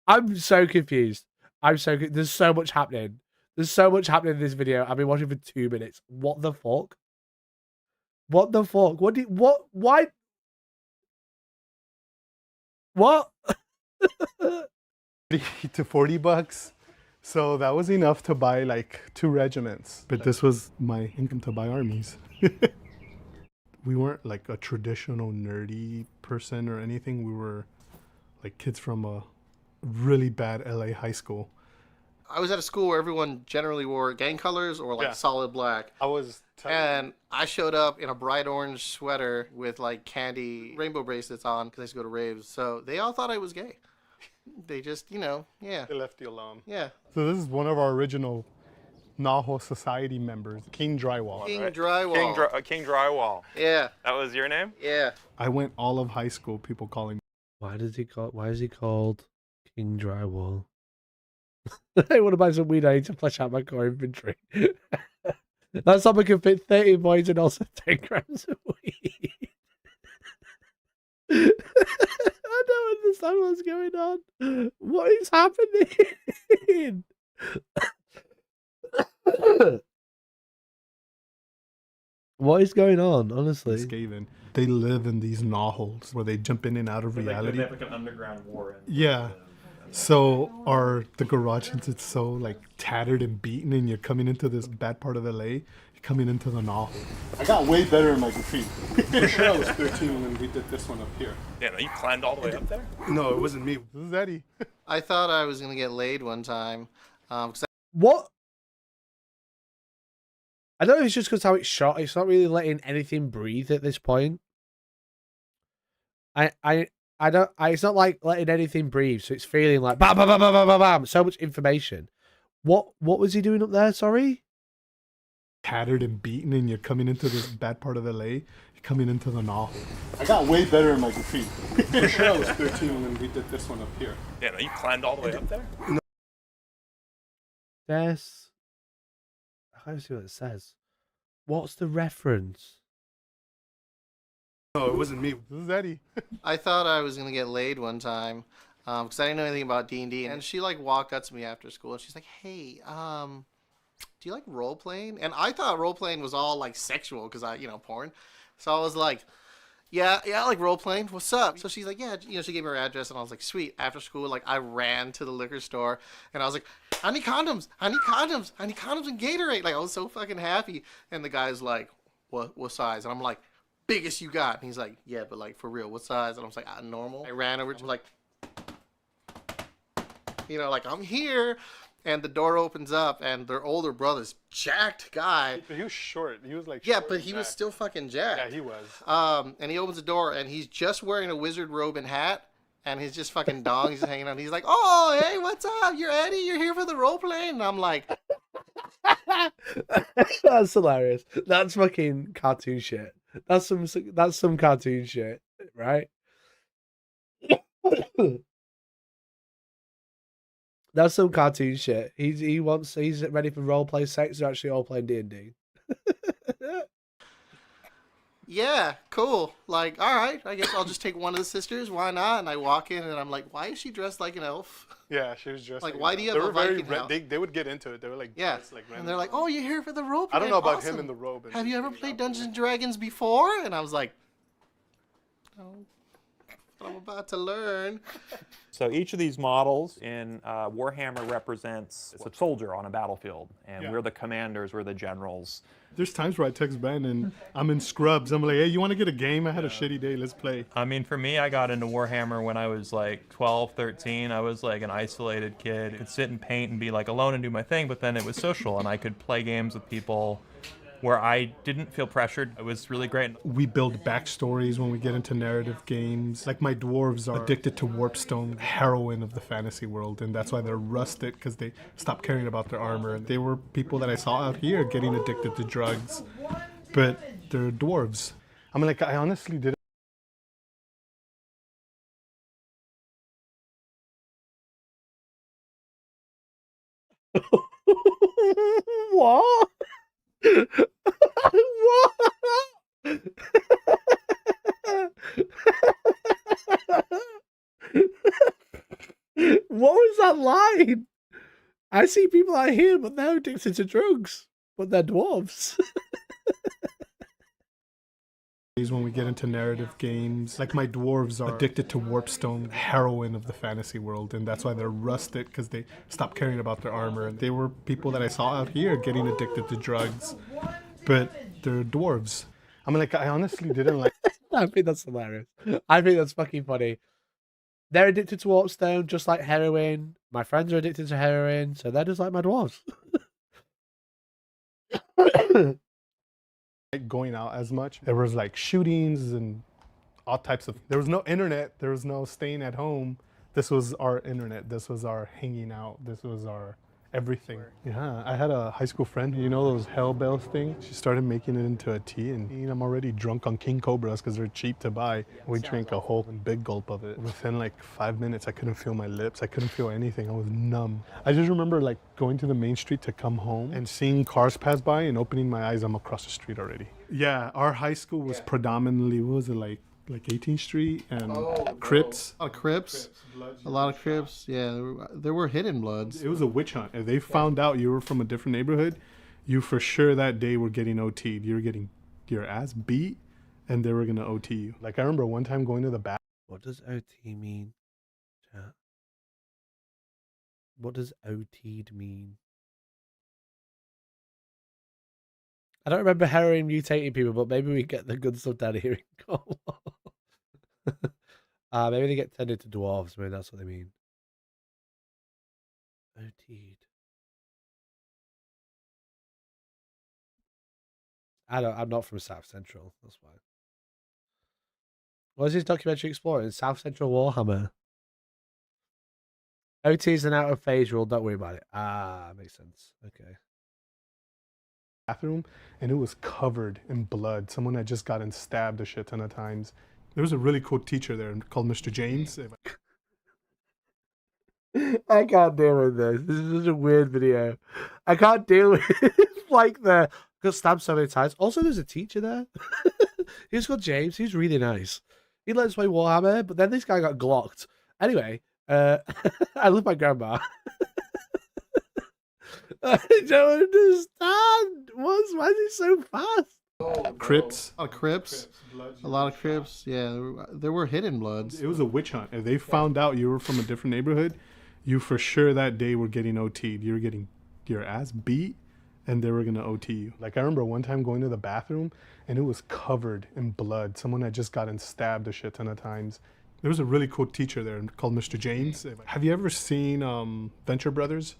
I'm so confused. There's so much happening. There's so much happening in this video. I've been watching for 2 minutes. What the fuck? What the fuck? Why? What? To $40. So that was enough to buy like 2 regiments. But this was my income to buy armies. We weren't like a traditional nerdy person or anything. We were like kids from a really bad LA high school. I was at a school where everyone generally wore gang colors or like solid black. And I showed up in a bright orange sweater with like candy rainbow bracelets on because I used to go to raves. So they all thought I was gay. They just, They left you alone. Yeah. So this is one of our original Naho Society members. King Drywall. King Drywall. King Drywall. Yeah. That was your name? Yeah. I went all of high school people calling me. Why is he called King Drywall? I want to buy some weed. I need to flesh out my core inventory. That's how I can fit 30 boys and also 10 grams of weed. I don't understand what's going on. What is happening? What is going on, honestly? Skaven. They live in these gnawholes where they jump in and out of reality. They have like an underground war. Yeah. So are the garages, it's so like tattered and beaten, and you're coming into this bad part of LA, you're coming into the gnawhole. I got way better in my graffiti. For sure I was 13 when we did this one up here. Yeah, no, you climbed all the way up there? No, it wasn't me. This is Eddie. I thought I was going to get laid one time. What? I don't know if it's just because how it's shot. It's not really letting anything breathe at this point. It's not like letting anything breathe, so it's feeling like bam, bam, bam, bam, bam, bam, bam. So much information. What was he doing up there? Sorry. Tattered and beaten, and you're coming into this bad part of LA. You're coming into the gnawhole. I got way better in my graffiti. For sure I was 13 when we did this one up here. Yeah, no, you climbed all the way up there? No. Yes. I can't see what it says. What's the reference? No, it wasn't me. This is Eddie. I thought I was going to get laid one time because I didn't know anything about D&D. And she like walked up to me after school and she's like, hey, do you like role-playing? And I thought role-playing was all like sexual because porn. So I was like, yeah, I like role-playing. What's up? So she's like, yeah, she gave me her address and I was like, sweet. After school, like I ran to the liquor store and I was like, I need condoms. I need condoms. I need condoms and Gatorade. Like I was so fucking happy. And the guy's like, what size? And I'm like, biggest you got. And he's like, yeah, but like for real, what size? And I was like, normal. I ran over to like, like I'm here. And the door opens up and their older brother's jacked guy. He was short. He was like, yeah, but he was still fucking jacked. Yeah, he was. And he opens the door and he's just wearing a wizard robe and hat. And he's just fucking dong. He's hanging out. He's like, oh, hey, what's up? You're Eddie. You're here for the role playing. And I'm like, that's hilarious. That's fucking cartoon shit. That's some cartoon shit, right? That's some cartoon shit. He's ready for role play sex. They're actually all playing D&D. yeah, cool. Like, all right, I guess I'll just take one of the sisters. Why not? And I walk in and I'm like, why is she dressed like an elf? Yeah, she was dressed like why do you have a Viking house? They would get into it. They were like, yeah, like and they're like, oh, you're here for the role play. I don't know about awesome. him in the robe. Have you ever played Dungeons and Dragons before? And I was like, no, but I'm about to learn. So each of these models in Warhammer represents a soldier on a battlefield, and we're the commanders, we're the generals. There's times where I text Ben and I'm in scrubs. I'm like, hey, you want to get a game? I had a shitty day. Let's play. I mean, for me, I got into Warhammer when I was like 12, 13. I was like an isolated kid. I could sit and paint and be like alone and do my thing, but then it was social and I could play games with people where I didn't feel pressured. It was really great. We build backstories when we get into narrative games. Like my dwarves are addicted to Warpstone, heroine of the fantasy world, and that's why they're rusted, because they stopped caring about their armor. They were people that I saw out here getting addicted to drugs, but they're dwarves. I mean, like, I honestly didn't. What? What? What was that line? I see people out here, but they're addicted to drugs, but they're dwarves. When we get into narrative games, like my dwarves are addicted to Warpstone, heroine of the fantasy world, and that's why they're rusted, because they stopped caring about their armor. They were people that I saw out here getting addicted to drugs, but they're dwarves. I mean, like, I honestly didn't like. I think that's hilarious. I think that's fucking funny. They're addicted to Warpstone, just like heroin. My friends are addicted to heroin, so they're just like my dwarves. Going out as much. There was like shootings and all types of. There was no internet. There was no staying at home. This was our internet. This was our hanging out. This was our everything. Yeah, I had a high school friend, you know those Hell Bells thing? She started making it into a tea, and I'm already drunk on King Cobras because they're cheap to buy. We drank a whole big gulp of it. Within like 5 minutes, I couldn't feel my lips. I couldn't feel anything. I was numb. I just remember like going to the main street to come home and seeing cars pass by and opening my eyes, I'm across the street already. Yeah, our high school was predominantly, what was it, like 18th Street and Crips. A lot of Crips. A lot of Crips. Yeah, there were hidden bloods. It was a witch hunt. If they found out you were from a different neighborhood, you for sure that day were getting OT'd. You were getting your ass beat, and they were gonna OT you. Like I remember one time going to the bath. What does OT mean? Chat. What does OT'd mean? I don't remember heroin mutating people, but maybe we get the good stuff down here in Cornwall. Maybe they get turned into dwarves. Maybe that's what they mean. OT'd. I'm not from South Central. That's why. What is this documentary exploring? South Central Warhammer. OT is an out of phase rule. Don't worry about it. Makes sense. Okay. Bathroom, and it was covered in blood. Someone had just gotten stabbed a shit ton of times. There was a really cool teacher there called Mr. James. I can't deal with this. This is such a weird video. I can't deal with like got stabbed so many times. Also, there's a teacher there. He's called James. He's really nice. He let us play Warhammer, but then this guy got glocked. Anyway, I love my grandma. I don't understand. Why is he so fast? Crips. A lot of Crips. A lot of Crips. Yeah, there were hidden bloods. It was a witch hunt. If they found out you were from a different neighborhood, you for sure that day were getting OT'd. You were getting your ass beat, and they were gonna OT you. Like I remember one time going to the bathroom, and it was covered in blood. Someone had just gotten stabbed a shit ton of times. There was a really cool teacher there called Mr. James. Have you ever seen Venture Brothers?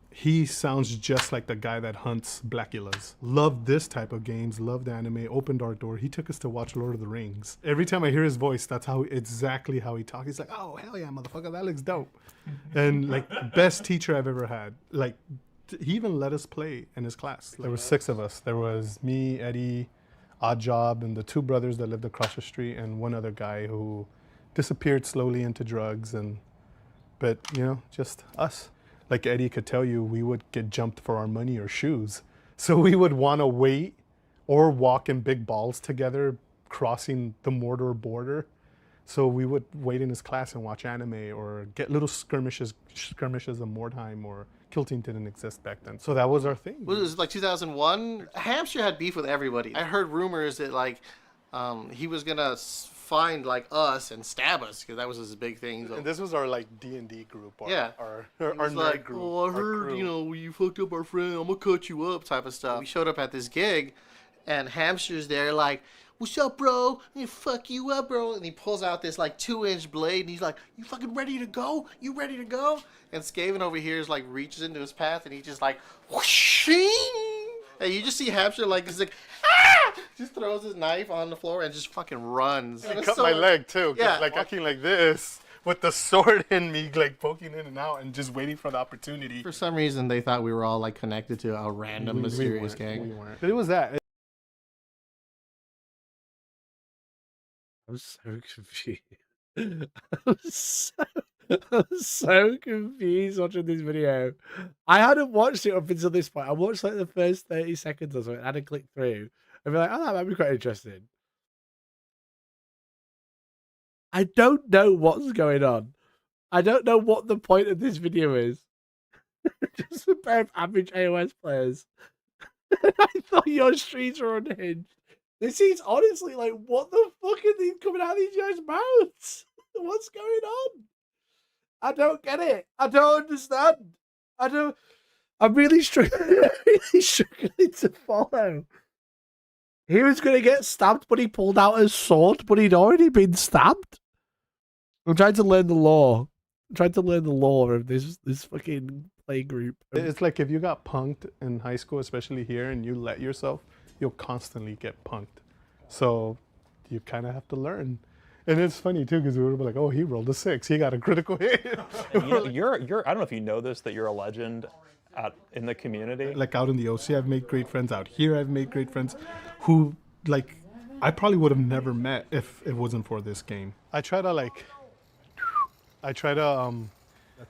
He sounds just like the guy that hunts Blackulas. Loved this type of games, loved anime, opened our door. He took us to watch Lord of the Rings. Every time I hear his voice, that's exactly how he talks. He's like, oh, hell yeah, motherfucker, that looks dope. And like, best teacher I've ever had. Like, he even let us play in his class. There were 6 of us. There was me, Eddie, Oddjob, and the 2 brothers that lived across the street, and one other guy who disappeared slowly into drugs. But, you know, just us. Like Eddie could tell you, we would get jumped for our money or shoes. So we would want to wait or walk in big balls together, crossing the Mordor border. So we would wait in his class and watch anime or get little skirmishes of Mordheim, or Kilting didn't exist back then. So that was our thing. Was it like 2001? Hampshire had beef with everybody. I heard rumors that like he was gonna find like us and stab us, because that was his big thing. And this was our like D&D group. Our nerd like, group. Oh, I heard, you know, you fucked up our friend, I'm gonna cut you up type of stuff. We showed up at this gig, and Hampshire's there like, what's up, bro? I'm gonna fuck you up, bro. And he pulls out this like 2-inch blade, and he's like, you fucking ready to go? You ready to go? And Skaven over here is like, reaches into his path, and he just like, whoosh, and you just see Hampshire like, he's like, ah! Just throws his knife on the floor and just fucking runs. He cut my leg too. Yeah. Like acting like this with the sword in me, like poking in and out and just waiting for the opportunity. For some reason, they thought we were all like connected to a random mysterious gang. We weren't. But it was that. I was so confused. I was so confused watching this video. I hadn't watched it up until this point. I watched like the first 30 seconds or something. I had to click through and be like, oh, that might be quite interesting. I don't know what's going on. I don't know what the point of this video is. Just a pair of average AOS players. I thought your streets were unhinged. This is honestly like, what the fuck are these coming out of these guys' mouths? What's going on? I don't get it. I don't understand. I'm really struggling to follow. He was going to get stabbed, but he pulled out his sword, but he'd already been stabbed. I'm trying to learn the lore. Of this fucking play group. It's like if you got punked in high school, especially here, and you let yourself, you'll constantly get punked. So you kind of have to learn. And it's funny too because we were like, "Oh, he rolled a 6. He got a critical hit." You're I don't know if you know this, that you're a legend in the community. Like out in the OC, I've made great friends. Out here, I've made great friends who, like, I probably would have never met if it wasn't for this game. That's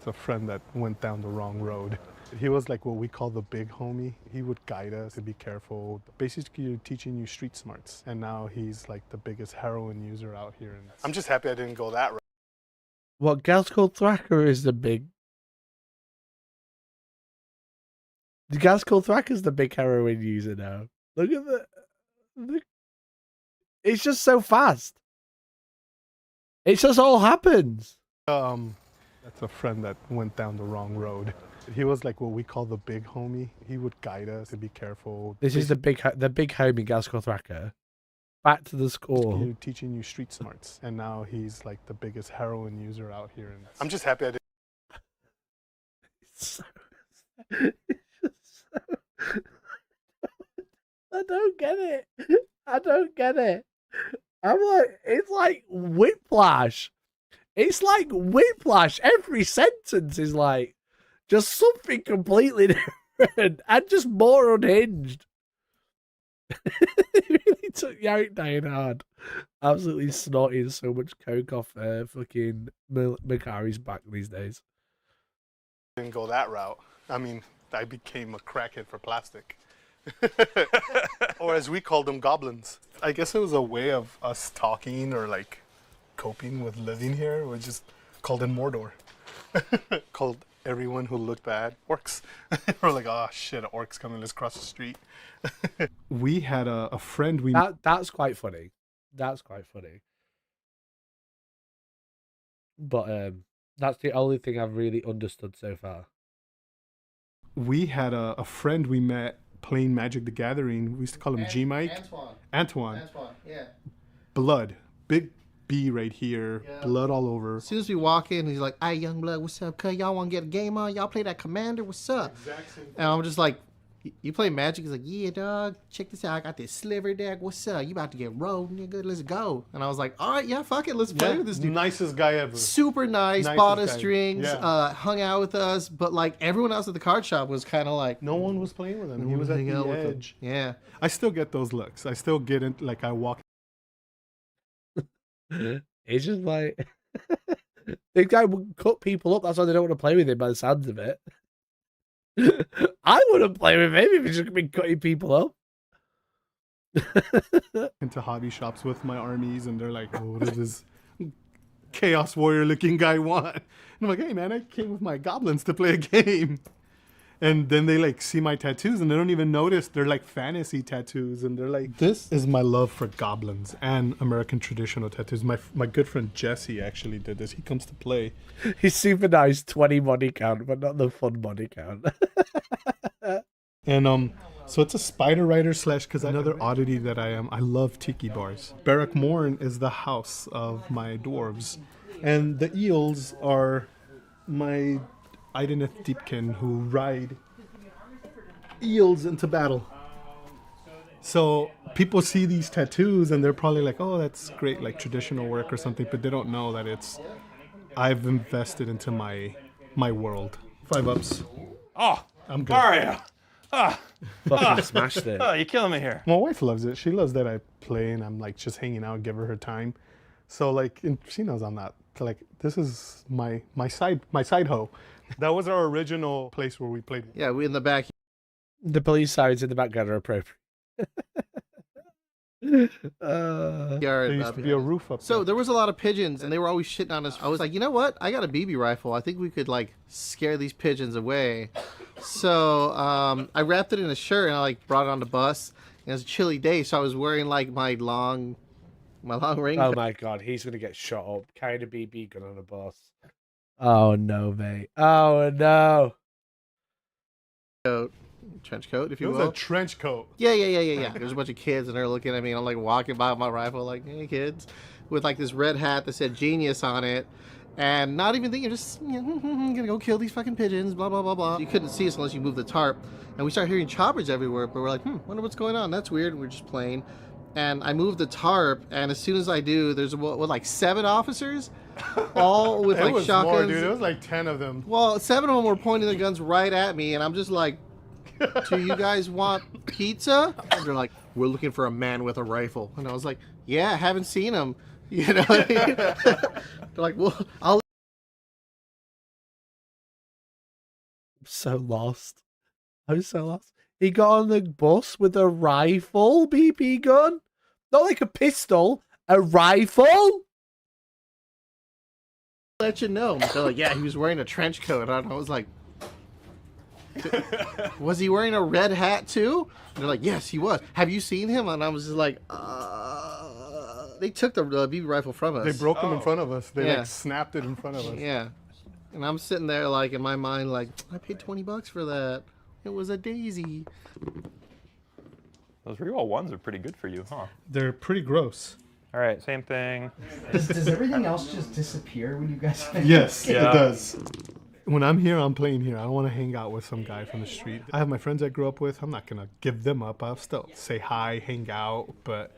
a friend that went down the wrong road. He was like what we call the big homie. He would guide us to be careful, basically teaching you street smarts. And now he's like the biggest heroin user out here. And I'm just happy I didn't go that route. What, Gaskell Thrasher is the big... The Gaskell Thrasher's the big heroin user now. Look at the... It's just so fast. It just all happens. That's a friend that went down the wrong road. He was like what we call the big homie. He would guide us to be careful. This is the big homie Gaskell Thrasher. Back to the score. Teaching you street smarts. And now he's like the biggest heroin user out here. And I'm just happy I didn't. I don't get it. I don't get it. I'm like, it's like whiplash. It's like whiplash. Every sentence is like just something completely different and just more unhinged. It really took Yarrick dying hard. Absolutely snorting so much coke off fucking Mikari's back these days. Didn't go that route. I mean, I became a crackhead for plastic. Or as we called them, goblins. I guess it was a way of us talking or like coping with living here. We just called it Mordor. Called everyone who looked bad orcs. We're like, oh shit, an orc's coming, let's cross the street. We had a friend we... That's quite funny. That's quite funny. But that's the only thing I've really understood so far. We had a friend we met playing Magic the Gathering. We used to call him G-Mike. Antoine, yeah. Blood. Big B right here. Yeah. Blood all over. As soon as we walk in, he's like, "Hey, young blood, what's up? Cuz y'all want to get a game on? Y'all play that Commander? What's up?" Exactly. And I'm just like, "You play Magic?" He's like, "Yeah, dog. Check this out. I got this sliver deck. What's up? You about to get rolled, nigga? Let's go." And I was like, "All right, yeah, fuck it. Let's play with this dude." Nicest guy ever. Super nice. Bought us drinks. Hung out with us. But like everyone else at the card shop was kind of like, no one was playing with him. He was at the edge. Yeah. I still get those looks. I still get it. Like I walk. It's just like this guy would cut people up. That's why they don't want to play with him by the sounds of it. I wouldn't play with him if he's just been cutting people up. Into hobby shops with my armies, and they're like, "Oh, what does this Chaos Warrior looking guy want?" And I'm like, "Hey man, I came with my goblins to play a game." And then they like see my tattoos and they don't even notice they're like fantasy tattoos, and they're like, this is my love for goblins and American traditional tattoos. My good friend Jesse actually did this. He comes to play. He's super nice, 20 body count, but not the fun body count. And so it's a spider rider / because another oddity that I love tiki bars. Barrack Morn is the house of my dwarves, and the eels are my Ideneth Deepkin who ride eels into battle. So people see these tattoos and they're probably like, "Oh, that's great, like traditional work or something," but they don't know that I've invested into my world. 5 ups. Oh, I'm good. Mario. Fucking smashed it. Oh, you're killing me here. My wife loves it. She loves that I play and I'm like just hanging out, give her time. So like, and she knows I'm not like, this is my side hoe. That was our original place where we played. Yeah, we in the back. The police sirens in the background are appropriate. There used to be a roof up there. So there was a lot of pigeons, and they were always shitting on us. I was like, you know what? I got a BB rifle. I think we could like scare these pigeons away. So I wrapped it in a shirt and I like brought it on the bus. And it was a chilly day, so I was wearing like my long ring. Oh my god, he's gonna get shot up. Carrying a BB gun on a bus. Oh no, mate. Oh no. Trench coat, if you will. It was a trench coat. Yeah. There's a bunch of kids and they're looking at me and I'm like walking by with my rifle like, "Hey kids," with like this red hat that said "Genius" on it, and not even thinking, just gonna go kill these fucking pigeons, blah blah blah blah. You couldn't see us unless you moved the tarp, and we started hearing choppers everywhere. But we're like, wonder what's going on. That's weird. And we're just playing, and I move the tarp, and as soon as I do, there's what like 7 officers, all with like was shotguns. more, dude. It was like 10 of them. Well, 7 of them were pointing the guns right at me, and I'm just like, do you guys want pizza? And they're like, we're looking for a man with a rifle. And I was like, yeah, haven't seen him. You know what I mean? They're like, well, I'll... So lost. I'm so lost. He got on the bus with a rifle BP gun? Not like a pistol, a rifle? Let you know. They're like, yeah, he was wearing a trench coat. And I was like, was he wearing a red hat too? And they're like, yes, he was. Have you seen him? And I was just like, they took the BB rifle from us. They broke him in front of us. They Yeah. like snapped it in front of us. Yeah. And I'm sitting there like in my mind like, I paid $20 for that. It was a daisy. Those reroll ones are pretty good for you, huh? They're pretty gross. All right, same thing. Does everything else just disappear when you guys Yes, Yeah. it does. When I'm here, I'm playing here. I don't want to hang out with some guy from the street. I have my friends I grew up with. I'm not going to give them up. I'll still say hi, hang out. But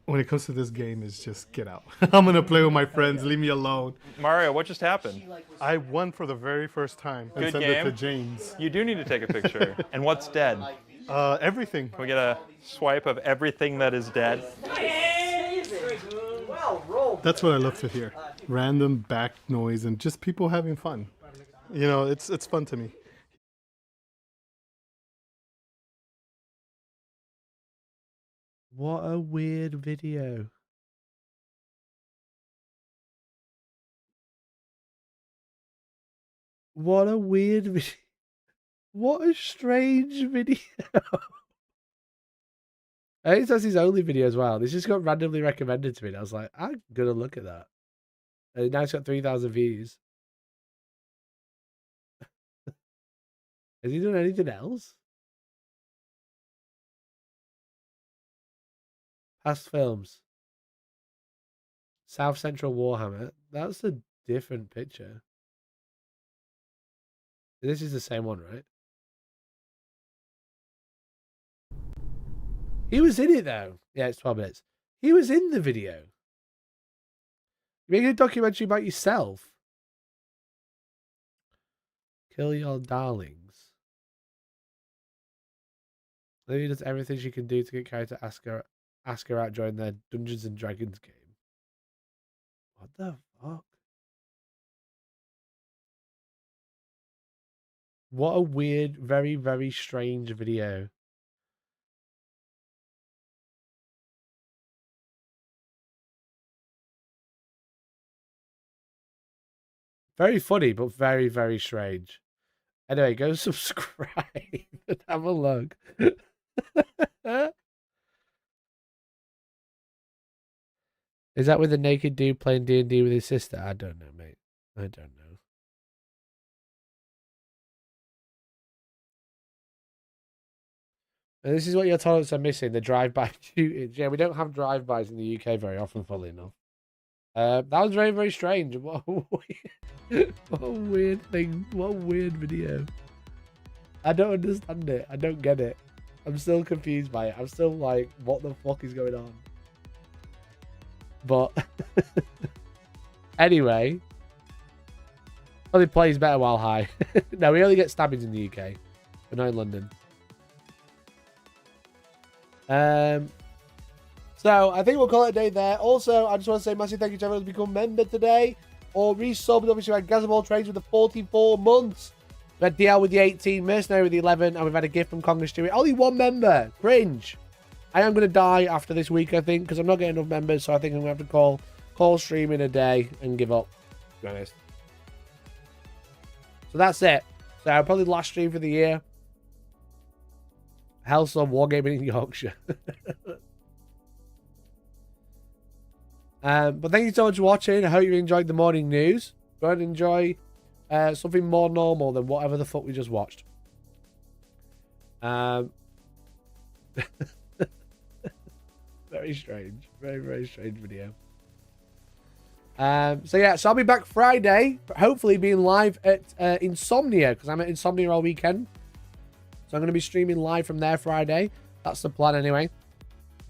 when it comes to this game, it's just get out. I'm going to play with my friends. Leave me alone. Mario, what just happened? I won for the very first time. And Good sent game. it to James. You do need to take a picture. And what's dead? Everything. Can we get a swipe of everything that is dead? That's what I love to hear. Random back noise and just people having fun. You know, it's fun to me. What a weird video. What a weird video. What a strange video. I think that's his only video as well. This just got randomly recommended to me. And I was like, I'm going to look at that. And now it's got 3,000 views. Has he done anything else? Past films. South Central Warhammer. That's a different picture. This is the same one, right? He was in it, though. Yeah, it's 12 minutes. He was in the video. You're making a documentary about yourself. Kill your darlings. Lily does everything she can do to get Carrie to ask her out during their Dungeons and Dragons game. What the fuck? What a weird, very, very strange video. Very funny, but very, very strange. Anyway, go subscribe and have a look. Is that with a naked dude playing D&D with his sister? I don't know, mate. I don't know. And this is what your toilets are missing, the drive-by shootings. Yeah, we don't have drive-bys in the UK very often, funnily enough. That was very, very strange. What a weird thing. What a weird video. I don't understand it. I don't get it. I'm still confused by it. I'm still like, what the fuck is going on? But anyway, probably plays better while high. No, we only get stabbings in the UK, but not in London. So I think we'll call it a day there. Also, I just want to say massive thank you to everyone who's become a member today or resubbed. Obviously, we had Gazaball Trades with the 44 months. We had DL with the 18, Mercenary with the 11, and we've had a gift from Congress Stewie. Only one member. Cringe. I am going to die after this week, I think, because I'm not getting enough members, so I think I'm going to have to call streaming a day and give up, to be honest. So that's it. So probably the last stream for the year. Hellstormwargaming in Yorkshire. But thank you so much for watching. I hope you enjoyed the morning news. Go ahead and enjoy something more normal than whatever the fuck we just watched. Very strange. Very, very strange video. So yeah, so I'll be back Friday, hopefully being live at Insomnia, because I'm at Insomnia all weekend. So I'm going to be streaming live from there Friday. That's the plan anyway.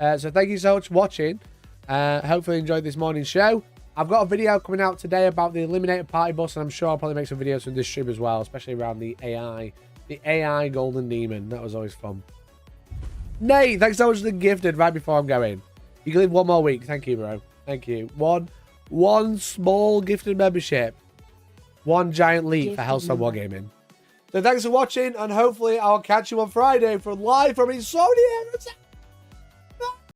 So thank you so much for watching. Hopefully you enjoyed this morning's show. I've got a video coming out today about the Eliminated Party Bus, and I'm sure I'll probably make some videos from this stream as well, especially around the AI. The AI Golden Demon. That was always fun. Nate, thanks so much for the gifted right before I'm going. You can live one more week. Thank you, bro. Thank you. One small gifted membership. One giant leap for Hellstorm Wargaming. So thanks for watching, and hopefully I'll catch you on Friday for live from Insomnia.